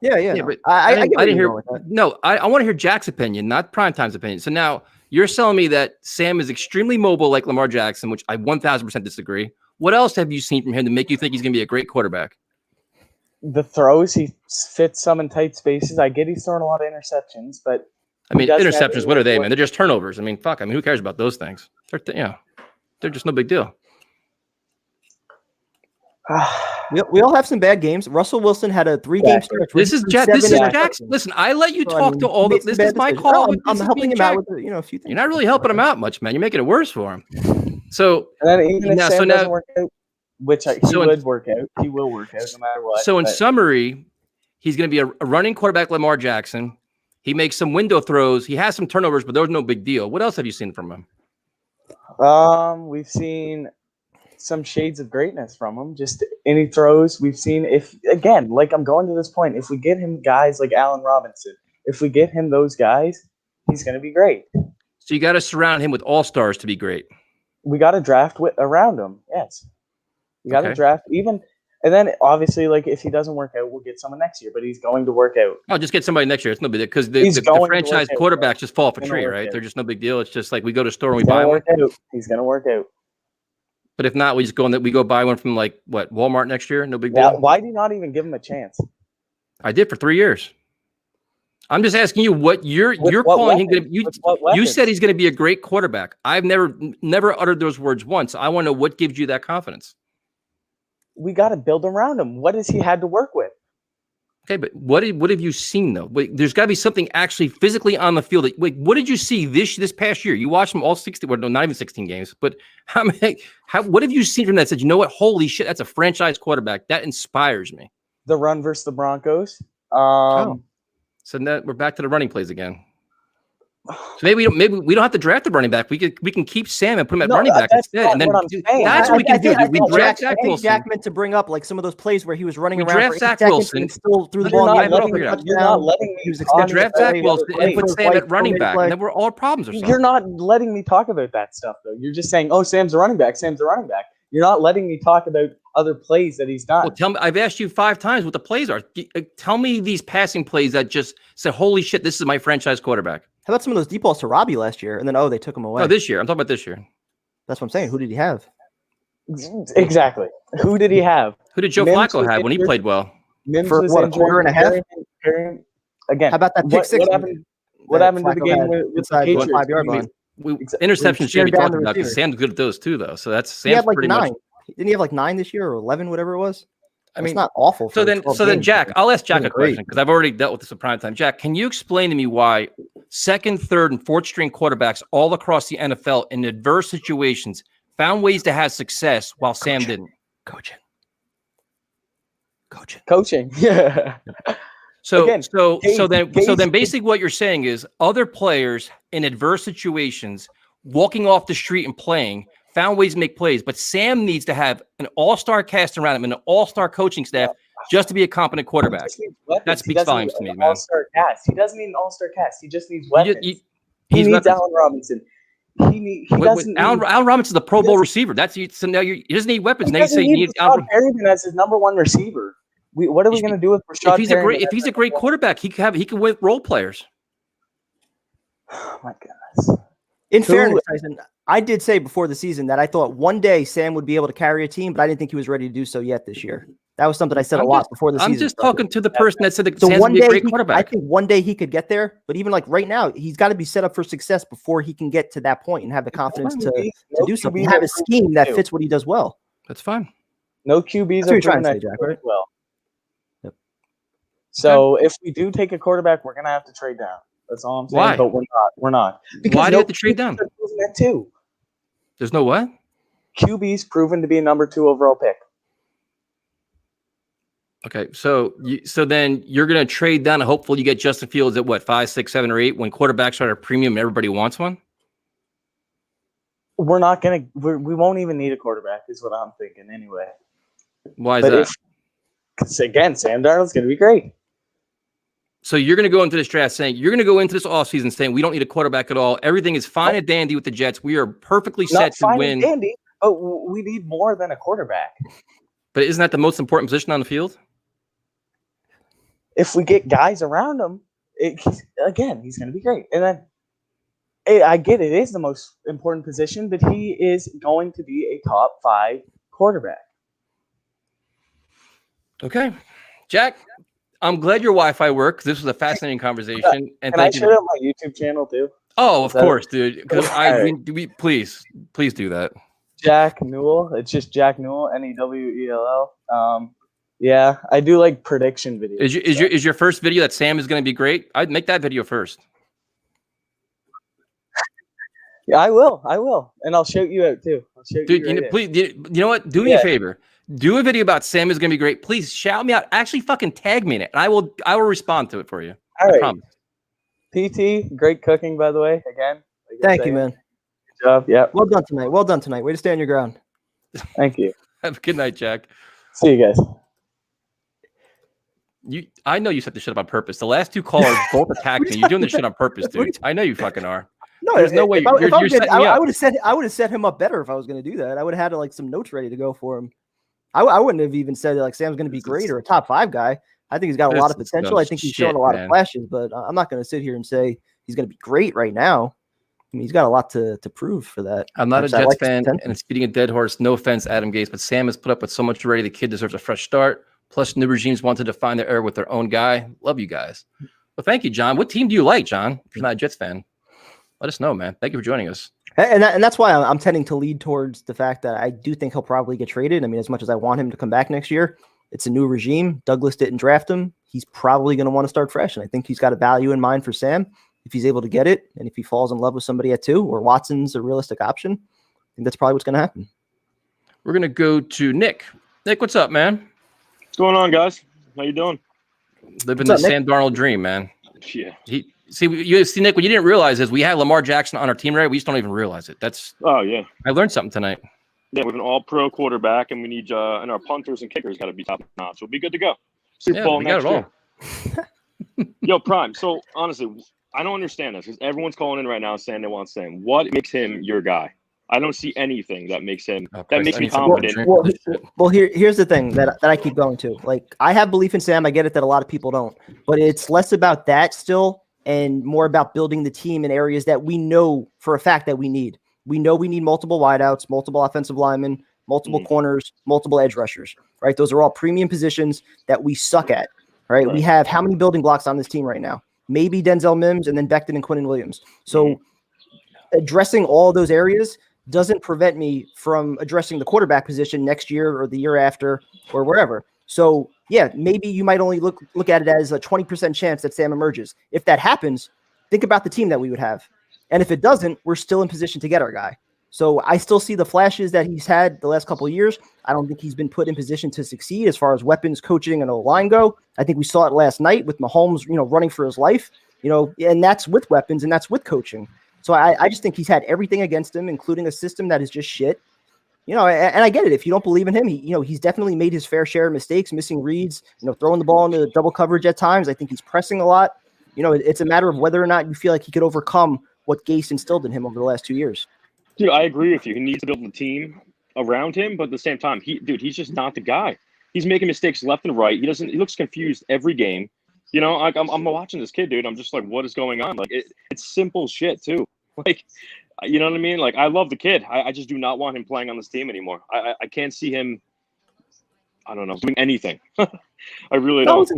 Yeah. No. But I get didn't where you're hear. going with that. No, I want to hear Jack's opinion, not Primetime's opinion. So now you're telling me that Sam is extremely mobile like Lamar Jackson, which I 1000% disagree. What else have you seen from him to make you think he's going to be a great quarterback? The throws, he fits some in tight spaces. I get he's throwing a lot of interceptions, but I mean, interceptions, what are they, man? They're just turnovers. I mean, fuck. I mean, who cares about those things? They're just no big deal. We all have some bad games. Russell Wilson had a 3-game stretch. This is Jack. This is Jack's. Listen, I let you talk to all the. This is my call. I'm helping him out with a few things. You're not really helping him out much, man. You're making it worse for him. So, and then even if Sam doesn't work out, which he will work out no matter what. So in summary, he's going to be a running quarterback, Lamar Jackson. He makes some window throws. He has some turnovers, but those are no big deal. What else have you seen from him? We've seen some shades of greatness from him. Just any throws we've seen. If again, like I'm going to this point, if we get him guys like Allen Robinson, if we get him those guys, he's going to be great. So you got to surround him with all-stars to be great. We got to draft around him. Yes, we got to draft even. And then obviously, like if he doesn't work out, we'll get someone next year. But he's going to work out. Oh, just get somebody next year. It's no big deal because the franchise quarterbacks just fall off a tree, right? They're just no big deal. It's just like we go to a store and we buy one. He's going to work out. But if not, we just go buy one from like what Walmart next year. No big deal. Why do you not even give him a chance? I did for 3 years. I'm just asking you what you're calling him. You said he's going to be a great quarterback. I've never uttered those words once. I want to know what gives you that confidence. We got to build around him. What has he had to work with? Okay, but what have you seen though? Wait, there's got to be something actually physically on the field. What did you see this past year? You watched them all 60, well, no, not even 16 games. But what have you seen from that? Said, you know what? Holy shit, that's a franchise quarterback. That inspires me. The run versus the Broncos. So now we're back to the running plays again. So maybe we don't have to draft the running back. We can keep Sam and put him at running back that's instead, not and then what I'm saying. that's what we can do. We draft Zach Wilson. Jack meant to bring up like some of those plays where he was running We around draft for Zach 8 seconds Wilson. and still threw the You're ball. not in the end letting zone, me- you're not letting me He was talk extending Draft the Zach play, Wilson and put first Sam play, at running first back, play. and then we're all our problems are solved. You're not letting me talk about that stuff though. You're just saying, "Oh, Sam's a running back. Sam's a running back." You're not letting me talk about other plays that he's done. Well, tell me. I've asked you 5 times what the plays are. Tell me these passing plays that just said, "Holy shit, this is my franchise quarterback." How about some of those deep balls to Robbie last year, and then they took him away? No, this year. I'm talking about this year. That's what I'm saying. Who did he have? Exactly. Who did he have? Who did Joe Mims Flacco was have when he injured. played well? Mims For was what, a injured. quarter and a half? Again, How about that pick six? What happened? What that happened to the Flacco game had with the inside the Patriots? 5-yard line? Interceptions shouldn't be stared down talked the about because receiver. Sam's good at those too, though. So that's He had Sam's like pretty 9. much. Didn't he have like 9 this year or 11, whatever it was? I It's mean, not awful. So for then, 12 games, Jack, but I'll ask Jack wasn't a question great. because I've already dealt with this at prime time. Jack, can you explain to me why second, third, and fourth string quarterbacks all across the NFL in adverse situations found ways to have success while Sam didn't? Coaching. Yeah. So Again, so then Gase- basically what you're saying is other players in adverse situations walking off the street and playing found ways to make plays, but Sam needs to have an all-star cast around him and an all-star coaching staff just to be a competent quarterback. Just needs weapons. That He speaks doesn't volumes need to me, an man. All-star cast. He doesn't need an all-star cast. He just needs weapons. He He's needs weapons. Allen Robinson. He doesn't. Allen Robinson's the Pro Bowl receiver. So now he doesn't need weapons. Now you say you need Rashad Perryman as his number one receiver. What are we going to do with Rashad if he's Perryman? if he's a great quarterback, he can win role players. Oh my goodness. In fairness, Tyson, I did say before the season that I thought one day Sam would be able to carry a team, but I didn't think he was ready to do so yet this year. That was something I said a lot before the season. I'm just talking to the person that said that So Sam's one be a day, great quarterback. I think one day he could get there, but even like right now, he's got to be set up for success before he can get to that point and have the confidence to do something. Have a scheme that fits what he does well. That's fine. No QBs That's what are you're trying proven to say, that Jack, work right? well. So if we do take a quarterback, we're gonna have to trade down. That's all I'm saying. Why? But we're not. We're not. Why do you have to trade down? QBs are proven that too. There's no what? QB's proven to be a number 2 overall pick. Okay, so then you're going to trade down and hopefully you get Justin Fields at what 5, 6, 7, or 8 when quarterbacks are at a premium and everybody wants one. We're not gonna. We won't even need a quarterback. Is what I'm thinking anyway. Why is that? Because again, Sam Darnold's gonna be great. So you're going to go into this draft saying you're going to go into this offseason saying we don't need a quarterback at all. Everything is fine and dandy with the Jets. We are perfectly set Not to fine win. and dandy, but we need more than a quarterback. But isn't that the most important position on the field? If we get guys around him, he's going to be great. And then I get it is the most important position, but he is going to be a top 5 quarterback. Okay, Jack. I'm glad your Wi-Fi worked. This was a fascinating conversation, and Can I thank share you. out my YouTube channel too? Oh, of Is that course, it? dude. 'Cause we please do that. Jack Newell. It's just Jack Newell, Newell. Yeah, I do like prediction videos. Is your first video that Sam is going to be great? I'd make that video first. Yeah, I will, and I'll shout you out too. I'll shout Dude, you right in. please, you know what? Do me a favor. Do a video about Sam is going to be great. Please shout me out. Actually, fucking tag me in it, and I will respond to it for you. All I right. promise. PT, great cooking, by the way. Again, Thank you, man. Good job. Yeah. Well done tonight. Well done tonight. Way to stand your ground. Thank you. Have a good night, Jack. See you guys. I know you set this shit up on purpose. The last 2 callers both attacked me. You're doing this shit on purpose, dude. I know you fucking are. No, There's no way you're setting me I up. would have set him up better if I was going to do that. I would have had like some notes ready to go for him. I wouldn't have even said like Sam's going to be great or a top 5 guy. I think he's got a lot of potential. I think he's showing a lot of flashes, but I'm not going to sit here and say he's going to be great right now. I mean, he's got a lot to prove for that. I'm not a I Jets like his fan, potential. and it's beating a dead horse. No offense, Adam Gase, but Sam has put up with so much already. The kid deserves a fresh start. Plus, new regimes want to define their era with their own guy. Love you guys. Well, thank you, John. What team do you like, John? If you're not a Jets fan, let us know, man. Thank you for joining us. And that's why I'm tending to lead towards the fact that I do think he'll probably get traded. I mean, as much as I want him to come back next year, it's a new regime. Douglas didn't draft him. He's probably going to want to start fresh. And I think he's got a value in mind for Sam if he's able to get it. And if he falls in love with somebody at 2 or Watson's a realistic option, I think that's probably what's going to happen. We're going to go to Nick. Nick, what's up, man? What's going on, guys? How you doing? Living the Sam Darnold dream, man. Yeah. See, Nick, what you didn't realize is we had Lamar Jackson on our team, right? We just don't even realize it. Oh yeah. I learned something tonight. Yeah, we have an all-pro quarterback, and we need and our punters and kickers got to be top notch. We'll be good to go. Super Bowl next year. Yo, Prime. So honestly, I don't understand this because everyone's calling in right now saying they want Sam. What makes him your guy? I don't see anything that makes him that makes me confident. Well, here's the thing that I keep going to. Like, I have belief in Sam. I get it that a lot of people don't, but it's less about that still and more about building the team in areas that we know for a fact that we need. We know we need multiple wideouts, multiple offensive linemen, multiple corners, multiple edge rushers, right? Those are all premium positions that we suck at, right? We have how many building blocks on this team right now? Maybe Denzel Mims and then Becton and Quinnen Williams. So addressing all those areas doesn't prevent me from addressing the quarterback position next year or the year after or wherever. So yeah, maybe you might only look at it as a 20% chance that Sam emerges. If that happens, think about the team that we would have. And if it doesn't, we're still in position to get our guy. So I still see the flashes that he's had the last couple of years. I don't think he's been put in position to succeed as far as weapons, coaching, and O-line go. I think we saw it last night with Mahomes, running for his life, and that's with weapons and that's with coaching. So I just think he's had everything against him, including a system that is just shit. And I get it. If you don't believe in him, he's definitely made his fair share of mistakes, missing reads, throwing the ball into double coverage at times. I think he's pressing a lot. It's a matter of whether or not you feel like he could overcome what Gase instilled in him over the last 2 years. Dude, I agree with you. He needs to build a team around him, but at the same time, he's just not the guy. He's making mistakes left and right. He looks confused every game. I'm watching this kid, dude. I'm just like, what is going on? Like, it's simple shit too. Like, you know what I mean? Like, I love the kid. I just do not want him playing on this team anymore. I can't see him, I don't know, doing anything. I really don't.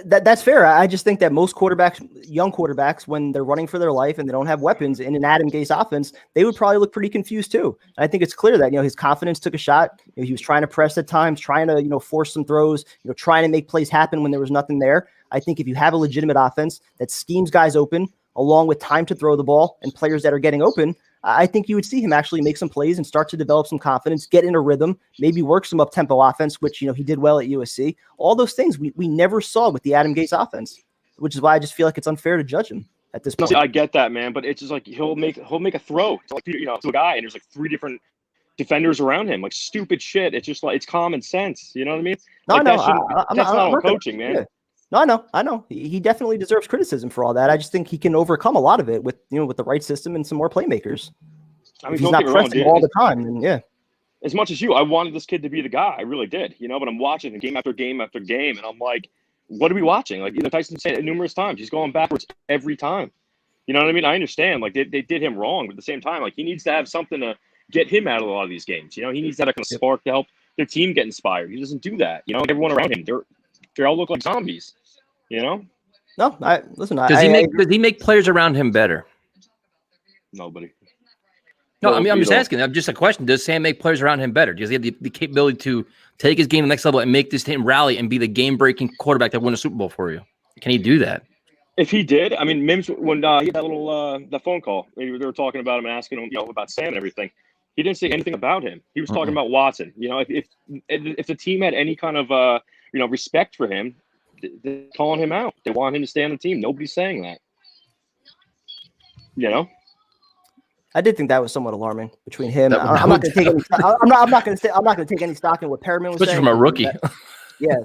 That's fair. I just think that most quarterbacks, young quarterbacks, when they're running for their life and they don't have weapons in an Adam Gase offense, they would probably look pretty confused too. And I think it's clear that, his confidence took a shot. He was trying to press at times, trying to, force some throws, trying to make plays happen when there was nothing there. I think if you have a legitimate offense that schemes guys open, along with time to throw the ball and players that are getting open, I think you would see him actually make some plays and start to develop some confidence, get in a rhythm, maybe work some up-tempo offense, which, he did well at USC. All those things we never saw with the Adam Gase offense, which is why I just feel like it's unfair to judge him at this point. I get that, man, but it's just like he'll make a throw to a guy, and there's like 3 different defenders around him, like stupid shit. It's just like it's common sense. You know what I mean? No, like, that's not all coaching, man. Yeah. No, I know. He definitely deserves criticism for all that. I just think he can overcome a lot of it with the right system and some more playmakers. I mean, he's not pressing all the time, and yeah. As much as you, I wanted this kid to be the guy. I really did, but I'm watching game after game after game, and I'm like, what are we watching? Like, Tyson said it numerous times. He's going backwards every time. You know what I mean? I understand. Like, they did him wrong, but at the same time, like, he needs to have something to get him out of a lot of these games. He needs that kind of spark to help their team get inspired. He doesn't do that. Everyone around him, they all look like zombies. No, Does he make players around him better? Nobody. No, I mean, I'm just asking. I'm just a question. Does Sam make players around him better? Does he have the capability to take his game to the next level and make this team rally and be the game-breaking quarterback that won a Super Bowl for you? Can he do that? If he did, I mean, Mims, when he had that little that phone call, they were talking about him and asking him, about Sam and everything. He didn't say anything about him. He was talking about Watson. If the team had any kind of respect for him, they're calling him out. They want him to stay on the team. Nobody's saying that. I did think that was somewhat alarming between him. I'm not going to take any. I'm not going to take any stock in what Perriman was saying. Especially from a rookie. Yeah,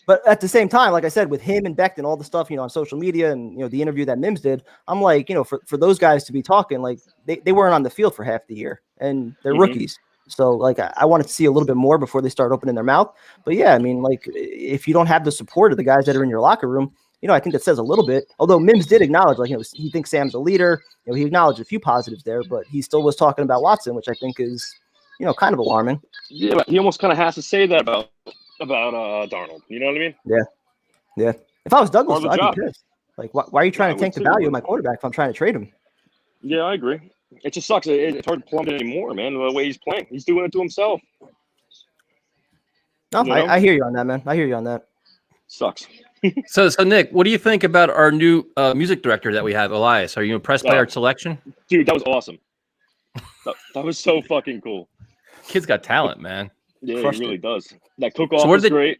but at the same time, like I said, with him and Becton, all the stuff on social media and the interview that Mims did, I'm like, for those guys to be talking, like they weren't on the field for half the year and they're rookies. So like I wanted to see a little bit more before they start opening their mouth. But yeah, I mean, like if you don't have the support of the guys that are in your locker room, I think that says a little bit. Although Mims did acknowledge, like, he thinks Sam's a leader. He acknowledged a few positives there, but he still was talking about Watson, which I think is, kind of alarming. Yeah, but he almost kind of has to say that about Darnold. You know what I mean? Yeah. If I was Douglas, I'd be pissed. Like, why are you trying to tank the value of my quarterback if I'm trying to trade him? Yeah, I agree. It just sucks. It's hard to plumb it anymore, man. The way he's playing, he's doing it to himself. No, I hear you on that, man. I hear you on that. Sucks. So Nick, what do you think about our new music director that we have, Elias? Are you impressed by our selection? Dude, that was awesome. That was so fucking cool. Kid's got talent, man. Yeah, he really does. That cook-off was great.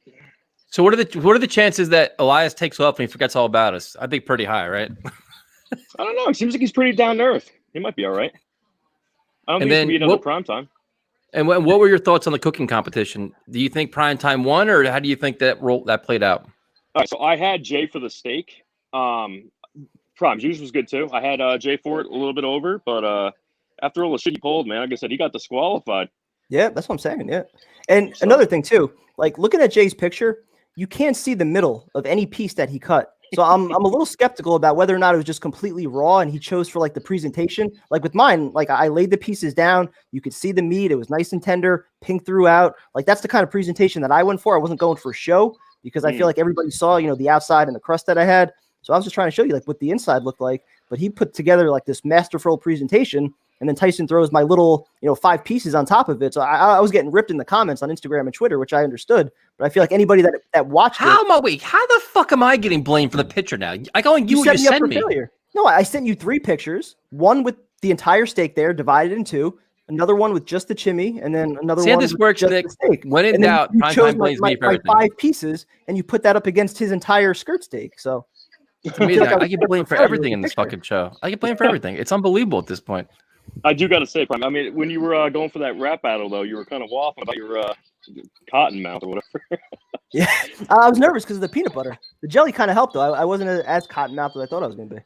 So what are the chances that Elias takes off and he forgets all about us? I think pretty high, right? I don't know. It seems like he's pretty down to earth. He might be all right. I don't And think it's gonna be then another prime time. And what were your thoughts on the cooking competition? Do you think Primetime won, or how do you think that played out? All right, so I had Jay for the steak. Prime juice was good too. I had Jay for it a little bit over, but after all the shit he pulled, man, like I said, he got disqualified. Yeah, that's what I'm saying. Yeah. And another thing too, like looking at Jay's picture, you can't see the middle of any piece that he cut. So I'm a little skeptical about whether or not it was just completely raw and he chose for like the presentation. Like with mine, like I laid the pieces down, you could see the meat, it was nice and tender, pink throughout. Like that's the kind of presentation that I went for. I wasn't going for show because I feel like everybody saw, you know, the outside and the crust that I had. So I was just trying to show you like what the inside looked like, but he put together like this masterful presentation. And then Tyson throws my little, 5 pieces on top of it. So I was getting ripped in the comments on Instagram and Twitter, which I understood. But I feel like anybody that watched how the fuck am I getting blamed for the picture now? I can only you what set you me up sent for me. failure. No, I sent you 3 pictures. One with the entire steak there, divided in 2. Another one with just the chimney, and then another See how one this with works, just Nick? the steak. When in And then doubt, you Primetime chose blames me for my everything. 5 pieces, and you put that up against his entire skirt steak. So It's amazing. I get blamed for everything in this fucking show. I get blamed for everything. It's unbelievable at this point. I do got to say, Prime. I mean, when you were going for that rap battle, though, you were kind of waffling about your cotton mouth or whatever. Yeah, I was nervous because of the peanut butter. The jelly kind of helped, though. I wasn't as cotton mouthed as I thought I was going to be.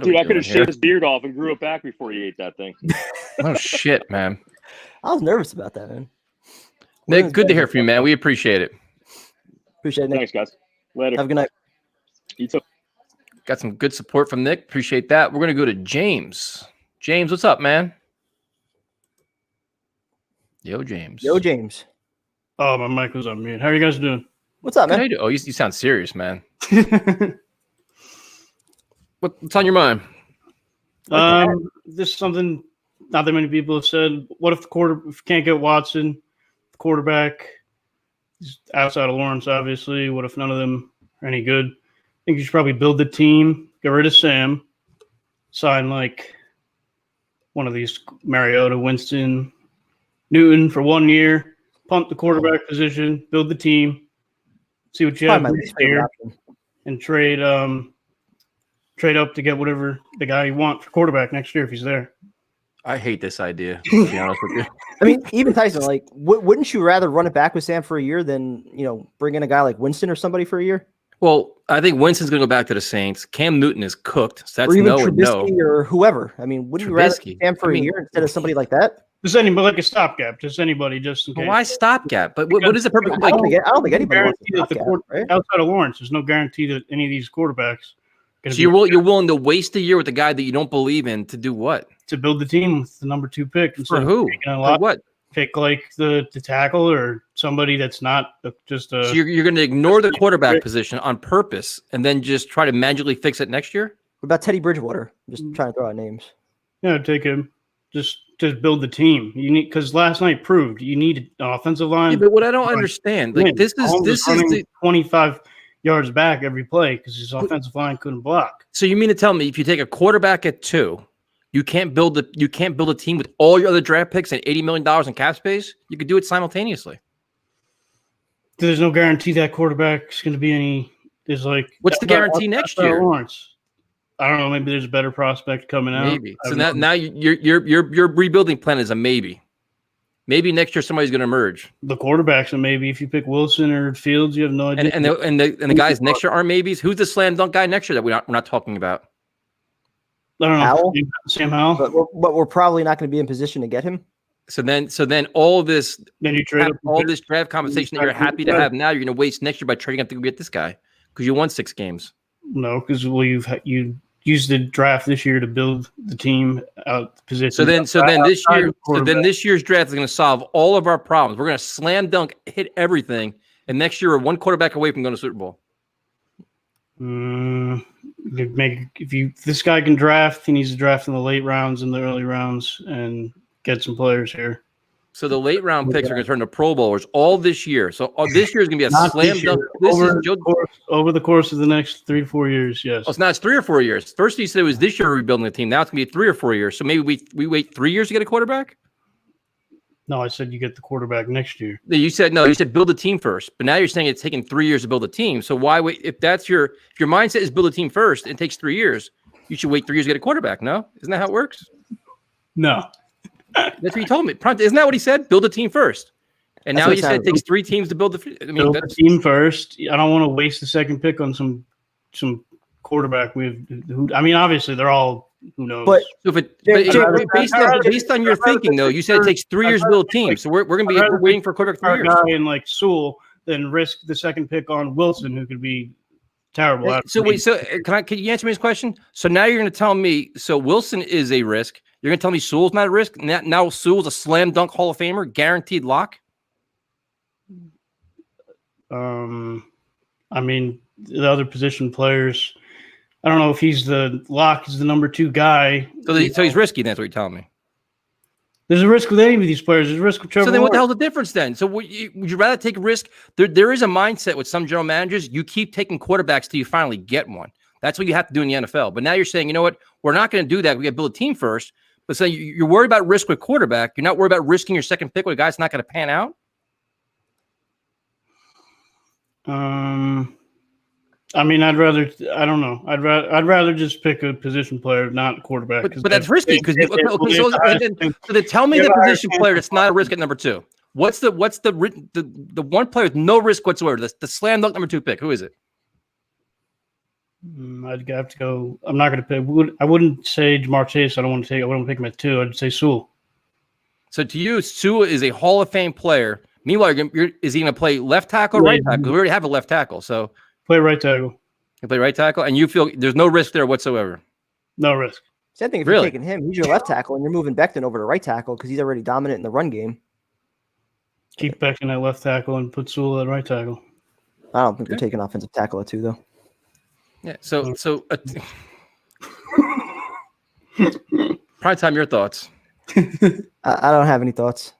Dude, I could have shaved his beard off and grew it back before he ate that thing. Oh shit, man. I was nervous about that, man. Nick, good to hear from you, man. We appreciate it. Appreciate it, Nick. Thanks, guys. Later. Have a good night. You too. Got some good support from Nick. Appreciate that. We're gonna go to James. James, what's up, man? Yo, James. Yo, James. Oh, my mic was on mute. How are you guys doing? What's up, man? How you do? Oh, you sound serious, man. What's on your mind? This is something not that many people have said. What if if you can't get Watson, the quarterback is outside of Lawrence, obviously? What if none of them are any good? I think you should probably build the team, get rid of Sam, sign like one of these Mariota, Winston, Newton for 1 year, punt the quarterback position, build the team, see what you have this year, and trade up to get whatever the guy you want for quarterback next year if he's there. I hate this idea, to be honest with you. I mean, even Tyson, like, wouldn't you rather run it back with Sam for a year than, bring in a guy like Winston or somebody for a year? Well, I think Winston's going to go back to the Saints. Cam Newton is cooked, so that's or even no and no. Trubisky or whoever. I mean, wouldn't you rather keep Sam for a year instead of somebody like that? Just anybody, like a stopgap, just anybody, just in case. Why stopgap? But what is the purpose? I don't think anybody wants a that the stopgap, right? outside of Lawrence, there's no guarantee that any of these quarterbacks. So you're willing to waste a year with a guy that you don't believe in to do what? To build the team with the number 2 pick. For who? For what? Pick like the tackle or somebody that's not just a. So you're going to ignore the quarterback position on purpose and then just try to magically fix it next year? What about Teddy Bridgewater? I'm just trying to throw out names. Yeah, take him. Just build the team. You need, because last night proved you need an offensive line. Yeah, but what I don't understand, like this is the 25 yards back every play because his offensive line couldn't block. So you mean to tell me if you take a quarterback at 2, you can't build a team with all your other draft picks and $80 million in cap space? You could do it simultaneously. There's no guarantee that quarterback's going to be any. There's like what's the guarantee next year? Lawrence. I don't know. Maybe there's a better prospect coming out. Maybe. So now your rebuilding plan is a maybe. Maybe next year somebody's going to emerge. The quarterbacks, and maybe if you pick Wilson or Fields, you have no idea. And the guys next year aren't maybes. Who's the slam dunk guy next year that we're not talking about? I don't know. Howell? Sam Howell. But we're probably not going to be in position to get him. So then all this this draft conversation that you're happy to have now, you're going to waste next year by trading up to go get this guy because you won 6 games. No, because you used the draft this year to build the team out the position. So then this year's draft is going to solve all of our problems. We're going to slam dunk hit everything, and next year we're 1 quarterback away from going to Super Bowl. If this guy can draft, he needs to draft in the late rounds and the early rounds and get some players here. So the late round picks are going to turn to Pro Bowlers all this year. So this year is going to be a slam dunk. Over the course of the next 3 to 4 years, yes. Oh, so now it's 3 or 4 years. First you said it was this year rebuilding the team. Now it's going to be 3 or 4 years. So maybe we wait 3 years to get a quarterback? No, I said you get the quarterback next year. You said build a team first. But now you're saying it's taking 3 years to build a team. So why wait? If your mindset is build a team first, it takes 3 years. you should wait 3 years to get a quarterback. No, isn't that how it works? No, that's what he told me. Isn't that what he said? Build a team first. And That's now what you it said it sounds takes like. 3 teams to build the. I mean, build the that's team first. I don't want to waste the second pick on some quarterback. I mean, obviously they're all who knows. But so if it, Jay- but Jay- it- based on your thinking though, you said it takes 3 years to build a team. So we're gonna be we're waiting for a quarterback 3 years. Guy in like Sewell than risk the second pick on Wilson, who could be terrible. So wait, so can you answer me this question? So now you're going to tell me, so Wilson is a risk. You're going to tell me Sewell's not a risk. Now Sewell's a slam dunk Hall of Famer, guaranteed lock. I mean, the other position players. I don't know if he's the lock. He's the number 2 guy. So he's risky. That's what you're telling me. There's a risk with any of these players. There's a risk with Trevor. So then, what the Lawrence. hell's the difference then? So would you rather take a risk? There is a mindset with some general managers. You keep taking quarterbacks till you finally get one. That's what you have to do in the NFL. But now you're saying, you know what? We're not going to do that. We got to build a team first. But so you're worried about risk with quarterback. You're not worried about risking your second pick with a guy that's not going to pan out. I mean, I don't know. I'd rather just pick a position player, not a quarterback. But that's risky because so then tell me the position player that's not a risk at number 2. What's the one player with no risk whatsoever? The slam dunk number 2 pick. Who is it? I'd have to go. I'm not going to pick. I wouldn't say Jamar Chase. I wouldn't pick him at 2. I'd say Sewell. So to you, Sewell is a Hall of Fame player. Meanwhile, is he going to play left tackle or right tackle? Because we already have a left tackle. So play right tackle. You play right tackle, and you feel there's no risk there whatsoever. No risk. Same thing if Really? you're taking him. He's your left tackle, and you're moving Becton over to right tackle because he's already dominant in the run game. Keep Becton at left tackle and put Sewell at right tackle. I don't think they're taking offensive tackle at 2, though. Yeah. Prime time, your thoughts. I don't have any thoughts.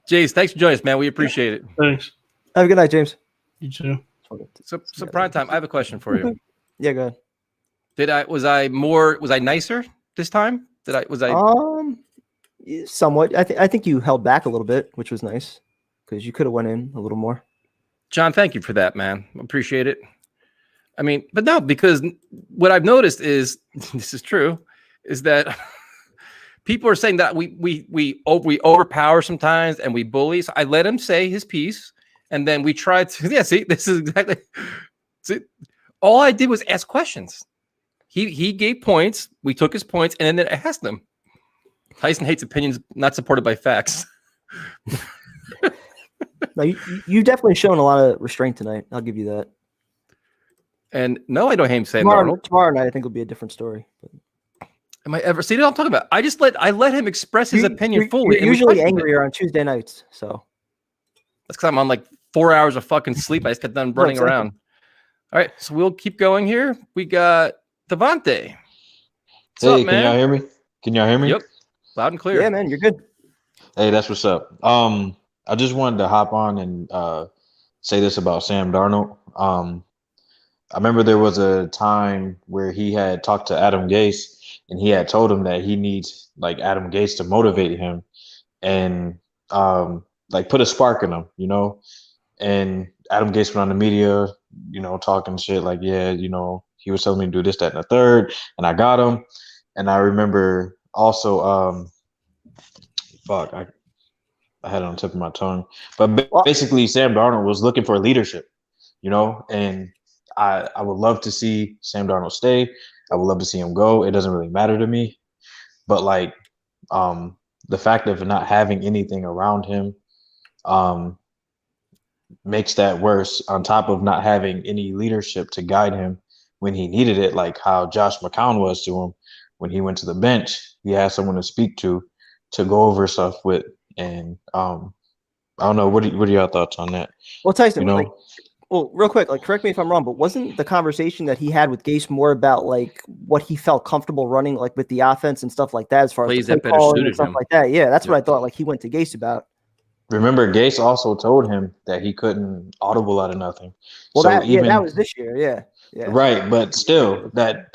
Jace, thanks for joining us, man. We appreciate it. Thanks. Have a good night, James. You too. So prime time, I have a question for you. Yeah, go ahead. Was I nicer this time? Somewhat. I think you held back a little bit, which was nice because you could have went in a little more. John, thank you for that, man. Appreciate it. I mean, but no, because what I've noticed is this is true, is that people are saying that we overpower sometimes and we bully. So I let him say his piece, and then we tried to. Yeah, see, this is exactly. See, all I did was ask questions. He gave points. We took his points, and then I asked them. Tyson hates opinions not supported by facts. No, you've definitely shown a lot of restraint tonight. I'll give you that. And no, I don't hate him saying tomorrow night. I think will be a different story. But. Am I ever? See what I'm talking about? I let him express his opinion fully. You're usually angrier on Tuesday nights, so that's because I'm on like 4 hours of fucking sleep. I just got done running around. All right, so we'll keep going here. We got Devontae. What's up, man? Can y'all hear me? Can y'all hear me? Yep, loud and clear. Yeah, man, you're good. Hey, that's what's up. I just wanted to hop on and say this about Sam Darnold. I remember there was a time where he had talked to Adam Gase, and he had told him that he needs like Adam Gase to motivate him and like put a spark in him, you know. And Adam Gase went on the media, you know, talking shit like, yeah, you know, he was telling me to do this, that, and the third, and I got him. And I remember also, I had it on the tip of my tongue, but basically Sam Darnold was looking for leadership, you know, and I would love to see Sam Darnold stay. I would love to see him go. It doesn't really matter to me, but like the fact of not having anything around him makes that worse, on top of not having any leadership to guide him when he needed it, like how Josh McCown was to him when he went to the bench. He had someone to speak to go over stuff with. And I don't know. What are your thoughts on that? Well, Tyson, you know? like, well, real quick, like, correct me if I'm wrong, but wasn't the conversation that he had with Gase more about like what he felt comfortable running, like with the offense and stuff like that, as far as the play calling and stuff like that? Yeah, that's what I thought. Like he went to Gase about. Remember, Gase also told him that he couldn't audible out of nothing. Well, so that was this year. Yeah. Right, but still, that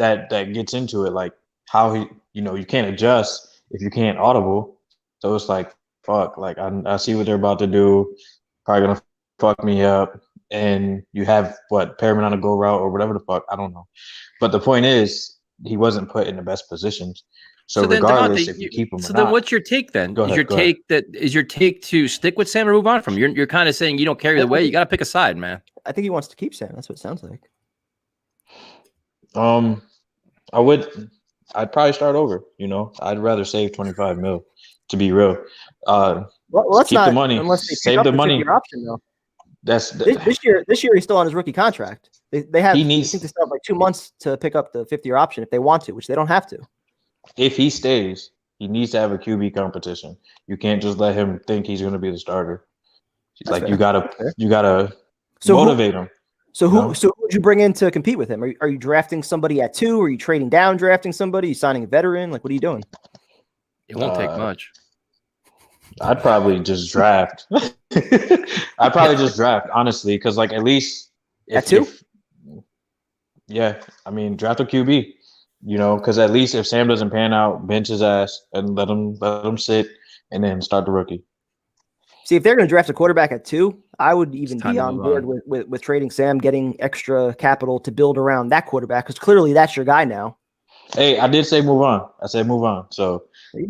gets into it, like how he, you know, you can't adjust if you can't audible. So it's like, fuck, like I see what they're about to do, probably gonna fuck me up, and you have Perriman on a go route or whatever the fuck. I don't know. But the point is, he wasn't put in the best positions. So then, regardless Devontae, if you keep him or so then not, what's your take then? Go Is ahead, your go ahead. take to stick with Sam or move on from him? You're kind of saying you don't carry the way. You got to pick a side, man. I think he wants to keep Sam. That's what it sounds like. I'd probably start over. I'd rather save 25 mil, to be real. Well, let's Keep not, the money. unless they pick Save up the the money. 5-year option though. That's This year he's still on his rookie contract. They have. He I needs- think they still have like 2 months to pick up the 5th-year option if they want to, which they don't have to. If he stays, he needs to have a QB competition. You can't just let him think he's going to be the starter. He's That's like, fair. you gotta So motivate him. So you know? who would you bring in to compete with him? Are you drafting somebody at 2? Are you trading down, drafting somebody? Are you signing a veteran? Like, what are you doing? It won't take much. I'd probably just draft. I'd probably just draft, honestly, because like at least At 2? Yeah, I mean, draft a QB. Because at least if Sam doesn't pan out, bench his ass and let him sit, and then start the rookie. See, if they're going to draft a quarterback at 2, I would even time be to on move board with trading Sam, getting extra capital to build around that quarterback, because clearly that's your guy now. Hey, I did say move on. I said move on. So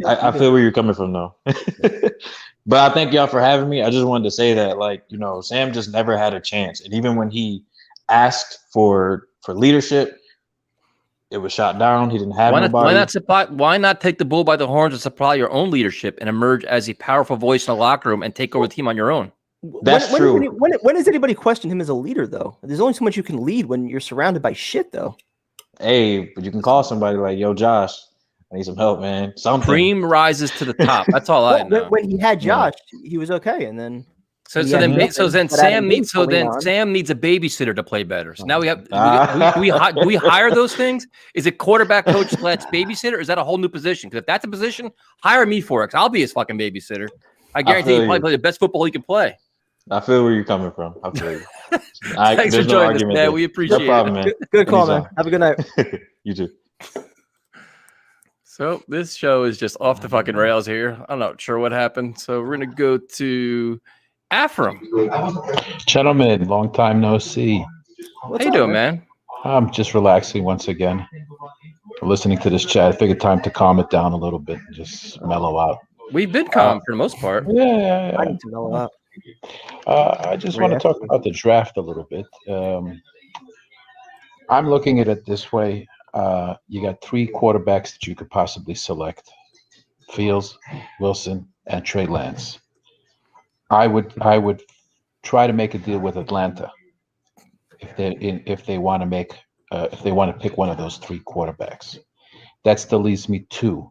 I did. feel where you're coming from, though. But I thank y'all for having me. I just wanted to say that, Sam just never had a chance. And even when he asked for leadership, it was shot down. He didn't have nobody. Why not take the bull by the horns and supply your own leadership and emerge as a powerful voice in the locker room and take over the team on your own? That's true. When does anybody question him as a leader, though? There's only so much you can lead when you're surrounded by shit, though. Hey, but you can call somebody like, yo, Josh, I need some help, man. Something. Cream rises to the top. That's all I know. When he had Josh, he was okay, and then Sam needs a babysitter to play better. So now we have do we hire those things? Is it quarterback coach / babysitter? Or is that a whole new position? Because if that's a position, hire me for it. 'Cause I'll be his fucking babysitter. I guarantee you probably play the best football he can play. I feel where you're coming from. I feel you. Thanks for joining us, man. We appreciate no problem, it. man. Good call, man. Have a good night. You too. So this show is just off the fucking rails here. I'm not sure what happened. So we're gonna go to Afram. Gentlemen, long time no see. How you doing, man? I'm just relaxing once again. Listening to this chat, I figured time to calm it down a little bit and just mellow out. We've been calm for the most part. Yeah. I need to mellow out. I just want to talk about the draft a little bit. I'm looking at it this way. You got 3 quarterbacks that you could possibly select: Fields, Wilson, and Trey Lance. I would try to make a deal with Atlanta if they want to pick one of those 3 quarterbacks. That still leaves me 2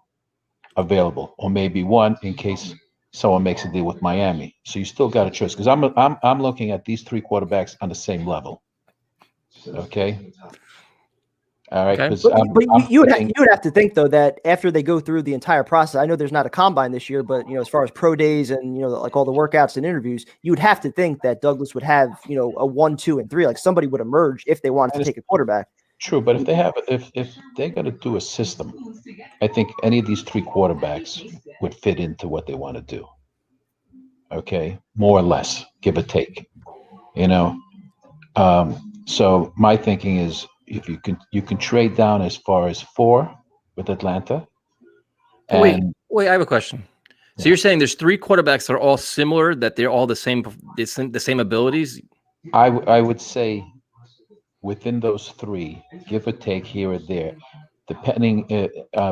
available, or maybe 1 in case someone makes a deal with Miami. So you still got a choice, because I'm looking at these 3 quarterbacks on the same level. Okay. All right. Okay. But you would have to think, though, that after they go through the entire process, I know there's not a combine this year, but as far as pro days and like all the workouts and interviews, you would have to think that Douglas would have a 1, 2, and 3. Like somebody would emerge if they wanted to take a quarterback. True, but if they're going to do a system, I think any of these 3 quarterbacks would fit into what they want to do. Okay, more or less, give or take. So my thinking is, if you can trade down as far as 4 with Atlanta. And Wait, I have a question. So you're saying there's 3 quarterbacks that are all similar, that they're all the same abilities? I would say within those 3, give or take here or there, depending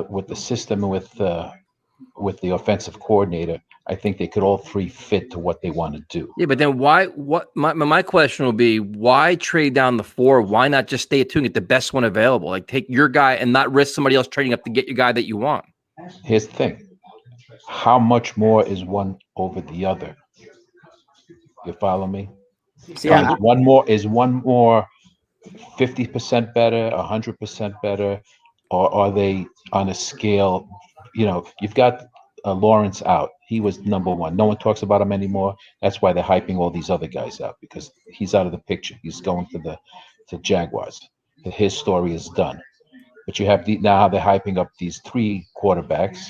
with the system and with the offensive coordinator, I think they could all 3 fit to what they want to do. Yeah, but then why? My question will be, why trade down the 4? Why not just stay at 2 and get the best one available? Like take your guy and not risk somebody else trading up to get your guy that you want. Here's the thing: how much more is one over the other? You follow me? Yeah. Is one more 50% better, 100% better, or are they on a scale? You've got Lawrence out. He was number 1. No one talks about him anymore. That's why they're hyping all these other guys out, because he's out of the picture. He's going to the Jaguars. His story is done. But you have now they're hyping up these 3 quarterbacks.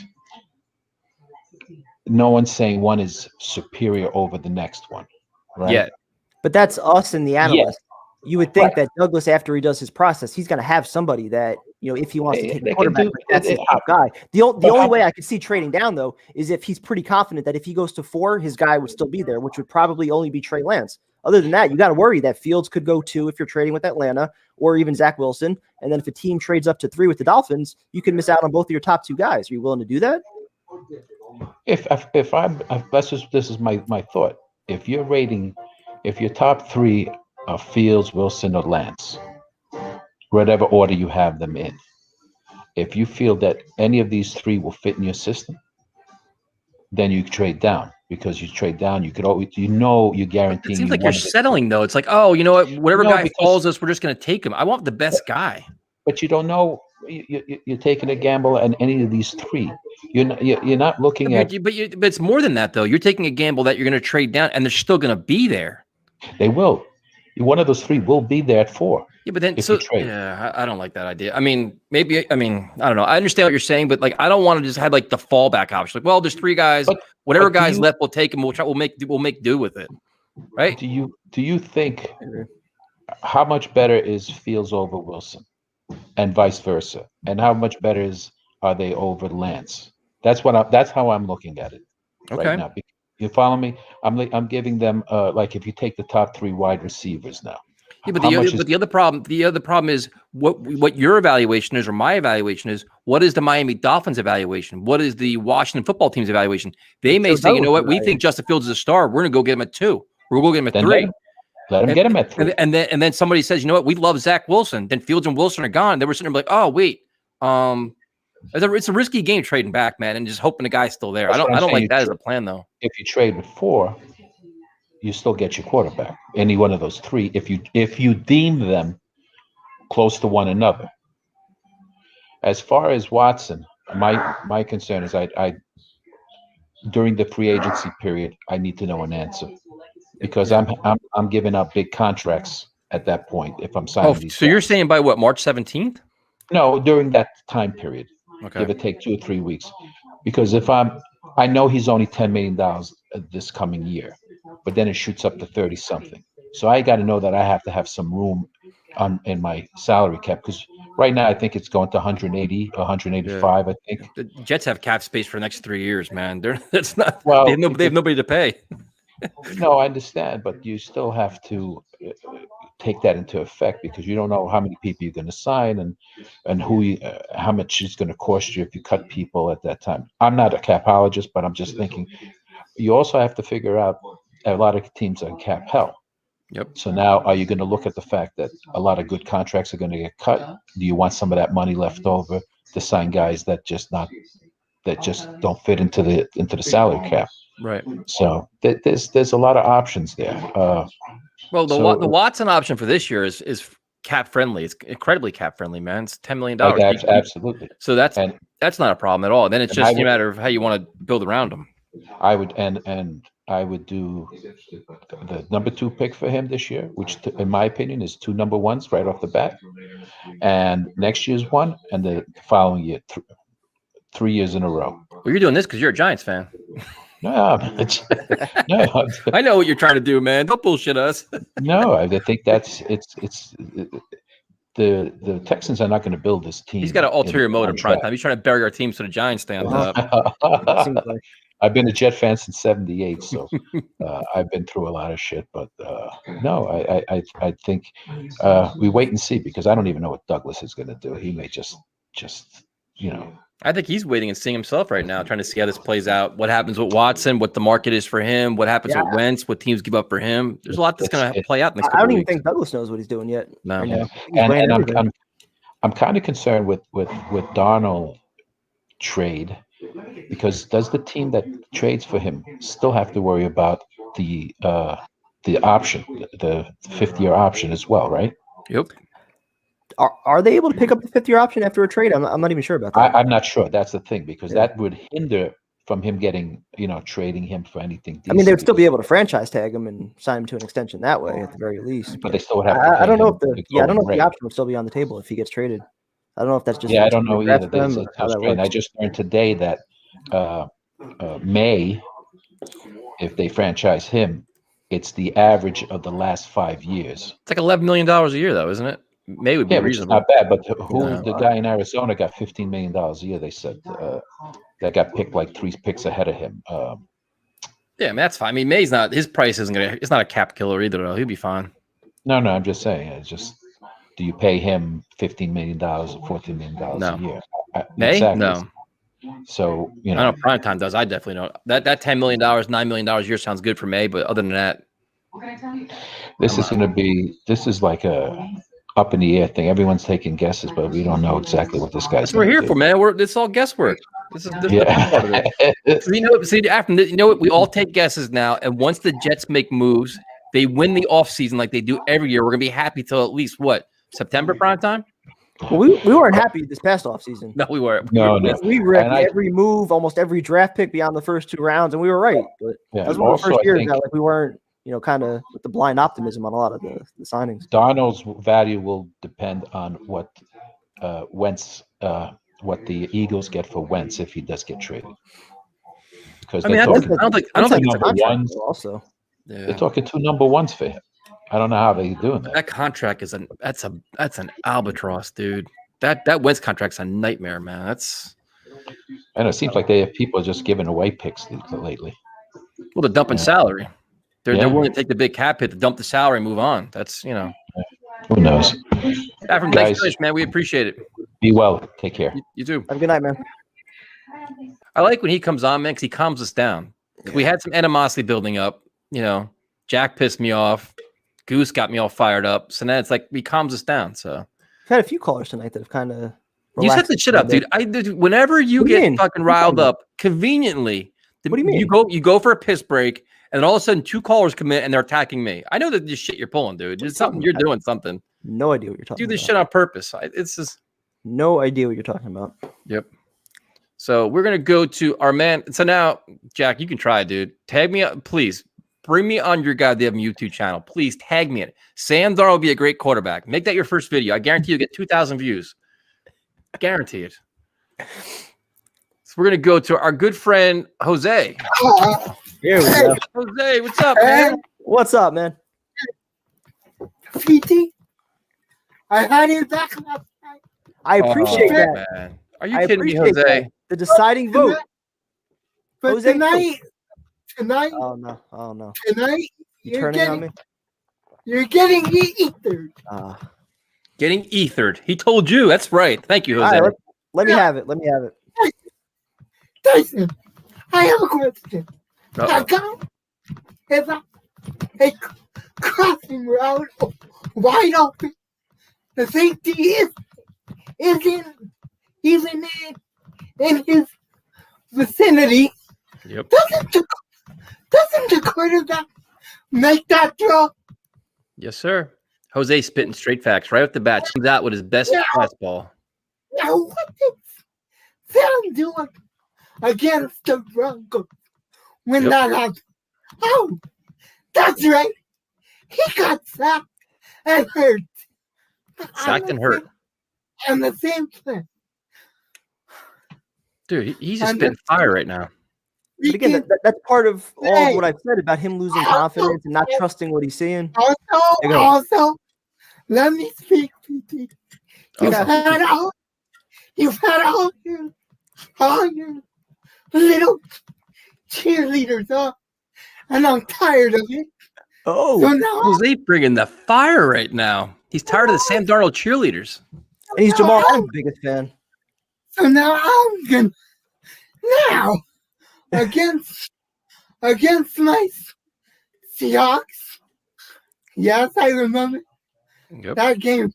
No one's saying one is superior over the next one, right? Yeah. But that's us and the Yeah. analysts. You would think that Douglas, after he does his process, he's going to have somebody that, if he wants to take a They can quarterback, do. like that's his top guy. The only way I could see trading down, though, is if he's pretty confident that if he goes to 4, his guy would still be there, which would probably only be Trey Lance. Other than that, you got to worry that Fields could go 2 if you're trading with Atlanta, or even Zach Wilson. And then if a team trades up to 3 with the Dolphins, you can miss out on both of your top 2 guys. Are you willing to do that? If this is my thought. If your top 3 are Fields, Wilson, or Lance, whatever order you have them in, if you feel that any of these 3 will fit in your system, then you trade down, because you trade down, you could always, you're guaranteeing. It seems like one you're of the settling though. It's like, oh, you know what? Whatever No, guy because- falls us, we're just going to take him. I want the best guy. But you don't know. You're taking a gamble on any of these 3. You're not looking at. But it's more than that though. You're taking a gamble that you're going to trade down, and they're still going to be there. They will. One of those 3 will be there at 4. Yeah, but then if you trade. yeah, I don't like that idea. I mean, I don't know. I understand what you're saying, but like, I don't want to just have like the fallback option. Like, well, there's 3 guys. Whatever guys left, we'll take them. We'll make do with it. Right? Do you think how much better is Fields over Wilson, and vice versa, and how much better are they over Lance? That's how I'm looking at it Okay. right now. You follow me? I'm giving them like, if you take the top 3 wide receivers now. Yeah, but the other problem is what your evaluation is, or my evaluation is. What is the Miami Dolphins evaluation? What is the Washington football team's evaluation? They may say, you know what, we think Justin Fields is a star. We're gonna go get him at 2. We're gonna go get him at 3. Let him get him at 3. And then somebody says, you know what, we love Zach Wilson. Then Fields and Wilson are gone. They were sitting there like, oh wait, it's a risky game trading back, man, and just hoping the guy's still there. That's I what I'm don't saying. like that as a plan though. If you trade with 4, you still get your quarterback. Any one of those 3, if you deem them close to one another. As far as Watson, my concern is I during the free agency period, I need to know an answer, because I'm giving up big contracts at that point if I'm signing these. So you're saying by what, March 17th? No, during that time period. Okay. Give or take 2 or 3 weeks. Because I know he's only $10 million this coming year, but then it shoots up to 30 something. So I got to know that I have to have some room in my salary cap, because right now I think it's going to 180 or 185. I think the Jets have cap space for the next 3 years, man. That's not. Well, they have nobody to pay. No, I understand, but you still have to take that into effect, because you don't know how many people you're going to sign and how much it's going to cost you if you cut people at that time. I'm not a capologist, but I'm just thinking you also have to figure out a lot of teams are in cap hell. Yep. So now, are you going to look at the fact that a lot of good contracts are going to get cut? Do you want some of that money left over to sign guys that just don't fit into the salary cap? Right. So there's a lot of options there. Well, the Watson option for this year is cap friendly. It's incredibly cap friendly, man. It's $10 million. Absolutely. So that's not a problem at all. Then it's just a matter of how you want to build around them. I would I would do the number 2 pick for him this year, which in my opinion is 2 number 1s right off the bat, and next year's 1, and the following year 3 years in a row. Well, you're doing this because you're a Giants fan. No, no. I know what you're trying to do, man. Don't bullshit us. No, I think it's the Texans are not going to build this team. He's got an ulterior motive in prime time. He's trying to bury our team so the Giants stand up. I've been a Jet fan since '78, so I've been through a lot of shit. But no, I think we wait and see, because I don't even know what Douglas is going to do. He may just I think he's waiting and seeing himself right now, trying to see how this plays out. What happens with Watson? What the market is for him? What happens with Wentz? What teams give up for him? There's a lot that's going to play out next couple I don't even weeks. think Douglas knows what he's doing yet. No. Yeah. And I'm kind of concerned with Darnold trade, because does the team that trades for him still have to worry about the option, the 5th-year option as well, right? Yep. Are they able to pick up the 5th-year option after a trade? I'm not even sure about that. I'm not sure. That's the thing, because that would hinder from him getting, trading him for anything decent. I mean, they would still be able to franchise tag him and sign him to an extension that way, at the very least. But they still would have to I don't know if the I don't know if the option will still be on the table if he gets traded. I don't know if that's just I don't know either. Them, or how that works. I just learned today that May, if they franchise him, It's the average of the last 5 years. It's like $11 million a year, though, isn't it? May would be Yeah, which is reasonable. not bad. But who No. the guy in Arizona got $15 million a year? They said that got picked like 3 picks ahead of him. Yeah, I mean, that's fine. I mean, May's not his price isn't gonna. It's not a cap killer either, though. He'll be fine. No, I'm just saying. It's just, do you pay him $15 million or $14 million No. a year? May? Exactly. No. So I know Primetime does. I definitely don't. That $10 million, $9 million a year sounds good for May, but other than that, this is like a up in the air thing. Everyone's taking guesses, but we don't know exactly what this guy's that's what we're gonna here do. for, man. It's all guesswork. This is the Yeah. fun part of it. You know what? We all take guesses now, and once the Jets make moves, they win the offseason like they do every year. We're gonna be happy till at least what, September primetime? Well, we weren't happy this past offseason. No, we weren't. No. We read every move, almost every draft pick beyond the first 2 rounds, and we were right. But Yeah, that was one of the also, first I years think- that like we weren't, kind of with the blind optimism on a lot of the signings. Darnold's value will depend on what Wentz, what the Eagles get for Wentz if he does get traded. Because I mean, I don't think it's a number contract, ones. Also, They're talking 2 number ones for him. I don't know how they're doing that. That contract is that's an albatross, dude. That Wentz contract's a nightmare, man. And it seems like they have people just giving away picks lately. Well, the dumping salary. They're Yeah. willing to take the big cap hit to dump the salary and move on. That's Who knows? Thanks, Guys, man. We appreciate it. be well. Take care. You too. Have a good night, man. I like when he comes on, man, because he calms us down. We had some animosity building up. Jack pissed me off. Goose got me all fired up. So now it's like he calms us down. So We've had a few callers tonight that have kind of you set the shit up, dude. Whenever you What do you get mean? fucking What are you riled talking up, conveniently, What do you mean? You go for a piss break, and then all of a sudden 2 callers come in and they're attacking me. I know that this shit you're pulling, dude. It's something you're doing something. No idea what you're talking Do this about. shit on purpose. It's just No idea what you're talking about. Yep. So we're gonna go to our man. So now, Jack, you can try, dude. Tag me up, please. Bring me on your goddamn YouTube channel. Please tag me in it. Sam Darnold will be a great quarterback. Make that your first video. I guarantee you'll get 2,000 views. Guarantee it. So we're gonna go to our good friend Jose. Here we go. Jose, what's up, man? What's up, man? PT, I had it back last night. I appreciate that. Man. Are you I kidding me, appreciate Jose? that. The deciding vote. But Jose, tonight, Oh no! tonight, You turning on me? you're getting ethered. Getting ethered. He told you. That's right. Thank you, Jose. All right, let me have it. Let me have it. Tyson, I have a question. Uh-oh. I got a crossing route wide open. The safety isn't even in his vicinity. Yep. Doesn't the quarterback make that throw? Yes, sir. Jose spitting straight facts right off the bat. Comes out with his best Yeah. fastball. Now what did Sam do against the Broncos when Yep. that happened? Oh, that's right. He got sacked and hurt. Sacked and hurt. On the same play. Dude, he's just And spitting fire right now. But again, that's part of all of what I've said about him losing confidence and not trusting what he's seeing. There you go. Also, let me speak, PT. You've had all your little cheerleaders up, and I'm tired of it. Oh, So now, Jose bringing the fire right now. He's tired of the Sam Darnold cheerleaders. And he's Jamal Adams' biggest fan. so now I'm gonna now against my Seahawks. Yes, I remember that game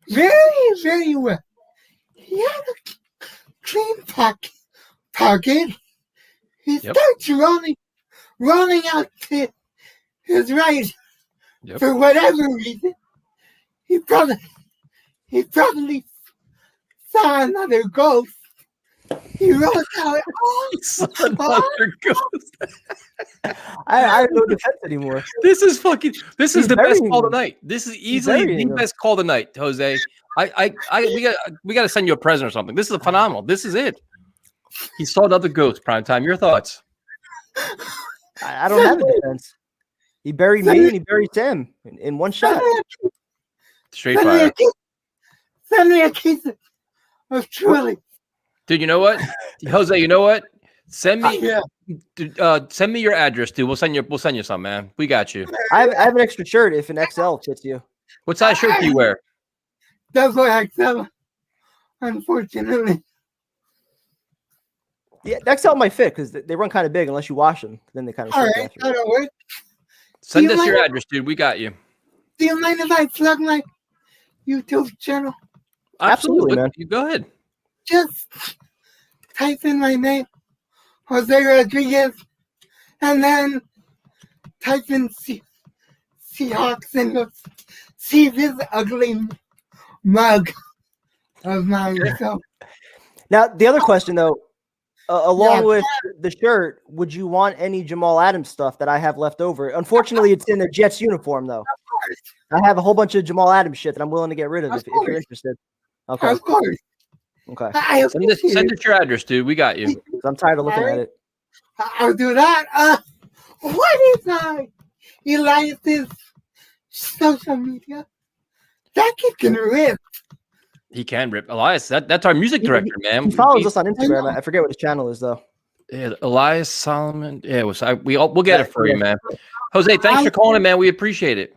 very, very well. He had a clean pocket. He starts running out to his right for whatever reason. He probably saw another ghost. He wrote out another ghost. I have no defense anymore. This is He's the best burying call him. tonight. This is easily burying the him. best call tonight, Jose. We got to send you a present or something. This is phenomenal. This is it. He saw another ghost. Prime time. Your thoughts? I don't have a defense. He buried me and he buried Sam in one shot. Straight fire. Send me a case of truly. Dude, you know what? Jose, you know what? Send me send me your address, dude. We'll send you some, man. We got you. I have an extra shirt if an XL fits you. What size shirt do you wear? Double XL, unfortunately. Yeah, the XL might fit because they run kind of big unless you wash them. Then they kind of All shrink right, after. that'll work. Send us your address, dude. We got you. Do you mind if I plug my YouTube channel? Absolutely, man. You go ahead. Just type in my name, Jose Rodriguez, and then type in Seahawks and you'll see this ugly mug of mine. So, Now, the other question, though, along with the shirt, would you want any Jamal Adams stuff that I have left over? Unfortunately, it's in a Jets uniform, though. I have a whole bunch of Jamal Adams shit that I'm willing to get rid of if you're interested. Okay. Of course. Okay. Send us your address, dude. We got you. I'm tired of looking at it. I'll do that. What is Elias's social media? That kid can rip. He can rip. Elias, that's our music director, man. He follows us on Instagram. I forget what his channel is, though. Yeah, Elias Solomon. Yeah, we'll get it for you, man. Jose, thanks for calling in, man. We appreciate it.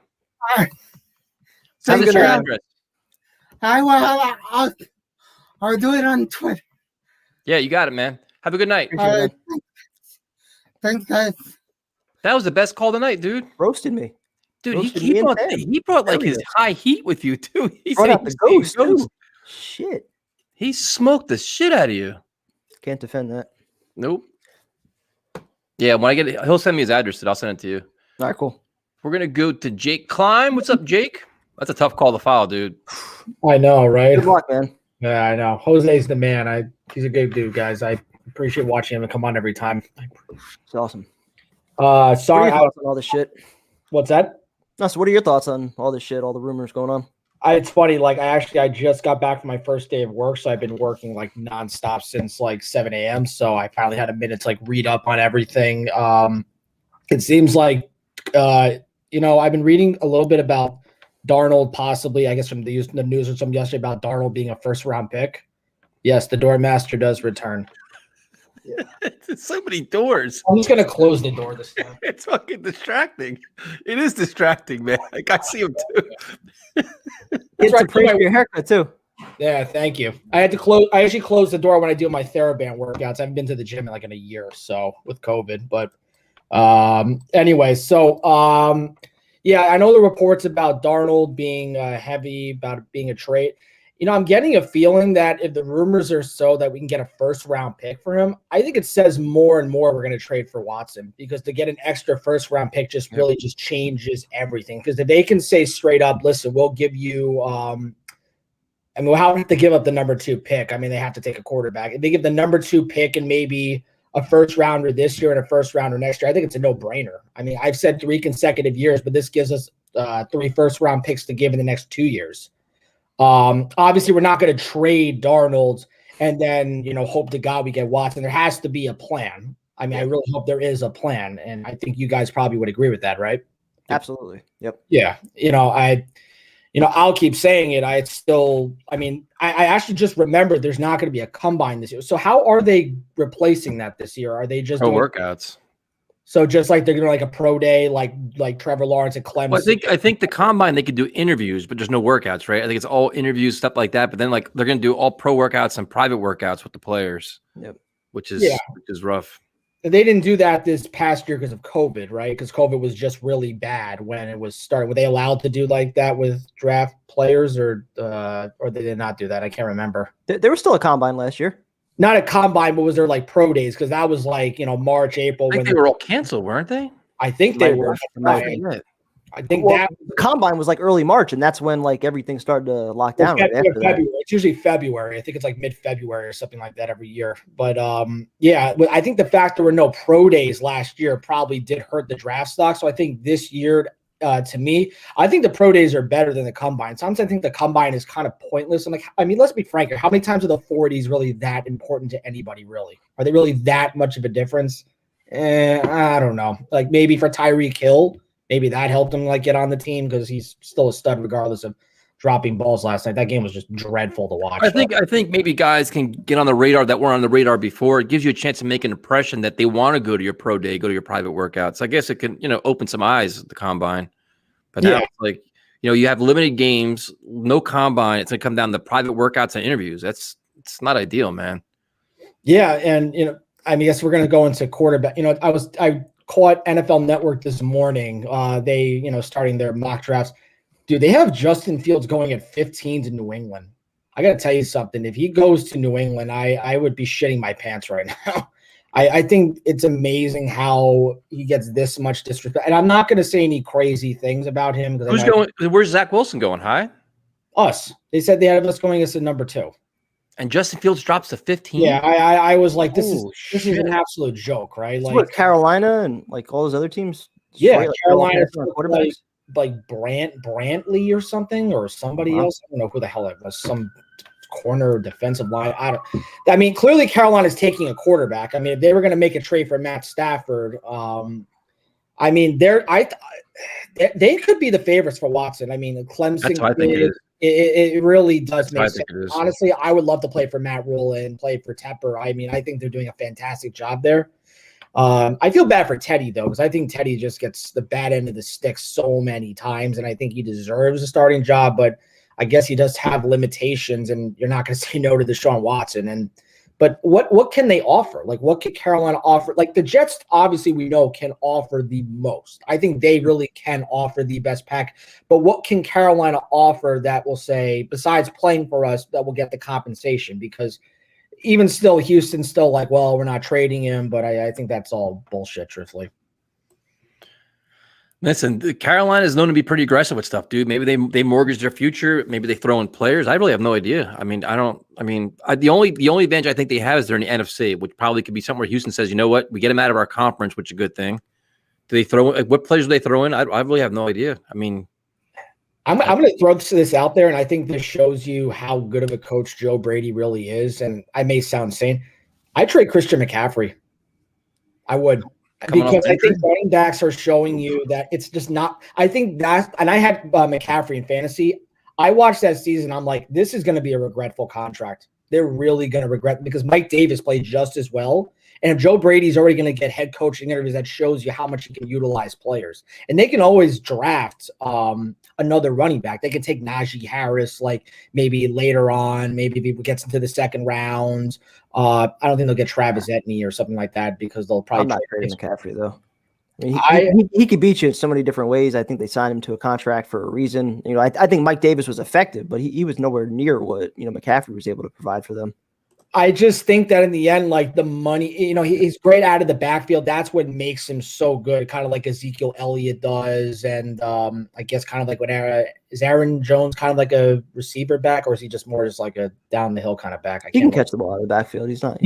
Send us your address. I'll do it on Twitter. Yeah, you got it, man. Have a good night. Thanks, guys. That was the best call tonight, dude. Roasted me. Dude, Roasted he me and brought Sam. he brought like his high heat with you too. He Brought said out the ghost, too. Shit. He smoked the shit out of you. Can't defend that. Nope. Yeah, when I get it, he'll send me his address and I'll send it to you. All right, cool. We're gonna go to Jake Klein. What's up, Jake? That's a tough call to file, dude. I know, right? Good luck, man. Yeah, I know. Jose's the man. He's a good dude, guys. I appreciate watching him come on every time. It's awesome. Sorry, What are your thoughts on all this shit? What's that? No, so what are your thoughts on all this shit, all the rumors going on? It's funny. Like I just got back from my first day of work, so I've been working like nonstop since like 7 a.m. So I finally had a minute to like read up on everything. It seems like I've been reading a little bit about Darnold, possibly, I guess from the news or something yesterday about Darnold being a first round pick. Yes, the Doormaster does return. It's so many doors. I'm just gonna close the door this time. It's fucking distracting. It is distracting, man. Like I see him too. It's appreciate your haircut too. Yeah, thank you. I actually close the door when I do my TheraBand workouts. I haven't been to the gym in like in a year or so with COVID. But anyway, so yeah, I know the reports about Darnold being heavy, about being a trade. I'm getting a feeling that if the rumors are so that we can get a first round pick for him, I think it says more and more we're going to trade for Watson, because to get an extra first round pick just really just changes everything. Because if they can say straight up, listen, we'll give you, we'll have to give up the number 2 pick. I mean, they have to take a quarterback. If they give the number 2 pick and maybe a first rounder this year and a first rounder next year, I think it's a no brainer. I mean, I've said 3 consecutive years, but this gives us 3 first round picks to give in the next 2 years. Obviously, we're not going to trade Darnold and then, hope to God we get Watson. There has to be a plan. I mean, I really hope there is a plan, and I think you guys probably would agree with that, right? Absolutely. Yep. Yeah. I'll keep saying it. I actually just remembered there's not going to be a combine this year. So how are they replacing that this year? Are they just Pro doing workouts? So just like they're doing like a pro day, like Trevor Lawrence and Clemson. Well, I think the combine they could do interviews, but there's no workouts, right? I think it's all interviews, stuff like that. But then like they're going to do all pro workouts and private workouts with the players. Yep. Which is rough. They didn't do that this past year because of COVID, right? Because COVID was just really bad when it was starting. Were they allowed to do like that with draft players, or they did not do that? I can't remember. There was still a combine last year. Not a combine, but was there like pro days? Because that was like March, April. I think they were all canceled, weren't they? I think they were. I think that the combine was like early March, and that's when like everything started to lock down. Right after February. It's usually February. I think it's like mid-February or something like that every year. But I think the fact there were no pro days last year probably did hurt the draft stock. So I think this year, to me, I think the pro days are better than the combine. Sometimes I think the combine is kind of pointless. Let's be frank here. How many times are the 40s really that important to anybody? Really, are they really that much of a difference? I don't know. Like maybe for Tyreek Hill. maybe that helped him like get on the team because he's still a stud regardless of dropping balls last night. That game was just dreadful to watch. I think maybe guys can get on the radar that weren't on the radar before. It gives you a chance to make an impression that they want to go to your pro day, go to your private workouts. I guess it can, open some eyes at the combine. But now it's like, you have limited games, no combine. It's gonna come down to private workouts and interviews. It's not ideal, man. Yeah, and I guess we're gonna go into quarterback. I caught NFL Network this morning. They, starting their mock drafts. Dude, they have Justin Fields going at 15 to New England. I got to tell you something. If he goes to New England, I would be shitting my pants right now. I think it's amazing how he gets this much disrespect. And I'm not going to say any crazy things about him. Who's going? Where's Zach Wilson going? High? Us. They said they had us going as a number 2. And Justin Fields drops to 15. Yeah, I was like, this is an absolute joke, right? It's Like what, Carolina and like all those other teams. Yeah, like, Carolina quarterbacks. like Brantley or something, or somebody else. I don't know who the hell it was. Some corner defensive line. Clearly Carolina's taking a quarterback. If they were going to make a trade for Matt Stafford, they could be the favorites for Watson. Clemson. That's what I think it is. It really does make sense. it is. Honestly, I would love to play for Matt Rule and play for Tepper. I think they're doing a fantastic job there. I feel bad for Teddy, though, because I think Teddy just gets the bad end of the stick so many times, and I think he deserves a starting job, but I guess he does have limitations, and you're not going to say no to Deshaun Watson. But what can they offer? Like, what can Carolina offer? Like, the Jets, obviously, we know can offer the most. I think they really can offer the best pack. But what can Carolina offer that will say, besides playing for us, that will get the compensation? Because even still, Houston's still like, well, we're not trading him. But I think that's all bullshit, truthfully. Listen, Carolina is known to be pretty aggressive with stuff, dude. Maybe they mortgage their future. Maybe they throw in players. I really have no idea. The only advantage I think they have is they're in the NFC, which probably could be somewhere Houston says, you know what, we get them out of our conference, which is a good thing. Do they throw? What players do they throw in? I really have no idea. I'm going to throw this out there, and I think this shows you how good of a coach Joe Brady really is. And I may sound insane. I trade Christian McCaffrey. I would. Because I think running backs are showing you that it's just not. I think that, and I had McCaffrey in fantasy. I watched that season. I'm like, this is going to be a regretful contract. They're really going to regret, because Mike Davis played just as well. And if Joe Brady's already going to get head coaching interviews, that shows you how much he can utilize players. And they can always draft another running back. They can take Najee Harris, like maybe later on, maybe if he gets into the second round. I don't think they'll get Travis Etienne or something like that, because they'll probably. I'm not trading McCaffrey though. He could beat you in so many different ways. I think they signed him to a contract for a reason. I think Mike Davis was effective, but he was nowhere near what McCaffrey was able to provide for them. I just think that in the end, like the money, he's great out of the backfield. That's what makes him so good, kind of like Ezekiel Elliott does. And I guess kind of like is Aaron Jones kind of like a receiver back, or is he just more just like a down the hill kind of back? He can catch the ball out of the backfield. He's not.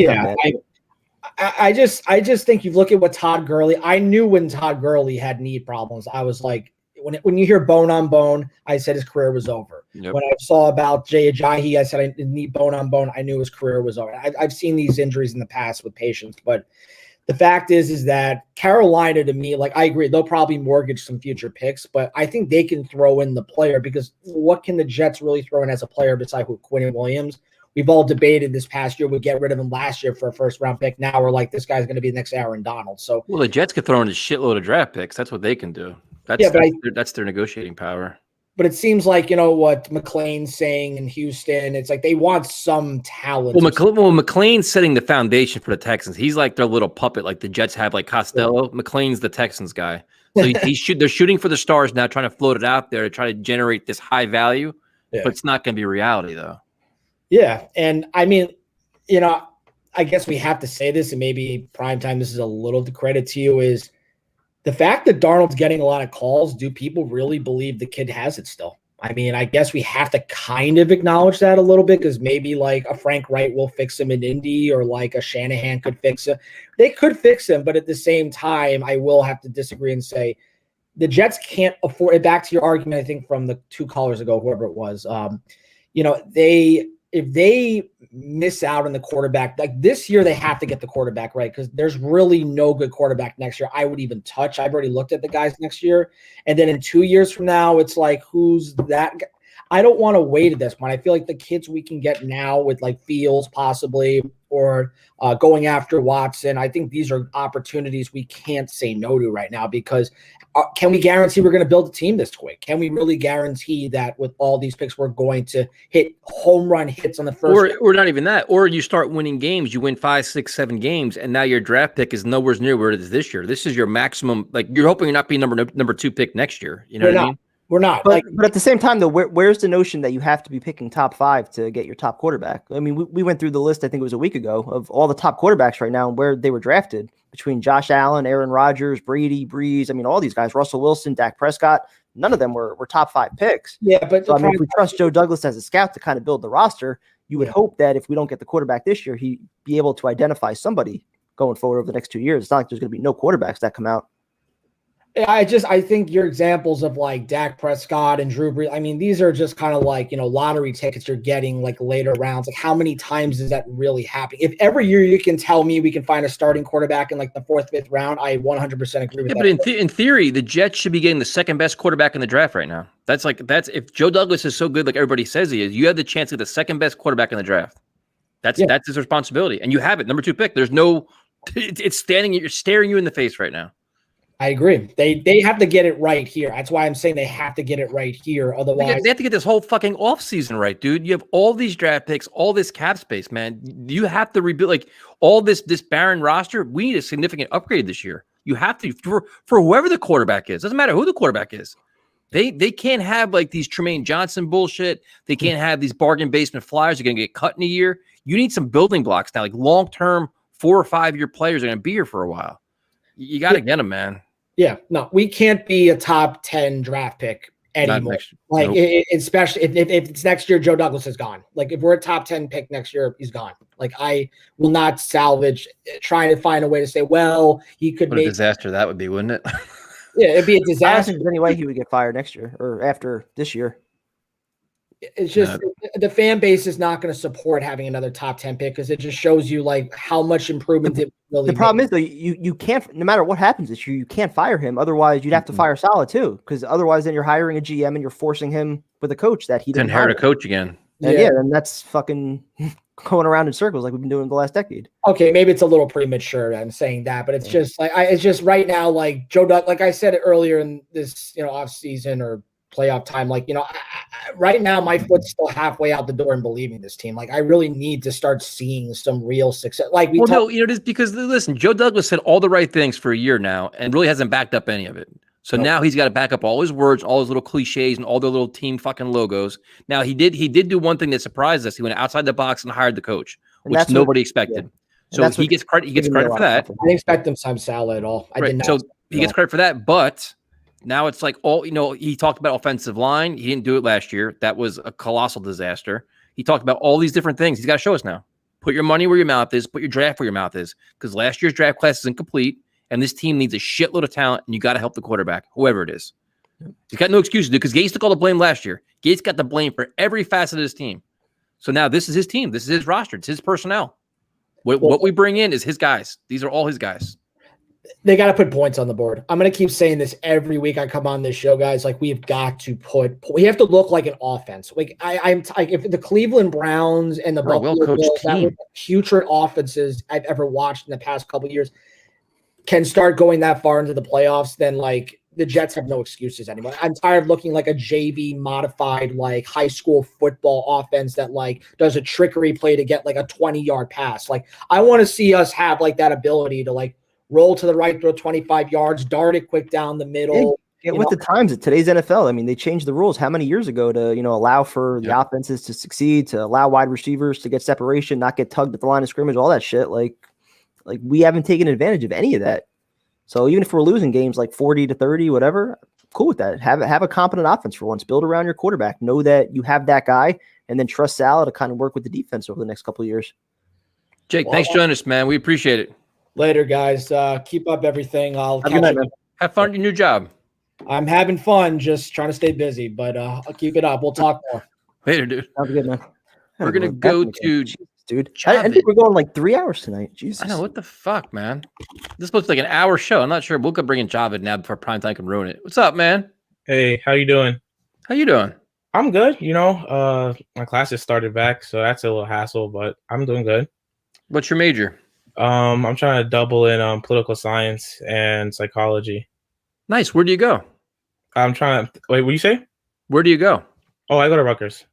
I just think you look at what Todd Gurley. I knew when Todd Gurley had knee problems, I was like, when you hear bone on bone, I said his career was over. Yep. When I saw about Jay Ajayi, I said I need bone on bone. I knew his career was over. I've seen these injuries in the past with patients, but the fact is that Carolina, to me, like I agree, they'll probably mortgage some future picks, but I think they can throw in the player, because what can the Jets really throw in as a player besides Quinn Williams? We've all debated this past year. We get rid of him last year for a first-round pick. Now we're like, this guy's going to be the next Aaron Donald. So, well, the Jets could throw in a shitload of draft picks. That's what they can do. That's their negotiating power. But it seems like, what McLean's saying in Houston, it's like they want some talent. Well, McLean's setting the foundation for the Texans. He's like their little puppet, like the Jets have like Costello. Yeah. McLean's the Texans guy. So they're shooting for the stars now, trying to float it out there to try to generate this high value. Yeah. But it's not going to be reality, though. Yeah. And I guess we have to say this, and maybe primetime, this is a little to credit to you, is the fact that Darnold's getting a lot of calls. Do people really believe the kid has it still? I guess we have to kind of acknowledge that a little bit, because maybe like a Frank Wright will fix him in Indy, or like a Shanahan could fix him. They could fix him, but at the same time, I will have to disagree and say the Jets can't afford it. Back to your argument, I think from the 2 callers ago, whoever it was, if they miss out on the quarterback, like this year, they have to get the quarterback right because there's really no good quarterback next year I would even touch. I've already looked at the guys next year. And then in 2 years from now, it's like, who's that guy? I don't want to wait at this point. I feel like the kids we can get now with like Fields possibly or going after Watson, I think these are opportunities we can't say no to right now because can we guarantee we're going to build a team this quick? Can we really guarantee that with all these picks we're going to hit home run hits on the first or not even that, or you start winning games, you win 5, 6, 7 games, and now your draft pick is nowhere near where it is this year. This is your maximum. Like you're hoping you're not being number 2 pick next year. You know what I mean? We're not. But at the same time, though, where's the notion that you have to be picking top 5 to get your top quarterback? I mean, we went through the list, I think it was a week ago, of all the top quarterbacks right now and where they were drafted between Josh Allen, Aaron Rodgers, Brady, Breeze. I mean, all these guys, Russell Wilson, Dak Prescott, none of them were top 5 picks. Yeah, but so, I mean, if we trust Joe Douglas as a scout to kind of build the roster, you would hope that if we don't get the quarterback this year, he'd be able to identify somebody going forward over the next 2 years. It's not like there's going to be no quarterbacks that come out. I think your examples of like Dak Prescott and Drew Brees, I mean, these are just kind of like, lottery tickets you're getting like later rounds. Like how many times is that really happening? If every year you can tell me we can find a starting quarterback in like the 4th, 5th round, I 100% agree with that. But in theory, the Jets should be getting the second best quarterback in the draft right now. That's if Joe Douglas is so good, like everybody says he is, you have the chance to get the second best quarterback in the draft. That's his responsibility. And you have it, number 2 pick. There's no, it's you're staring you in the face right now. I agree. They have to get it right here. That's why I'm saying they have to get it right here. Otherwise, they have to get this whole fucking offseason right, dude. You have all these draft picks, all this cap space, man. You have to rebuild like all this barren roster. We need a significant upgrade this year. You have to for whoever the quarterback is. Doesn't matter who the quarterback is. They can't have like these Tremaine Johnson bullshit. They can't have these bargain basement flyers. You're gonna get cut in a year. You need some building blocks now, like long-term 4 or 5 year players are gonna be here for a while. You got to get them, man. Yeah, no, we can't be a top 10 draft pick anymore. Like, especially if it's next year, Joe Douglas is gone. Like, if we're a top 10 pick next year, he's gone. Like, I will not salvage trying to find a way to say, well, he could make a disaster that would be, wouldn't it? Yeah, it'd be a I don't disaster. think there's any way he would get fired next year or after this year. It's just the fan base is not going to support having another top 10 pick because it just shows you like how much improvement it really. The problem is though, you can't, no matter what happens this year, you can't fire him. Otherwise, you'd have to fire Saleh too, because otherwise, then you're hiring a GM and you're forcing him with a coach that he didn't inherit hire. a coach again. And and that's fucking going around in circles like we've been doing the last decade. Okay, maybe it's a little premature. I'm saying that, but it's just like it's just right now, like Joe Doug, like I said it earlier in this, off season or playoff time, like right now my foot's still halfway out the door in believing this team. Like I really need to start seeing some real success. Like just because listen, Joe Douglas said all the right things for a year now and really hasn't backed up any of it. So now he's got to back up all his words, all his little cliches, and all the little team fucking logos. Now he did do one thing that surprised us. He went outside the box and hired the coach, which nobody expected. So he gets credit. He gets credit for that. I didn't expect them to sign Saleh at all. I did not. So he gets credit for that, but now it's like he talked about offensive line. He didn't do it last year. That was a colossal disaster. He talked about all these different things. He's got to show us now. Put your money where your mouth is. Put your draft where your mouth is. Because last year's draft class is incomplete, and this team needs a shitload of talent, and you got to help the quarterback, whoever it is. He's got no excuses, dude, because Gates took all the blame last year. Gates got the blame for every facet of his team. So now this is his team. This is his roster. It's his personnel. What we bring in is his guys. These are all his guys. They got to put points on the board. I'm going to keep saying this every week I come on this show, guys. Like we have to look like an offense. Like I'm if the Cleveland Browns and the Buffalo Bills, that were putrid offenses I've ever watched in the past couple of years, can start going that far into the playoffs, then like the Jets have no excuses anymore. I'm tired of looking like a JV modified like high school football offense that like does a trickery play to get like a 20-yard pass. Like I want to see us have like that ability to like roll to the right, throw 25 yards, dart it quick down the middle. Yeah, with the times of today's NFL, I mean, they changed the rules how many years ago to, allow for the offenses to succeed, to allow wide receivers to get separation, not get tugged at the line of scrimmage, all that shit. Like we haven't taken advantage of any of that. So even if we're losing games like 40-30, whatever, cool with that. Have a competent offense for once. Build around your quarterback. Know that you have that guy, and then trust Saleh to kind of work with the defense over the next couple of years. Jake, thanks for joining us, man. We appreciate it. Later, guys. Keep up everything. I'll have a good night, man. Have fun at your new job. I'm having fun, just trying to stay busy, but I'll keep it up. We'll talk more. Later, dude. Sounds good, man. We're gonna go to dude. I think we're going like 3 hours tonight. Jesus. I know what the fuck, man. This is supposed to be like an hour show. I'm not sure. We'll go bring in Javid now before primetime can ruin it. What's up, man? Hey, how you doing? How you doing? I'm good. My class just started back, so that's a little hassle, but I'm doing good. What's your major? I'm trying to double in political science and psychology. Nice. Where do you go? I'm trying to wait. What do you say? Where do you go? Oh, I go to Rutgers.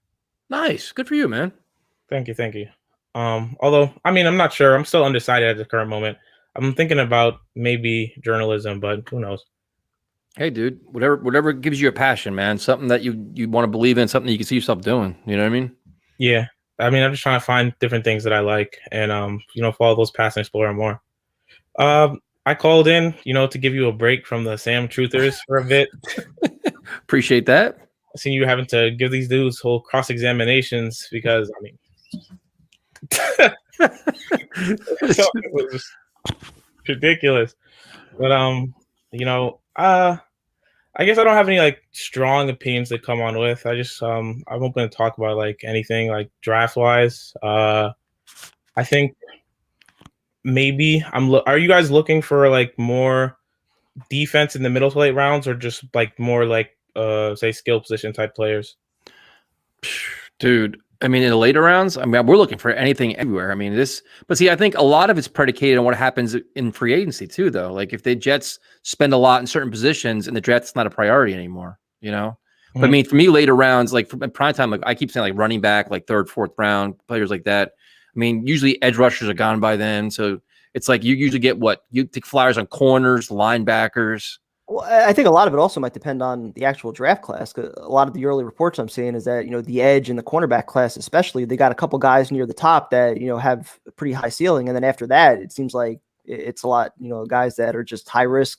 Nice. Good for you, man. Thank you. Although I'm not sure. I'm still undecided at the current moment. I'm thinking about maybe journalism, but who knows? Hey, dude, whatever gives you a passion, man. Something that you want to believe in, something you can see yourself doing. You know what I mean? Yeah. I'm just trying to find different things that I like and follow those paths and explore more. I called in, to give you a break from the Sam Truthers for a bit. Appreciate that. I seen you having to give these dudes whole cross examinations because it was ridiculous. But I guess I don't have any like strong opinions to come on with. I just I'm open to talk about like anything like draft wise. I think maybe are you guys looking for like more defense in the middle to late rounds or just like more like say skill position type players? Dude, in the later rounds, we're looking for anything everywhere. But see, I think a lot of it's predicated on what happens in free agency too, though. Like if the Jets spend a lot in certain positions and the draft's not a priority anymore, But for me, later rounds, like for prime time, like I keep saying like running back, like third, fourth round, players like that. Usually edge rushers are gone by then. So it's like you usually get you take flyers on corners, linebackers. Well, I think a lot of it also might depend on the actual draft class. 'Cause a lot of the early reports I'm seeing is that, the edge and the cornerback class, especially, they got a couple guys near the top that, have a pretty high ceiling. And then after that, it seems like it's a lot, guys that are just high risk,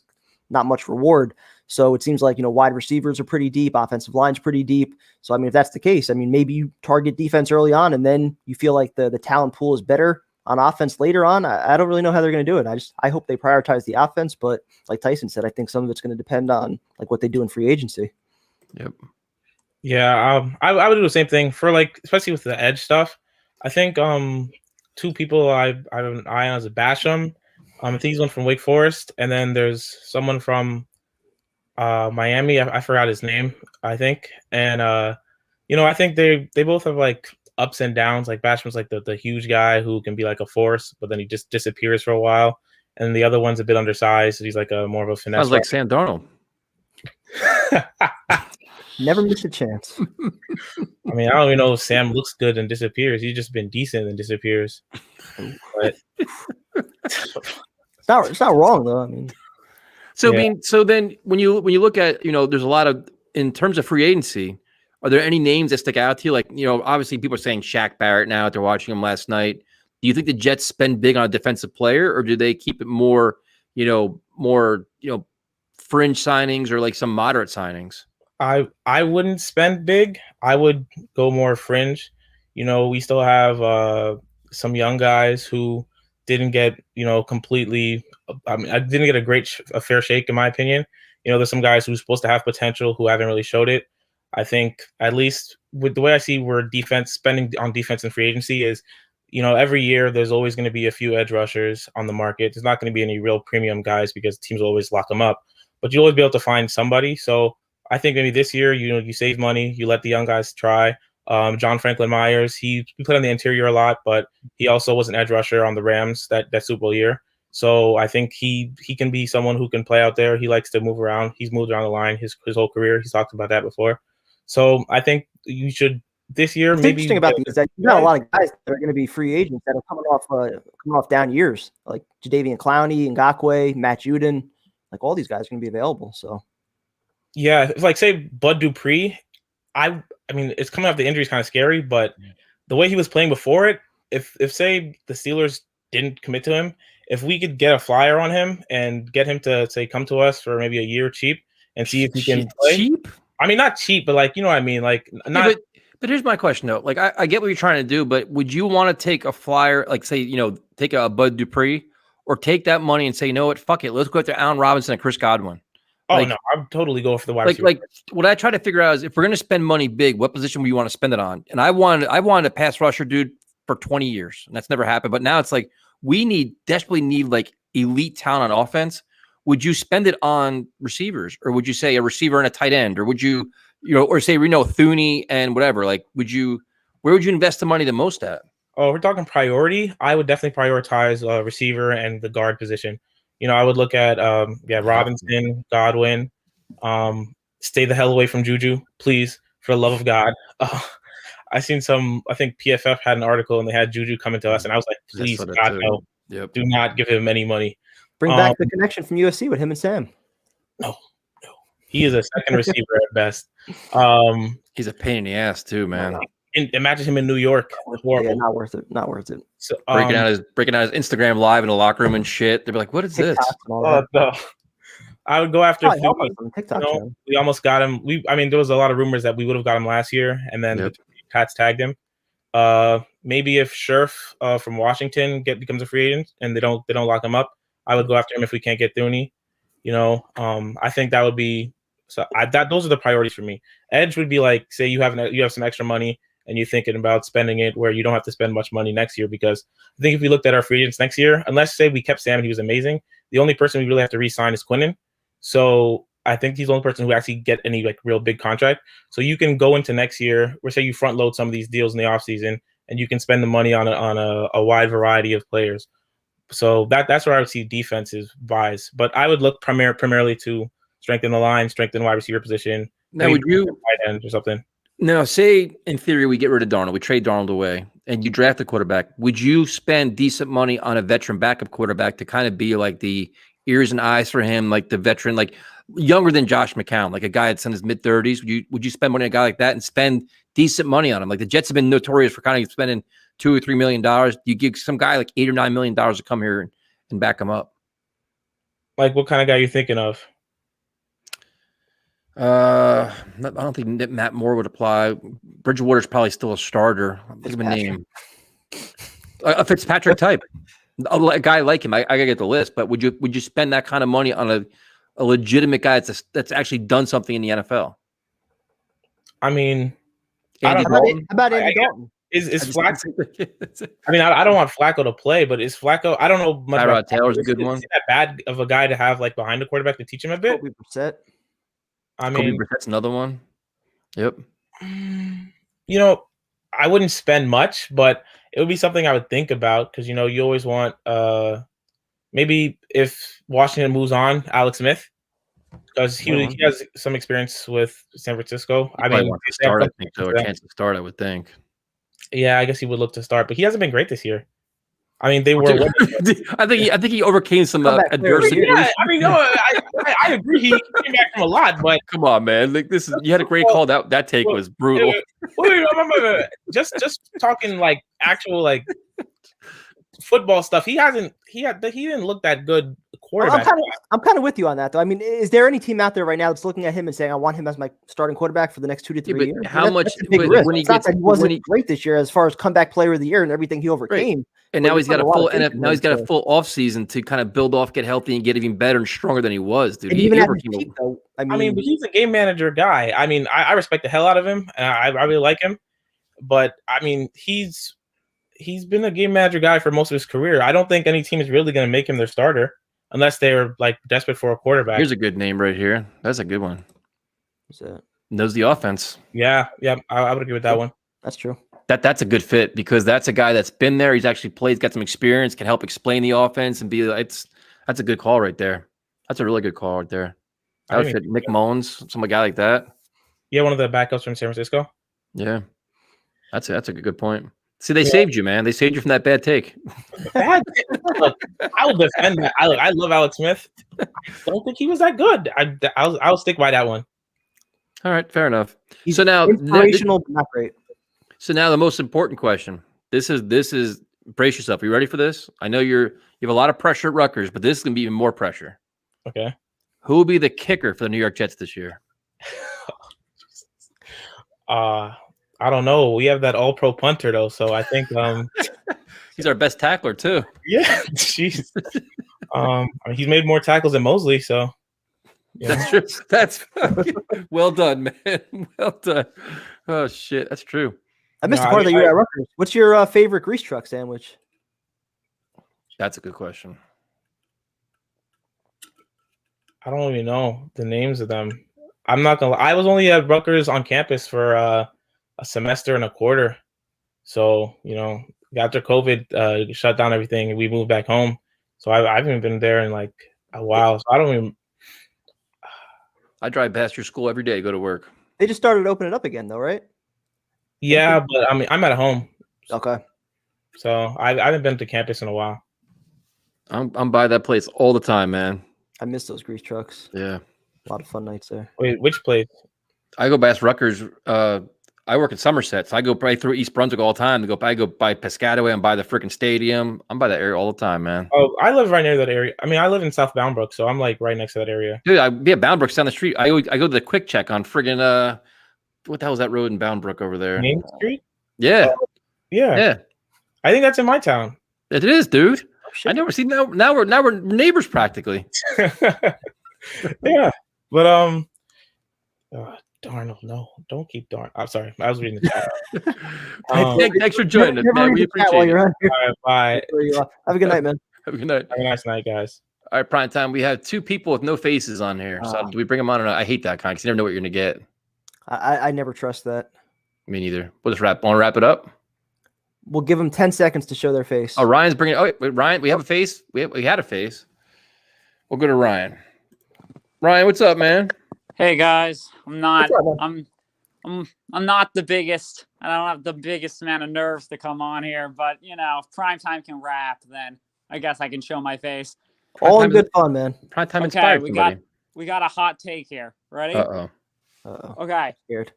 not much reward. So it seems like, wide receivers are pretty deep, offensive line's pretty deep. So, if that's the case, maybe you target defense early on and then you feel like the talent pool is better on offense later on. I don't really know how they're going to do it. I hope they prioritize the offense, but like Tyson said, I think some of it's going to depend on like what they do in free agency. Yep. Yeah, I would do the same thing for like, especially with the edge stuff. I think two people I have an eye on is a Basham. I think he's one from Wake Forest, and then there's someone from Miami. I forgot his name, I think, and I think they both have like ups and downs. Like Basham's like the huge guy who can be like a force, but then he just disappears for a while. And the other one's a bit undersized. So he's like a more of a finesse. Sounds like Sam Darnold. Never miss a chance. I don't even know if Sam looks good and disappears. He's just been decent and disappears. But it's not wrong though. So then when you look at, there's a lot of, in terms of free agency, are there any names that stick out to you? Like, obviously people are saying Shaq Barrett now after watching him last night. Do you think the Jets spend big on a defensive player, or do they keep it more fringe signings or like some moderate signings? I wouldn't spend big. I would go more fringe. We still have some young guys who didn't get, completely. I didn't get a fair shake in my opinion. There's some guys who's supposed to have potential who haven't really showed it. I think at least with the way I see where spending on defense and free agency is, every year there's always going to be a few edge rushers on the market. There's not going to be any real premium guys because teams will always lock them up, but you'll always be able to find somebody. So I think maybe this year, you save money, you let the young guys try. John Franklin Myers, he played on the interior a lot, but he also was an edge rusher on the Rams that Super Bowl year. So I think he can be someone who can play out there. He likes to move around. He's moved around the line his whole career. He's talked about that before. So I think you should this year. What's maybe interesting about these is that you got a lot of guys that are going to be free agents that are coming off down years, like Jadeveon Clowney, Ngakoue, Matt Judon, like all these guys are going to be available. So yeah, like say Bud Dupree, it's coming off the injury is kind of scary, but the way he was playing before it, if say the Steelers didn't commit to him, if we could get a flyer on him and get him to say come to us for maybe a year cheap and see if he can play. Cheap? Not cheap, but like, you know what I mean? Like not. Yeah, but here's my question though. Like I get what you're trying to do, but would you want to take a flyer, like say, take a Bud Dupree, or take that money and say, you know what, fuck it, let's go after Allen Robinson and Chris Godwin? Oh Like- no, I'd totally go for the wide Like, receiver. like what I try to figure out is if we're going to spend money big, what position we want to spend it on? And I wanted a pass rusher, dude, for 20 years, and that's never happened. But now it's like we desperately need like elite talent on offense. Would you spend it on receivers, or would you say a receiver and a tight end, or would you, or say Thuney and whatever? Like, where would you invest the money the most at? Oh, we're talking priority. I would definitely prioritize receiver and the guard position. I would look at Robinson, Godwin. Stay the hell away from Juju, please, for the love of God. I seen I think PFF had an article and they had Juju coming to us, and I was like, please, God, no. Yep. Do not give him any money. Bring back the connection from USC with him and Sam. No. He is a second receiver at best. He's a pain in the ass too, man. Imagine him in New York. Horrible. Yeah, not worth it. Not worth it. So, breaking out his Instagram live in the locker room and shit. They'd be like, "What is this?" No. I would go after Philly. TikTok we almost got him. There was a lot of rumors that we would have got him last year, and then the Pats tagged him. Maybe if Scherf from Washington becomes a free agent and they don't lock him up, I would go after him if we can't get Thuney. I think that would be those are the priorities for me. Edge would be like, say you have some extra money and you're thinking about spending it where you don't have to spend much money next year, because I think if we looked at our free agents next year, unless say we kept Sam and he was amazing, the only person we really have to re-sign is Quinnen. So I think he's the only person who actually get any like real big contract. So you can go into next year, or say you front load some of these deals in the offseason, and you can spend the money on a wide variety of players. So that's where I would see defenses buys. But I would look primarily to strengthen the line, strengthen the wide receiver position. Now, would you tight end or something? Now, say in theory we get rid of Darnold, we trade Darnold away, and you draft a quarterback. Would you spend decent money on a veteran backup quarterback to kind of be like the ears and eyes for him, like the veteran, like younger than Josh McCown, like a guy that's in his mid-30s? Would you spend money on a guy like that and spend decent money on him? Like the Jets have been notorious for kind of spending $2 or $3 million. You give some guy like $8 or $9 million to come here and back him up. Like what kind of guy are you thinking of? I don't think Matt Moore would apply. Bridgewater's probably still a starter. Think of a name. A Fitzpatrick type. A guy like him. I gotta get the list. But would you spend that kind of money on a legitimate guy that's actually done something in the NFL? I mean, Andy Dalton. How about Andy Dalton? Is Flacco? I mean, I don't want Flacco to play, but is Flacco? I don't know much. Tyrod Taylor's a good one. Is he that bad of a guy to have like behind the quarterback to teach him a bit? I mean, that's another one. Yep. I wouldn't spend much, but it would be something I would think about because you always want maybe if Washington moves on, Alex Smith, because he has some experience with San Francisco. I mean, wants to start, I think, so a chance to start, I would think. Yeah, I guess he would look to start, but he hasn't been great this year. I mean, they were. I think he overcame some adversity. Yeah, I mean, no, I agree. He came back from a lot, but come on, man. Like you had a great call. That take was brutal. Wait, just talking like actual like football stuff. He didn't look that good quarterback. I'm kind of with you on that, though. I mean, is there any team out there right now that's looking at him and saying, "I want him as my starting quarterback for the next 2 to 3 years"? How much? That's a big risk. It's not that he wasn't great this year as far as comeback player of the year and everything he overcame. Right. And now he's got a full offseason to kind of build off, get healthy, and get even better and stronger than he was, dude. I mean, but he's a game manager guy. I mean, I respect the hell out of him. I really like him, but I mean, he's been a game manager guy for most of his career. I don't think any team is really going to make him their starter unless they're like desperate for a quarterback. Here's a good name right here. That's a good one. What's that? Knows the offense. Yeah, I would agree with that one. That's true. That's a good fit because that's a guy that's been there. He's actually played, got some experience, can help explain the offense and that's a good call right there. That's a really good call right there. I would fit Nick Mullins, some guy like that. Yeah, one of the backups from San Francisco. Yeah, that's a good point. See, they saved you, man. They saved you from that bad take. Look, I will defend that. I love Alex Smith. I don't think he was that good. I'll stick by that one. All right, fair enough. So now, inspirational, but not great. So now the most important question. This is brace yourself. Are you ready for this? I know you have a lot of pressure at Rutgers, but this is gonna be even more pressure. Okay. Who will be the kicker for the New York Jets this year? I don't know. We have that all-pro punter though, so I think he's our best tackler too. Yeah, jeez. I mean, he's made more tackles than Mosley, so That's true. That's well done, man. Well done. Oh shit, that's true. I missed the part that you were at Rutgers. What's your favorite grease truck sandwich? That's a good question. I don't even know the names of them. I'm not gonna lie. I was only at Rutgers on campus for a semester and a quarter. So, after COVID shut down everything, we moved back home. So I haven't been there in like a while. So I don't even. I drive past your school every day, go to work. They just started opening up again, though, right? Yeah, but I mean, I'm at home. Okay. So I haven't been to campus in a while. I'm by that place all the time, man. I miss those grease trucks. Yeah. A lot of fun nights there. Wait, which place? I go past Rutgers. I work in Somerset, so I go right through East Brunswick all the time. I go by Piscataway and by the freaking stadium. I'm by that area all the time, man. Oh, I live right near that area. I mean, I live in South Bound Brook, so I'm like right next to that area. Dude, Bound Brook's down the street. I go to the Quick Check on friggin' what the hell is that road in Bound Brook over there? Main Street? Yeah. Yeah. Yeah. I think that's in my town. It is, dude. I never see now we're neighbors practically. Yeah. But Darnold, no, don't keep Darnold. I'm sorry, I was reading the chat. Thanks for joining us, man. We appreciate it. All right, bye. Have a good night, man. Have a good night. Have a nice night, guys. All right, prime time. We have two people with no faces on here. So do we bring them on or not? I hate that kind because you never know what you're gonna get. I never trust that. Me neither. We'll just want to wrap it up. We'll give them 10 seconds to show their face. Oh, Ryan's bringing. Oh, wait, Ryan, we have a face. We had a face. We'll go to Ryan. Ryan, what's up, man? Hey guys, I'm not. What's up, I'm not the biggest. I don't have the biggest amount of nerves to come on here, but if primetime can rap, then I guess I can show my face. All in good fun, man. Primetime Okay, inspired somebody. we got a hot take here. Ready? Uh-oh. Okay. Scared.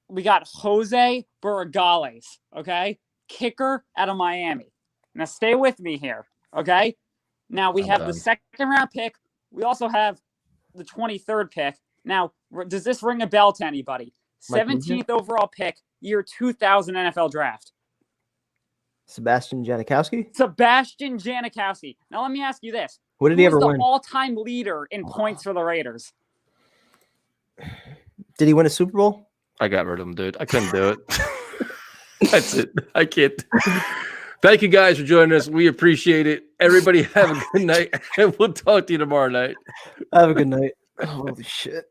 We got Jose Burgales, okay? Kicker out of Miami. Now stay with me here, okay? Now we have the second round pick. We also have the 23rd pick. Now, does this ring a bell to anybody? 17th overall pick, year 2000 NFL draft. Sebastian Janikowski? Sebastian Janikowski. Now let me ask you this. What did he ever Who's win? the all-time leader in points for the Raiders? Did he win a Super Bowl? I got rid of him, dude. I couldn't do it. That's it. I can't. Thank you guys for joining us. We appreciate it. Everybody have a good night, and we'll talk to you tomorrow night. Have a good night. Holy shit.